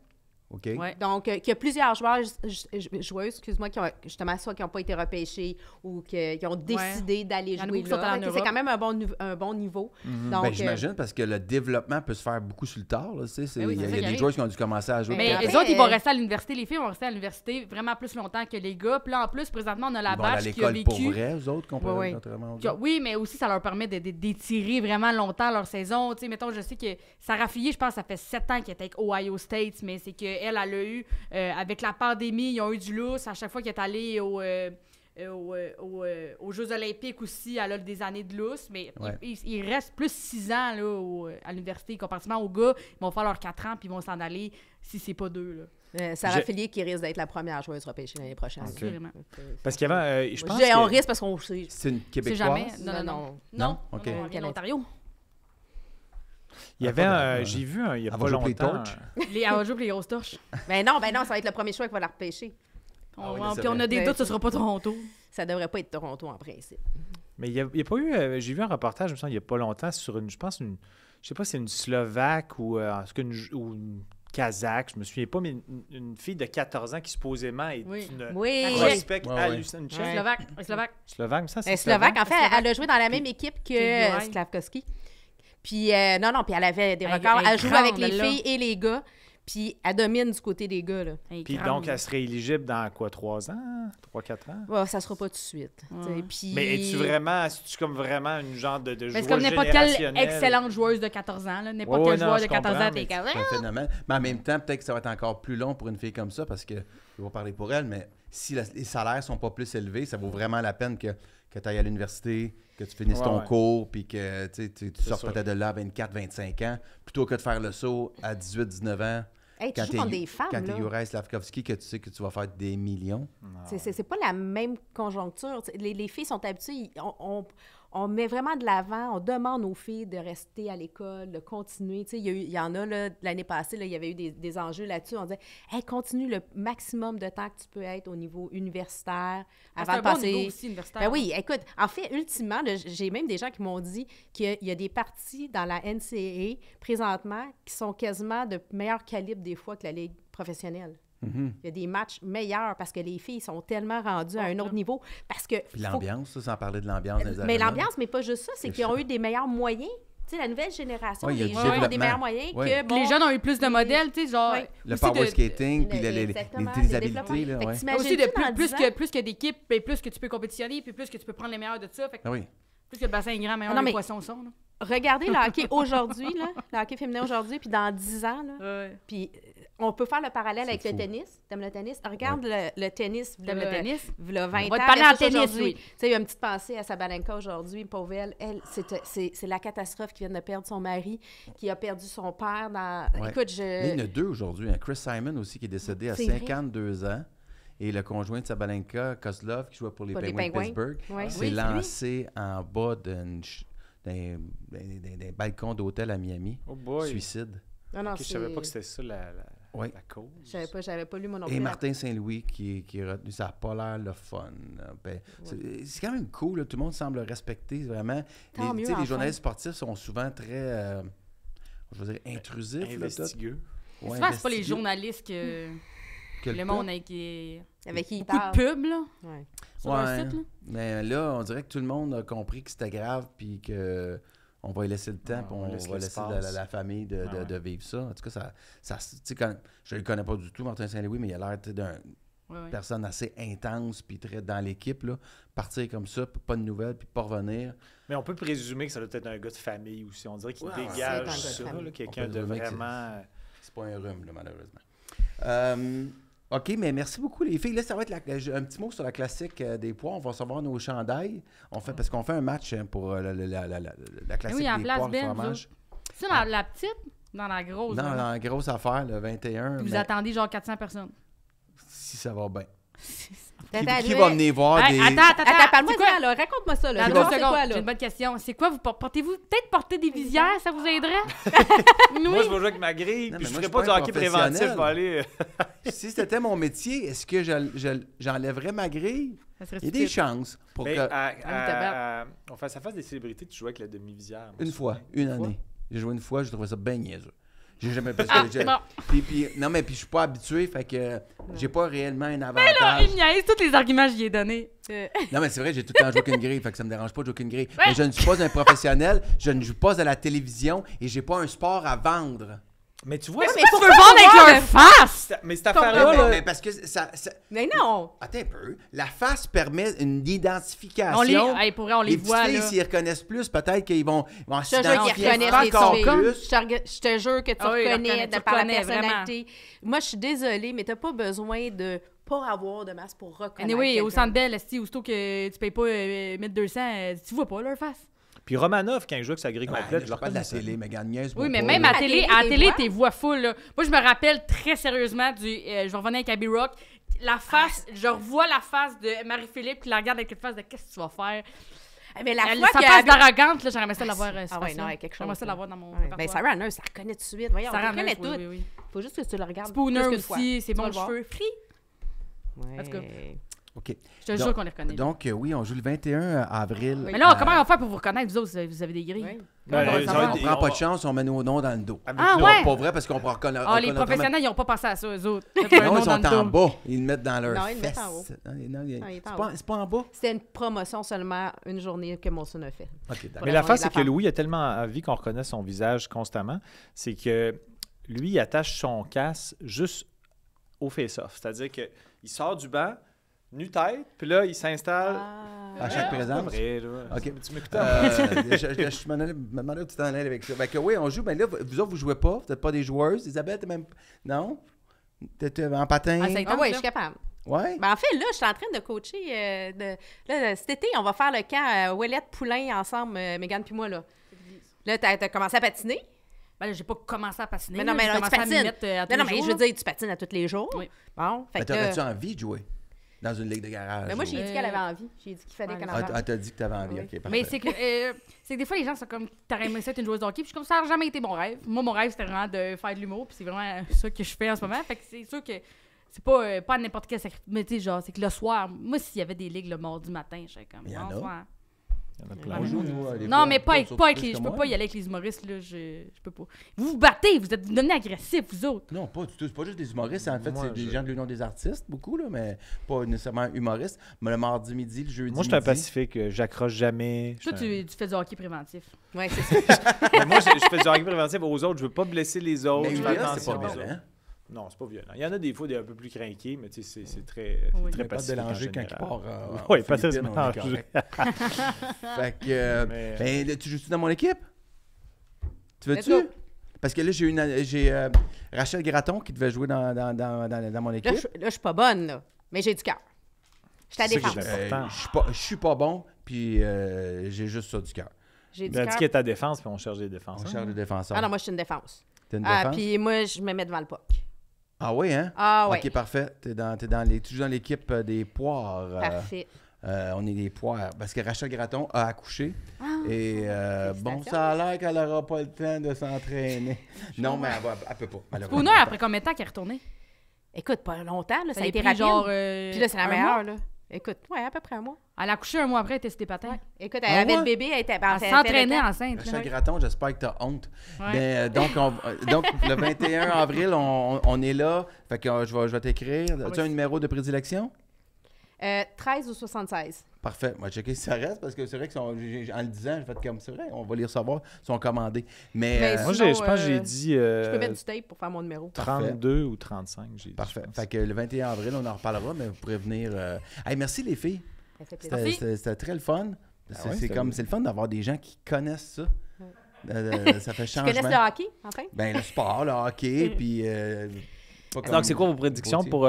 OK. Ouais. Donc, il y a plusieurs joueuses, excuse-moi, qui ont justement soit qui n'ont pas été repêchés ou qui ont décidé d'aller Il y en a jouer beaucoup qui sont allés en là. C'est Europe. quand même un bon niveau. Donc, Ben, j'imagine parce que le développement peut se faire beaucoup sur le tard. Là, tu sais, Ben oui, il y c'est a ça qui des arrive. joueurs qui ont dû commencer à jouer. Mais Mais peut-être les après, autres, ils vont rester à l'université. Les filles vont rester à l'université vraiment plus longtemps que les gars. Puis là, en plus, présentement, on a la ils vont aller à batch qui a l'école pour vécu. vrai, eux autres, Oui. contrairement aux Qui a- autres. Oui, mais aussi, ça leur permet d'étirer vraiment longtemps leur saison. Tu sais, mettons, je sais que Sarah Fillier, je pense, ça fait 7 ans qu'elle était avec Ohio State, mais c'est qu'elle, elle a eu, avec la pandémie, ils ont eu du lousse. À chaque fois qu'elle est allée aux Jeux olympiques aussi, elle a des années de lousse. Mais Ouais. il reste plus 6 ans là, à l'université, comparativement aux gars. Ils vont faire leurs 4 ans, puis ils vont s'en aller si c'est pas 2. Là. Sarah Je- Fillier qui risque d'être la première joueuse repêchée l'année prochaine. Ok. Assurément. Parce qu'avant, je pense On que... risque parce qu'on sait. C'est une C'est Québécoise? jamais. Non, Non. Non? Non, OK. elle vient de l'Ontario. Il y avait Ah, j'ai vu il y a elle pas va jouer pour les longtemps. Torches? Elle va jouer pour les grosses torches. Ben non, ça va être le premier choix qui va la repêcher. Ah oui, c'est Puis on vrai. a des Ouais. doutes, ce sera pas Toronto. Ça devrait pas être Toronto en principe. Mais il y a pas eu. J'ai vu un reportage, je me semble, il n'y a pas longtemps, sur je pense, je sais pas si c'est une Slovaque ou en tout cas ou une Kazakh, je me souviens pas, mais une fille de 14 ans qui supposément est Oui. une Oui. prospect Ouais, ouais. hallucinante. Ouais. Slovaque. Slovaque, mais ça, c'est Slovaque, en fait, Slovaque. elle a joué dans la même équipe que Ouais. Slavkovski. Puis, non, puis elle avait des Elle- records. elle est Elle joue grande, avec les elle, là. filles et les gars. Puis, elle domine du côté des gars, là. Puis donc, elle serait éligible dans quoi, 3 ans? 3-4 ans? Ouais, ça sera pas tout de suite. Ouais. t'sais. Puis... Mais es-tu comme vraiment une genre de Mais joueuse c'est comme n'importe quelle générationnelle? excellente joueuse de 14 ans. là. N'importe Ouais, quel ouais, non, joueur je de 14 ans, comprends, t'es mais comme... C'est un phénomène. Mais en même temps, peut-être que ça va être encore plus long pour une fille comme ça parce que, je vais pas parler pour elle, mais si les salaires sont pas plus élevés, ça vaut vraiment la peine que tu ailles à l'université, que tu finisses Ouais, ton ouais. cours, puis que tu sors sûr. peut-être de là à 24, 25 ans, plutôt que de faire le saut à 18, 19 ans. Hey, tu joues contre des femmes, Quand t'es là. Juraj Slavkovski, que tu sais que tu vas faire des millions. C'est pas la même conjoncture. Les filles sont habituées. On met vraiment de l'avant. On demande aux filles de rester à l'école, de continuer. Il y en a, là, l'année passée, là, il y avait eu des enjeux là-dessus. On disait, hey, continue le maximum de temps que tu peux être au niveau universitaire C'est avant un de bon passer. niveau aussi universitaire. Ben oui, écoute, en fait, ultimement, là, j'ai même des gens qui m'ont dit qu'il y a des parties dans la NCAA présentement qui sont quasiment de meilleur calibre des fois que la Ligue professionnelle. Il y a des matchs meilleurs parce que les filles sont tellement rendues à un autre niveau. Parce que Puis l'ambiance, ça, sans parler de l'ambiance des Mais arénas. l'ambiance, mais pas juste ça, c'est qu'ils ont eu des meilleurs moyens. Tu sais, la nouvelle génération, Ouais, il y a les du jeunes ont des développement. meilleurs moyens Ouais. que... Puis les jeunes ont eu plus de modèles, tu sais, genre... Ouais. Le aussi power de- skating, puis Exactement, les des habilités. développements. Là, Fait que ouais. t'imagines-tu Aussi, de dans 10 ans? plus que d'équipes, ben, plus que tu peux compétitionner, puis plus que tu peux prendre les meilleurs de ça. Fait que Ah oui. plus que le bassin est grand, meilleur Non, les mais- poissons sont. Là. Regardez le hockey aujourd'hui, là, le hockey féminin aujourd'hui, puis dans 10 ans, là, Ouais. puis on peut faire le parallèle avec C'est le fou. tennis. T'aimes le tennis? Regarde le tennis. T'aimes le tennis? V'là 20 On ans. va te parler en versus tennis, aujourd'hui. oui. Tu sais, il y a une petite pensée à Sabalenka aujourd'hui. Pauvre elle, c'est la catastrophe qui vient de perdre son mari, qui a perdu son père dans... Ouais. Écoute, Là, il y en a deux aujourd'hui. Hein. Chris Simon aussi qui est décédé à C'est vrai. 52 ans. Et le conjoint de Sabalenka, Kozlov, qui jouait pour les Pour les Penguins de Penguins. Pittsburgh, Ouais. s'est Oui, c'est lui. lancé en bas d'un balcon d'hôtel à Miami. Oh boy. Suicide. Non, Ok, je savais pas que c'était ça Ouais. la cause. J'avais pas lu mon nom. Et Martin Saint-Louis qui est retenu. Ça n'a pas l'air le fun. Ben, c'est quand même cool. Là. Tout le monde semble respecter vraiment. Tant mieux, Tu sais, les enfin. journalistes sportifs sont souvent très, je veux dire, intrusifs. là, Investigueux. tout. Ouais, Souvent, c'est pas les investigués. journalistes que Que le monde avec Avec qui il beaucoup de parle. pubs, là, Ouais. sur un Ouais, site, là. mais là, on dirait que tout le monde a compris que c'était grave, puis que on va y laisser le temps, Ouais, puis on on laisse va laisser l'espace. la famille de, Ouais, ouais. de vivre ça. En tout cas, tu sais, quand je le connais pas du tout, Martin Saint-Louis, mais il a l'air tu sais, d'une Ouais, ouais. personne assez intense, puis très dans l'équipe, là. Partir comme ça, puis pas de nouvelles, puis pas revenir. Mais on peut présumer que ça doit être un gars de famille aussi. On dirait qu'il Ouais, dégage c'est un gars de ça, famille. là, quelqu'un On peut de présumer que vraiment... C'est pas un rhume, là, malheureusement. OK, mais merci beaucoup, les filles. Là, ça va être un petit mot sur la classique des poires. On va recevoir nos chandails. Parce qu'on fait un match pour la classique Oui, en des place poires belle, au fromage. C'est dans la petite, dans la grosse. Non, là. dans la grosse affaire, le 21. Puis vous mais attendez genre 400 personnes. si ça va bien. Attends, Qui va venir voir Hey, des... attends, parle-moi c'est quoi? ça, là. Raconte-moi ça, là. Dans C'est 2 quoi, secondes, là? j'ai une bonne question. C'est quoi, portez-vous peut-être porter des visières, ça vous aiderait? Moi, Oui. je vais jouer avec ma grille, Non, puis mais je moi, ferai je suis pas du pas un hockey préventif. Je vais professionnel. aller... Si c'était mon métier, est-ce que j'enlèverais ma grille? Ça serait Il y a des stupide. chances pour Mais que... on fait ça face des célébrités, tu jouais avec la demi-visière. Une fois, une année. J'ai joué une fois, j'ai trouvé ça bien niaiseux. J'ai jamais... Parce Ah, que j'ai- bon. non, mais puis je suis pas habitué, fait que j'ai pas réellement un Là, avantage. il niaise tous les arguments que j'y ai donnés. Non, mais c'est vrai, j'ai tout le temps joué qu'une grille, fait que ça me dérange pas de jouer qu'une grille. Mais je ne suis pas un professionnel, je ne joue pas à la télévision et j'ai pas un sport à vendre. Mais tu vois, mais Tu pourquoi veux vendre avec leur face? mais cette affaire-là, Mais, là, mais parce que ça... Mais non! Attends un peu. La face permet une identification. On les, pour vrai, on les petites voit, filles, là. s'ils reconnaissent plus, peut-être qu'ils vont Je te jure s'identifier qu'ils reconnaissent les encore filles. plus. Je te jure que tu Ah oui, reconnais tu par la reconnais, personnalité. Moi, je suis désolée, mais t'as pas besoin de pas avoir de masse pour reconnaître Anyway, au quelqu'un. Centre Bell, aussitôt que tu payes pas 1200, tu vois pas leur face. puis Romanov, quand il joue avec sa grille Ouais, complète, je parle de la télé, mais regarde, niaise-moi Oui, mais pas, même là. à télé, À télé, télé, t'es voix full, là. Moi, je me rappelle très sérieusement du... je vais revenir avec Abby Rock. La face, je revois la face de Marie-Philippe qui la regarde avec une face de « Qu'est-ce que tu vas faire? » Mais la Elle, fois sa que face d'arrogante, là, j'aimerais aimé ça l'avoir. Ah ouais, non, quelque chose. J'aimerais ça l'avoir dans mon Ben, répertoire. Sarah Nurse, ça reconnaît tout de suite. Voyons, Sarah on reconnaît Nurse, tout. oui. Faut juste que tu le regardes. Spooner plus qu'une fois. aussi, ses Tu vas bons le voir. cheveux. Free. Ouais. En tout cas. OK. Je te jure qu'on les reconnaît. Donc, oui, on joue le 21 avril. Mais là, comment on va faire pour vous reconnaître, vous autres, vous avez des grilles? Ouais. Ben, Comment on va ça savoir? va On être- prend pas de chance, on met nos noms dans le dos. Ah Non, ouais? pas vrai, parce qu'on prend reconnaître. Ah, les professionnels, ils n'ont pas pensé à ça, eux autres. Non, ils sont en bas. Ils le mettent dans leur Non, ils le mettent fesses. en haut. Non, il est c'est en pas, haut. c'est pas en bas? C'était une promotion seulement une journée que mon son a fait. OK, d'accord. Mais la l'affaire, journée de c'est la que femme. Louis a tellement envie qu'on reconnaisse son visage constamment, c'est que lui, il attache son casque juste au face-off. C'est-à-dire qu'il sort du banc, nu-tête, puis là, il s'installe. À chaque C'est pas présence? vrai, là. OK. Tu m'écoutes? Je me demandais où tu t'en allais avec ça. Ben que oui, on joue. Ben là, vous autres, vous jouez pas. Vous n'êtes pas des joueuses. Isabelle, t'es même... Non? T'es en patin? Ah, c'est- Ah oui, là. je suis capable. Ouais? Ben, en fait, là, je suis en train de coacher. Là, cet été, on va faire le camp Ouellette Poulain ensemble, Mégane puis moi. Là, t'as commencé à patiner. Ben là, j'ai pas commencé à patiner. Mais non, là, mais j'ai là, tu commencé à m'y patines. mettre, à tous Non, non, les mais jours, je veux là. dire, tu patines à tous les jours. Oui. Bon, fait Ben, que là, t'aurais-tu envie de jouer dans une ligue de garage? ben, moi, j'ai ou- dit qu'elle avait envie. J'ai dit qu'il fallait Ouais, qu'elle en Ah, parle. t'as dit que t'avais envie. Oui. OK, parfait. Mais c'est que des fois, les gens sont comme, t'aurais aimé ça être une joueuse de hockey. Puis je suis comme, ça n'a jamais été mon rêve. Moi, mon rêve, c'était vraiment de faire de l'humour. Puis c'est vraiment ça que je fais en ce moment. Fait que c'est sûr que c'est pas n'importe quel sacrifice. Mais tu sais, genre, c'est que le soir, moi, s'il y avait des ligues le mardi matin, je serais comme, Il y en a. bonsoir. Il y en a plein. On joue, nous, des Non, fois, mais pas avec, sauf pas avec plus les. que Je peux moi. pas y aller avec les humoristes, là. Je peux pas. Vous vous battez, vous devenez agressifs, vous autres. Non, pas du tout. C'est pas juste des humoristes. En fait, Moi, c'est des je- gens de l'Union des artistes, beaucoup, là, mais pas nécessairement humoristes. Mais le mardi midi, le jeudi Moi, je suis un midi. pacifique. J'accroche jamais. Toi, tu fais du hockey préventif. Ouais, c'est ça. Mais moi, je fais du hockey préventif aux autres. Je veux pas blesser les autres. Mais je fais UDA, attention c'est pas aux violent. autres. Non, c'est pas violent. Il y en a des fois des un peu plus crinqués, mais tu sais, c'est très, Oui. très Pas de pacifique en Bélanger quand il général. part. Oui, aux Patrice Philippines, on est Bélanger. correct. Fait que. Mais- Ben, là, tu joues-tu dans mon équipe? Tu Let's veux-tu? go. Parce que là, j'ai Rachel Graton qui devait jouer dans mon Là, équipe. je suis pas bonne, là. Mais j'ai du cœur. Je suis à C'est ça que défense. j'aime. important. Je suis pas bon, puis j'ai juste ça du cœur. J'ai du Tu as dit cœur. qu'il est à défense, puis on cherche des défenseurs. On cherche des défenseurs. Ah non, moi, je suis une défense. T'as une Ah, défense? puis moi, je me mets devant le puck. Ah oui, hein? Ah ouais. Ok, parfait. Tu joues dans l'équipe des poires. Parfait. On est des poires. Parce que Rachel Graton a accouché. Et bon, félicitations. ça a l'air qu'elle n'aura pas le temps de s'entraîner. Non, mais elle peut pas, malheureusement. Spooner, après combien de temps qu'elle est retournée? Écoute, pas longtemps, là, ça a lui été pris rapide. genre, Puis là, c'est la un meilleure, mois? là. Écoute, ouais, à peu près un mois. Elle a accouché un mois après, elle était sur des patins. Écoute, Ah elle avait ouais? le bébé, elle était... Elle s'entraînait enceinte. là. Rachel Graton, j'espère que tu as honte. Ouais. Mais, donc, le 21 avril, on est là. Fait que je vais t'écrire. As-tu oui. un numéro de prédilection? 13 ou 76. Parfait. On va checker si ça reste parce que c'est vrai que en le disant, j'ai fait comme c'est vrai, on va les recevoir, ils sont commandés. Mais Mais Moi, Sinon, je pense que j'ai dit Je peux mettre du tape pour faire mon numéro. 32 ou 35. J'ai dit, parfait. je pense. Fait que le 21 avril, on en reparlera, mais vous pourrez venir. Hey, merci les filles. Ça fait plaisir. C'était très le fun. ouais, C'est c'était comme cool. c'est le fun d'avoir des gens qui connaissent ça. Ça fait Tu connais changement. le hockey, enfin? Ben le sport, le hockey, puis Pas comme Donc, c'est quoi vos prédictions Gauthier. pour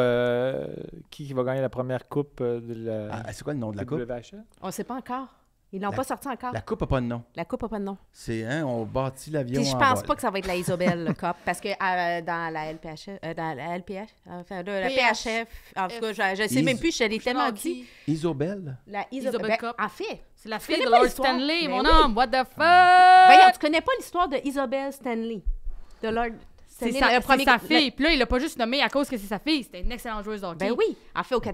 qui va gagner la première coupe de la Ah, c'est quoi le nom de la coupe? WHL? On ne sait pas encore. Ils l'ont pas sorti encore. La coupe n'a pas de nom. La coupe n'a pas de nom. C'est, on bâtit l'avion Puis je en pense vol. pas que ça va être la Isobel, le COP, parce que dans la LPHF, enfin, la PHF, en tout cas, je sais même plus, je l'ai tellement dit. Isobel? La Isobel Isobel. Cup. En fait, C'est la Tu fille connais de pas Lord l'histoire? Stanley, Ben mon oui. homme. What the fuck? voyons, tu connais pas l'histoire de Isobel Stanley? De Lord C'est Stanley, le premier- sa fille. Puis là, il l'a pas juste nommé à cause que c'est sa fille. C'était une excellente joueuse de hockey. Ben oui, en fait, Ok.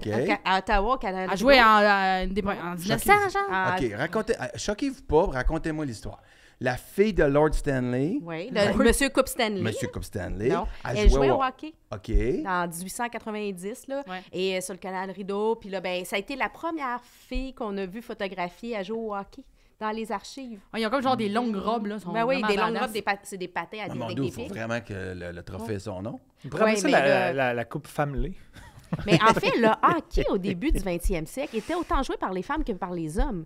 à Ottawa, au Canada. Elle a joué en 1900, genre. OK, racontez... choquez-vous pas, racontez-moi l'histoire. La fille de Lord Stanley, Oui, Monsieur Coupe Stanley. Monsieur Coupe Stanley, Non, a elle jouait au au hockey OK. en 1890, là, Ouais. et sur le canal Rideau. Puis là, ben, ça a été la première fille qu'on a vue photographier à jouer au hockey dans les archives. Ils ont comme genre des longues robes, là. Ben oui, des longues robes, c'est des patins Ah, avec mon des Dieu, il faut pics. vraiment que le trophée ait son nom. On pourrait appeler Ouais, ça mais la coupe Family. Mais en fait, le hockey au début du 20e siècle était autant joué par les femmes que par les hommes.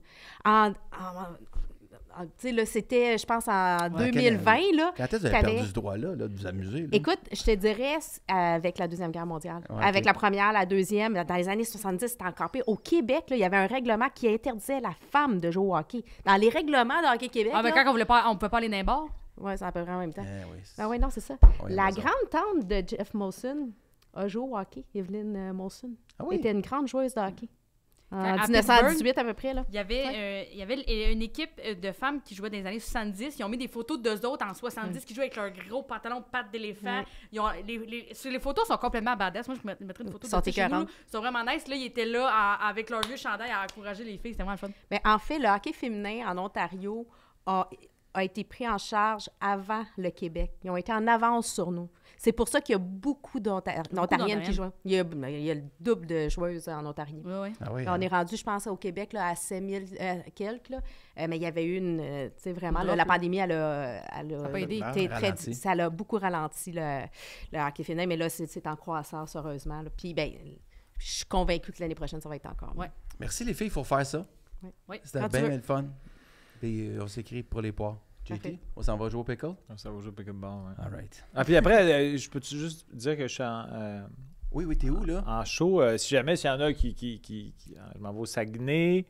Tu sais, là, c'était, je pense, en 2020, là. Quand est-ce que vous avez t'avais- perdu ce droit-là, de vous amuser? Là? Écoute, je te dirais, avec la Deuxième Guerre mondiale, Ouais, avec ok. la Première, la Deuxième, dans les années 70, c'était encore pire. Au Québec, là, il y avait un règlement qui interdisait à la femme de jouer au hockey. Dans les règlements de Hockey Québec, Ah, ben là- quand on pouvait pas aller dans les bars. ouais, c'est à peu près en même temps. Oui, Ah oui, non, c'est ça. Oui, La raison. grande tante de Jeff Molson a joué au hockey, Evelyn Molson. Ah oui? était une grande joueuse de hockey. En À 1918 à peu près, là. Il y avait une équipe de femmes qui jouaient dans les années 70. Ils ont mis des photos d'eux autres en 70 qui jouaient avec leurs gros pantalons de pattes d'éléphant. Ouais. Ils ont, sur les photos, ils sont complètement badass. Moi, je mettrais une photo Ils sont de ça chez nous. écœurantes. Ils sont vraiment nice. Là, ils étaient là avec leur vieux chandail à encourager les filles. C'était vraiment le fun. Mais en fait, le hockey féminin en Ontario a été pris en charge avant le Québec. Ils ont été en avance sur nous. C'est pour ça qu'il y a beaucoup d'Ontariennes qui jouent. Il y a le double de joueuses en Ontario. Oui, oui. Ah oui, Là, on est rendu, je pense, au Québec là, à 7000 quelques. Là. Mais il y avait eu tu sais, vraiment, là, la pandémie, elle a pas aidé. été Ralenti. ça l'a beaucoup ralenti, le hockey féminin. Mais là, c'est en croissance, heureusement. Là. Puis, ben, je suis convaincue que l'année prochaine, ça va être encore. Ouais. Merci les filles, il faut faire ça. Oui. C'était Quand tu bien veux. le fun. Puis on s'écrit pour les poires. JT, Parfait. on s'en va jouer au pickle? Ça va jouer au pickleball, ouais. All right. Ah, puis après, je peux-tu juste dire que je suis Oui, t'es où, là? en show? Si jamais s'il y en a je m'en vais au Saguenay,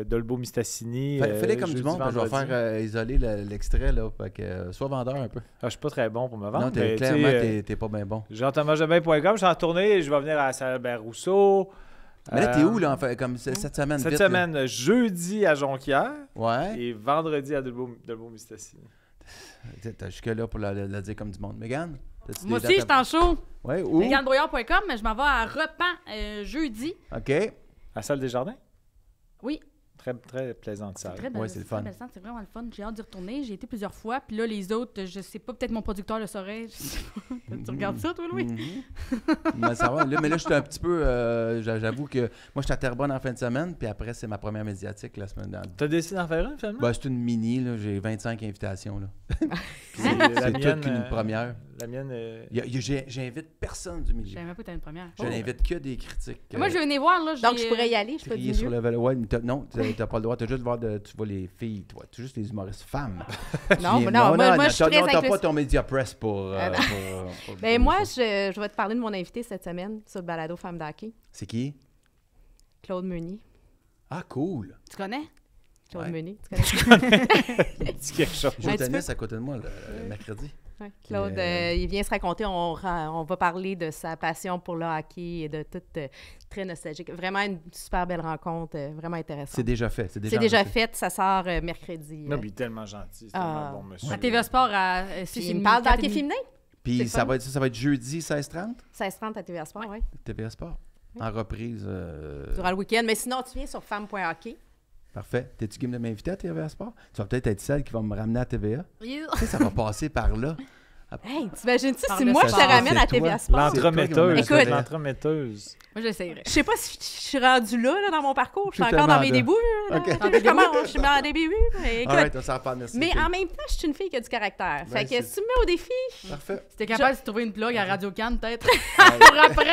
Dolbeau-Mistassini. Fais-les comme du jeudi, monde, parce que je vais vendredi. faire isoler l'extrait, là. Fait que sois vendeur un peu. Ah, je suis pas très bon pour me vendre. Non, mais, tu sais, clairement, t'es pas bien bon. Jean-Thomasjobin.com, je suis en tournée, je vais venir à la salle Albert Rousseau. Mais là, t'es où, là, en fait, comme cette semaine? Cette vite, là? semaine, jeudi à Jonquière Ouais. et vendredi à Dolbeau-Mistassini. T'es jusque-là pour le dire comme du monde. Mégane? t'as-tu Moi des aussi, je dates suis en show. Ouais, où? MeganeBrouillard.com, mais je m'en vais à Repens jeudi. OK. À la salle des Jardins? Oui. Très, très plaisante salle. Très belle, Ouais, c'est le très fun. belle scène, c'est vraiment le fun. J'ai hâte d'y retourner. J'ai été plusieurs fois. Puis là, les autres, je sais pas, peut-être mon producteur le saurait. Je sais pas. Tu regardes ça, toi, Louis? Ben, ça va. Là, mais là, je suis un petit peu... j'avoue que moi, je suis à Terrebonne en fin de semaine, puis après, c'est ma première médiatique la semaine dernière. T'as décidé d'en faire un, finalement? Ben, c'est une mini, là. J'ai 25 invitations, là. C'est la C'est mienne, toute qu'une première. La mienne... J'invite personne du Je milieu. savais même pas que t'avais une première. Je n'invite que des critiques. Moi, je vais venir voir, là. Donc, je pourrais y aller, je peux Crier du sur mieux. le vélo. Ouais, mais non, t'as pas le droit. T'as juste voir tu vois les filles, toi. Tu juste les humoristes femmes. Non, Tu mais non, moi, je suis très t'as pas inclusive. ton Media Press pour... Ben moi, je vais te parler de mon invité cette semaine sur le balado Femmes d'hockey, C'est qui? Claude Meunier. Ah, cool. Tu connais? Claude Ouais. Meunier, tu connais? Dis quelque chose. J'ai au Un petit tennis à côté de moi le mercredi. Ouais, Claude, Euh, il vient se raconter, on va parler de sa passion pour le hockey et de tout, très nostalgique. Vraiment une super belle rencontre, vraiment intéressante. C'est déjà fait. C'est déjà enregistré. fait, ça sort mercredi. Non, puis il est tellement gentil. C'est Ah. tellement bon monsieur. À TVA Sport à Puis 6 il me parle d'hockey féminin, Puis C'est ça fun. va être jeudi 16h30, 16h30 à TVA Sport, oui. TVA Sport. En reprise. Durant le week-end. Mais sinon, tu viens sur femmes.hockey. Parfait. T'es-tu game de m'inviter à TVA Sport? Tu vas peut-être être celle qui va me ramener à TVA. Yeah. Tu sais, ça va passer par là. Hey, t'imagines-tu si Parle moi de je ça. te ramène C'est à toi. TVA Sport? L'entremetteuse. Écoute. L'entremetteuse. Moi, j'essaierai. Je sais pas si je suis rendue là, dans mon parcours. Je suis Tout encore dans mes tellement débuts. Là. OK. Je commence, je suis dans les débuts. Mais écoute, Alright, on s'en reparle. Merci. mais les filles. en même temps, je suis une fille qui a du caractère. Ben, Fait que c'est- si tu me mets au défi, Parfait. Si t'es capable de trouver une plug à Radio Cannes, peut-être. Pour après.